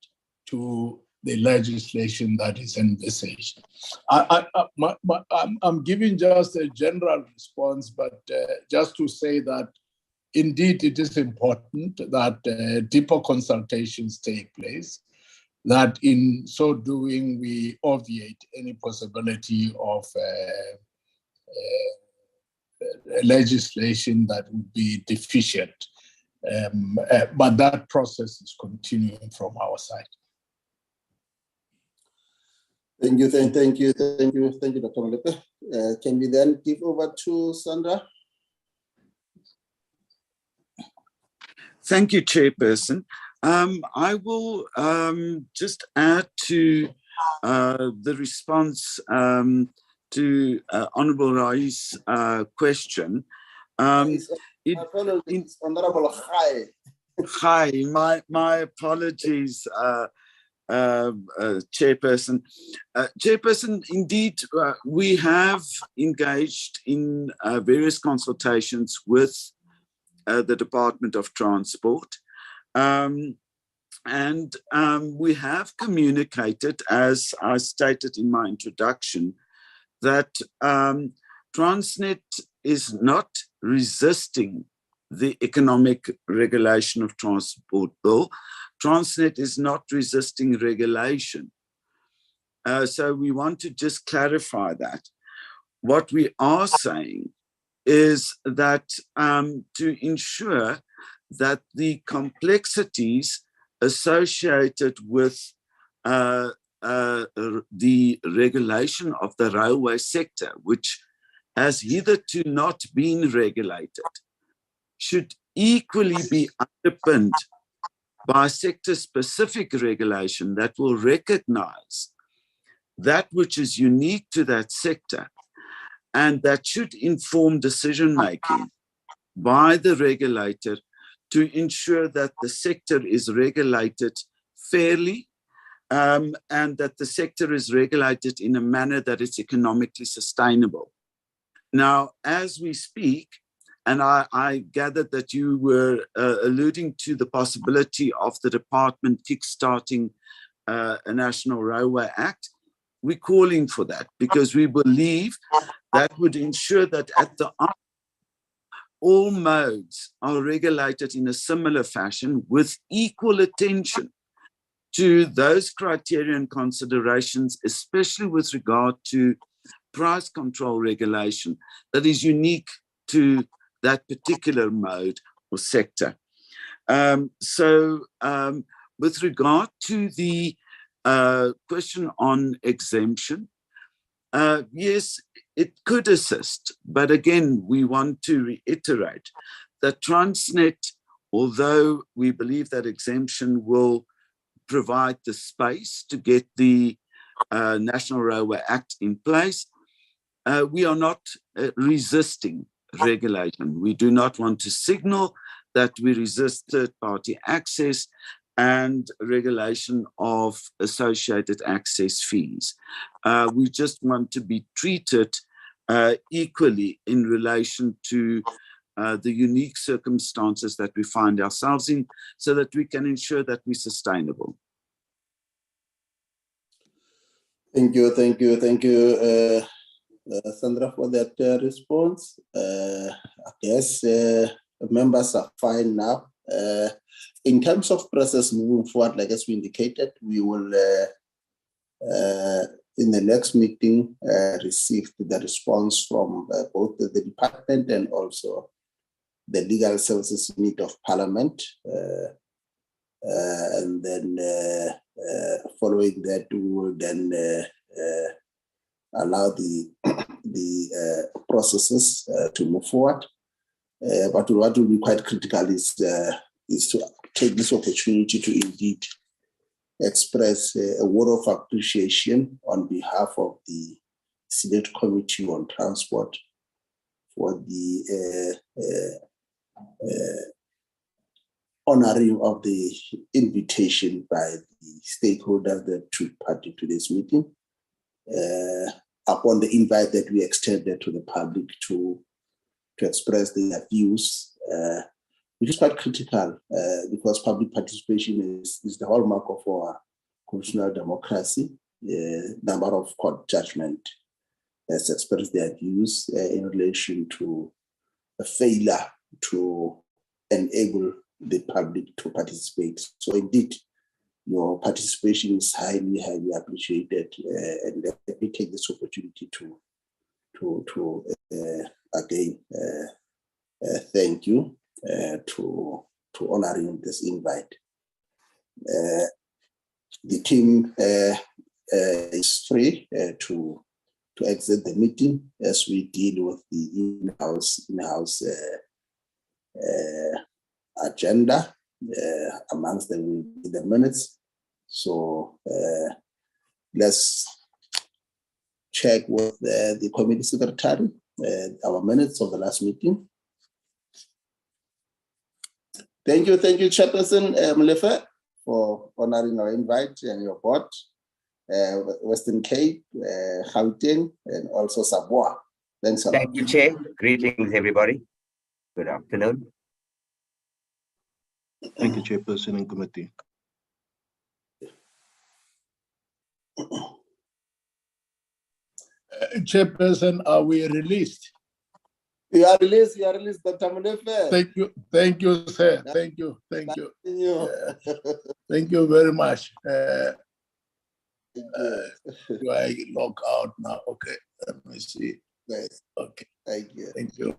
to the legislation that is envisaged. I'm giving just a general response, but just to say that indeed it is important that deeper consultations take place, that in so doing we obviate any possibility of legislation that would be deficient. But that process is continuing from our side. Thank you, thank you, Dr. Molepe. Can we then give over to Sandra? Thank you, Chairperson. I will just add to the response to Honorable Rai's question. It's Honorable Khai. Hi, my apologies, Chairperson. Chairperson, indeed, we have engaged in various consultations with the Department of Transport. And we have communicated, as I stated in my introduction, that Transnet is not resisting the economic regulation of transport bill. Transnet is not resisting regulation. So we want to just clarify that. What we are saying is that to ensure that the complexities associated with the regulation of the railway sector, which has hitherto not been regulated, should equally be underpinned by sector-specific regulation that will recognize that which is unique to that sector, and that should inform decision-making by the regulator to ensure that the sector is regulated fairly and that the sector is regulated in a manner that is economically sustainable. Now, as we speak, and I gathered that you were alluding to the possibility of the department kickstarting a National Railway Act. We're calling for that because we believe that would ensure that at the all modes are regulated in a similar fashion with equal attention to those criteria and considerations, especially with regard to price control regulation that is unique to that particular mode or sector. With regard to the question on exemption, yes, it could assist, but again, we want to reiterate that Transnet, although we believe that exemption will provide the space to get the National Railway Act in place, we are not resisting regulation. We do not want to signal that we resist third-party access and regulation of associated access fees. We just want to be treated equally in relation to the unique circumstances that we find ourselves in, so that we can ensure that we're sustainable. Thank you, Sandra, for that response. I guess members are fine now. In terms of process moving forward, like as we indicated, we will, in the next meeting, receive the response from both the department and also the Legal Services Unit of Parliament. And then following that, we will then allow the processes to move forward. But what will be quite critical is to take this opportunity to indeed express a word of appreciation on behalf of the Select Committee on Transport for the honoring of the invitation by the stakeholders that took part in today's meeting, upon the invite that we extended to the public to express their views, which is quite critical because public participation is the hallmark of our constitutional democracy. Number of court judgment has expressed their views in relation to a failure to enable the public to participate. So indeed, your participation is highly, highly appreciated. And let me take this opportunity to again thank you to honoring this invite. The team is free to exit the meeting as we deal with the in-house agenda. Amongst them will be the minutes. So let's check with the committee secretary our minutes of the last meeting. Thank you, Chairperson Molefe, for honoring our invite and your board, Western Cape, Gauteng, and also Sabwa. Thanks a lot. Thank you, Chair. Greetings, everybody. Good afternoon. Thank you, Chairperson and committee. Chairperson, are we released? You are released, Dr. Molefe. Thank you, sir. Thank you. Thank you very much. Do I log out now? Okay, let me see. Yes. Okay. Thank you. Thank you.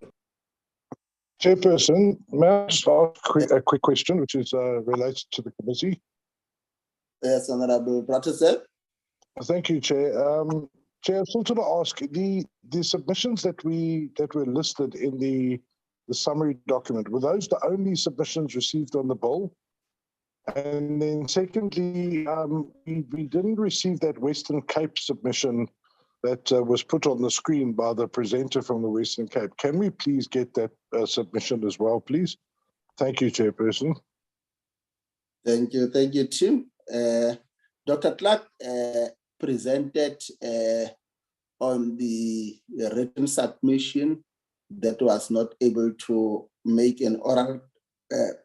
Chairperson, may I just ask a quick question, which is related to the committee? Yes, Honorable Prataseth. Thank you, Chair. Chair, I just wanted to ask the submissions that were listed in the summary document, were those the only submissions received on the bill? And then secondly, we didn't receive that Western Cape submission that was put on the screen by the presenter from the Western Cape. Can we please get that submission as well, please? Thank you, Chairperson. Thank you, Tim. Dr. Clark presented on the written submission that was not able to make an oral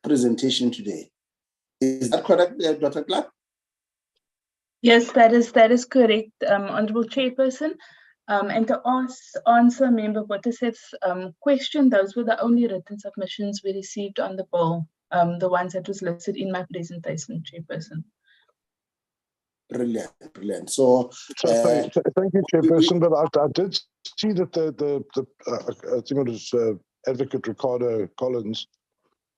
presentation today. Is that correct, Dr. Clark? Yes, that is correct, Honourable Chairperson. And to answer Member Bottaseth's question, those were the only written submissions we received on the bill, the ones that was listed in my presentation, Chairperson. Brilliant. So thank you, Chairperson. But I did see that I think it was Advocate Ricardo Collins.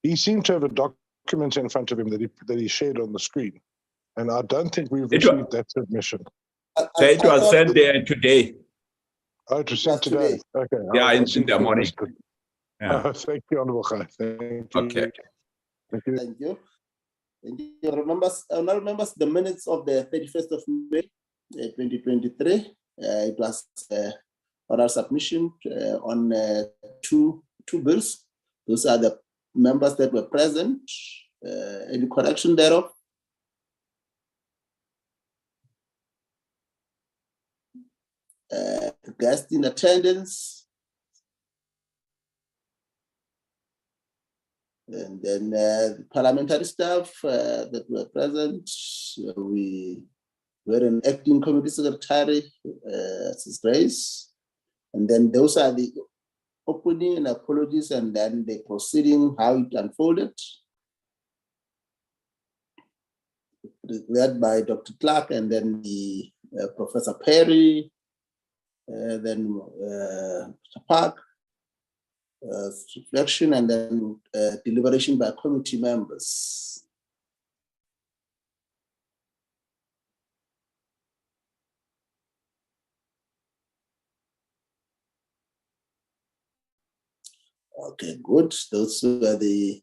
He seemed to have a document in front of him that he shared on the screen, and I don't think we've received that submission. It was sent there today. Oh, it was sent today. Okay. Yeah, in the morning. Yeah. Thank you, Honourable Khai. Thank you. Okay. Thank you. Honourable members, the minutes of the 31st of May 2023, it was oral submission on two bills. Those are the members that were present. Any correction thereof? Guests in attendance? And then the parliamentary staff that were present, we were an acting committee secretary, Ms. Grace. And then those are the opening and apologies, and then the proceeding, how it unfolded. Led by Dr. Clark, and then the Professor Perry, then Mr. Park, reflection, and then deliberation by committee members. Okay, good. Those were the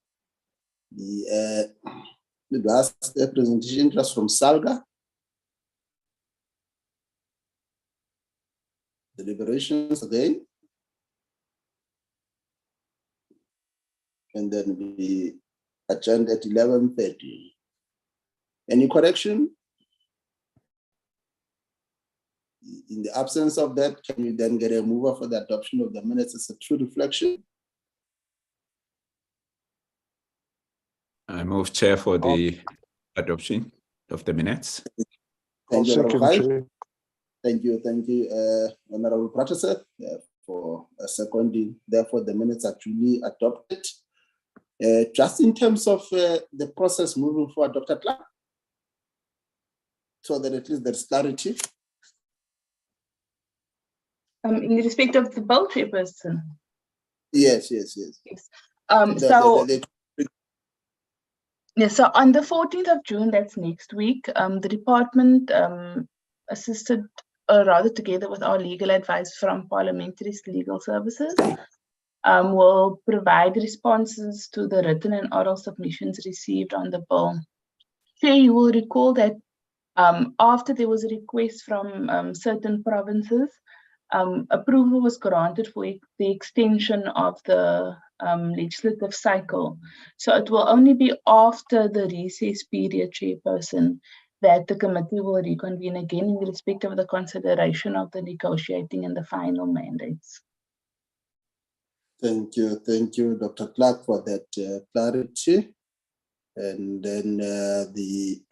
last presentation just from Salga. Deliberations again. And then we adjourned at 11:30. Any correction? In the absence of that, can you then get a mover for the adoption of the minutes as a true reflection? I move, Chair, for the adoption of the minutes. Thank you, Second, Honorable Chair. Thank you, Honorable Prataseth, for seconding. Therefore, the minutes are duly adopted. Just in terms of the process moving forward, Dr. Clark, so that at least there's clarity. In respect of the bill, Chairperson. Yes. So on the 14th of June, that's next week, the department assisted, or rather together with our legal advice from Parliamentary Legal Services, will provide responses to the written and oral submissions received on the bill. Chair, you will recall that after there was a request from certain provinces, approval was granted for the extension of the legislative cycle. So it will only be after the recess period, Chairperson, that the committee will reconvene again in respect of the consideration of the negotiating and the final mandates. Thank you, Dr. Clark, for that clarity. And then the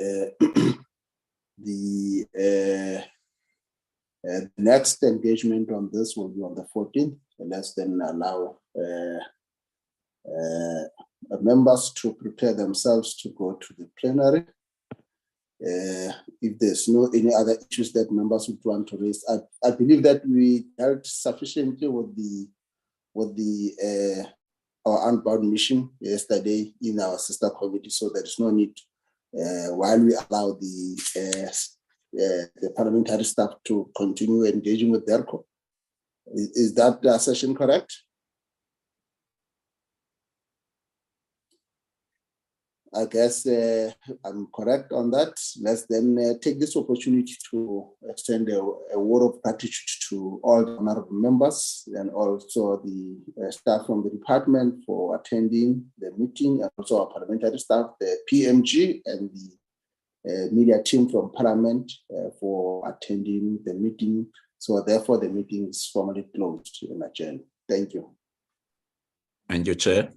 next engagement on this will be on the 14th. And let's then allow members to prepare themselves to go to the plenary. If there's any other issues that members would want to raise, I believe that we dealt sufficiently with our unbound mission yesterday in our sister committee, so there is no need while we allow the parliamentary staff to continue engaging with DERCO. Is that session correct? I guess I'm correct on that. Let's then take this opportunity to extend a word of gratitude to all the honorable members and also the staff from the department for attending the meeting, and also our parliamentary staff, the PMG and the media team from Parliament for attending the meeting. So therefore the meeting is formally closed and adjourned. Thank you. And your Chair.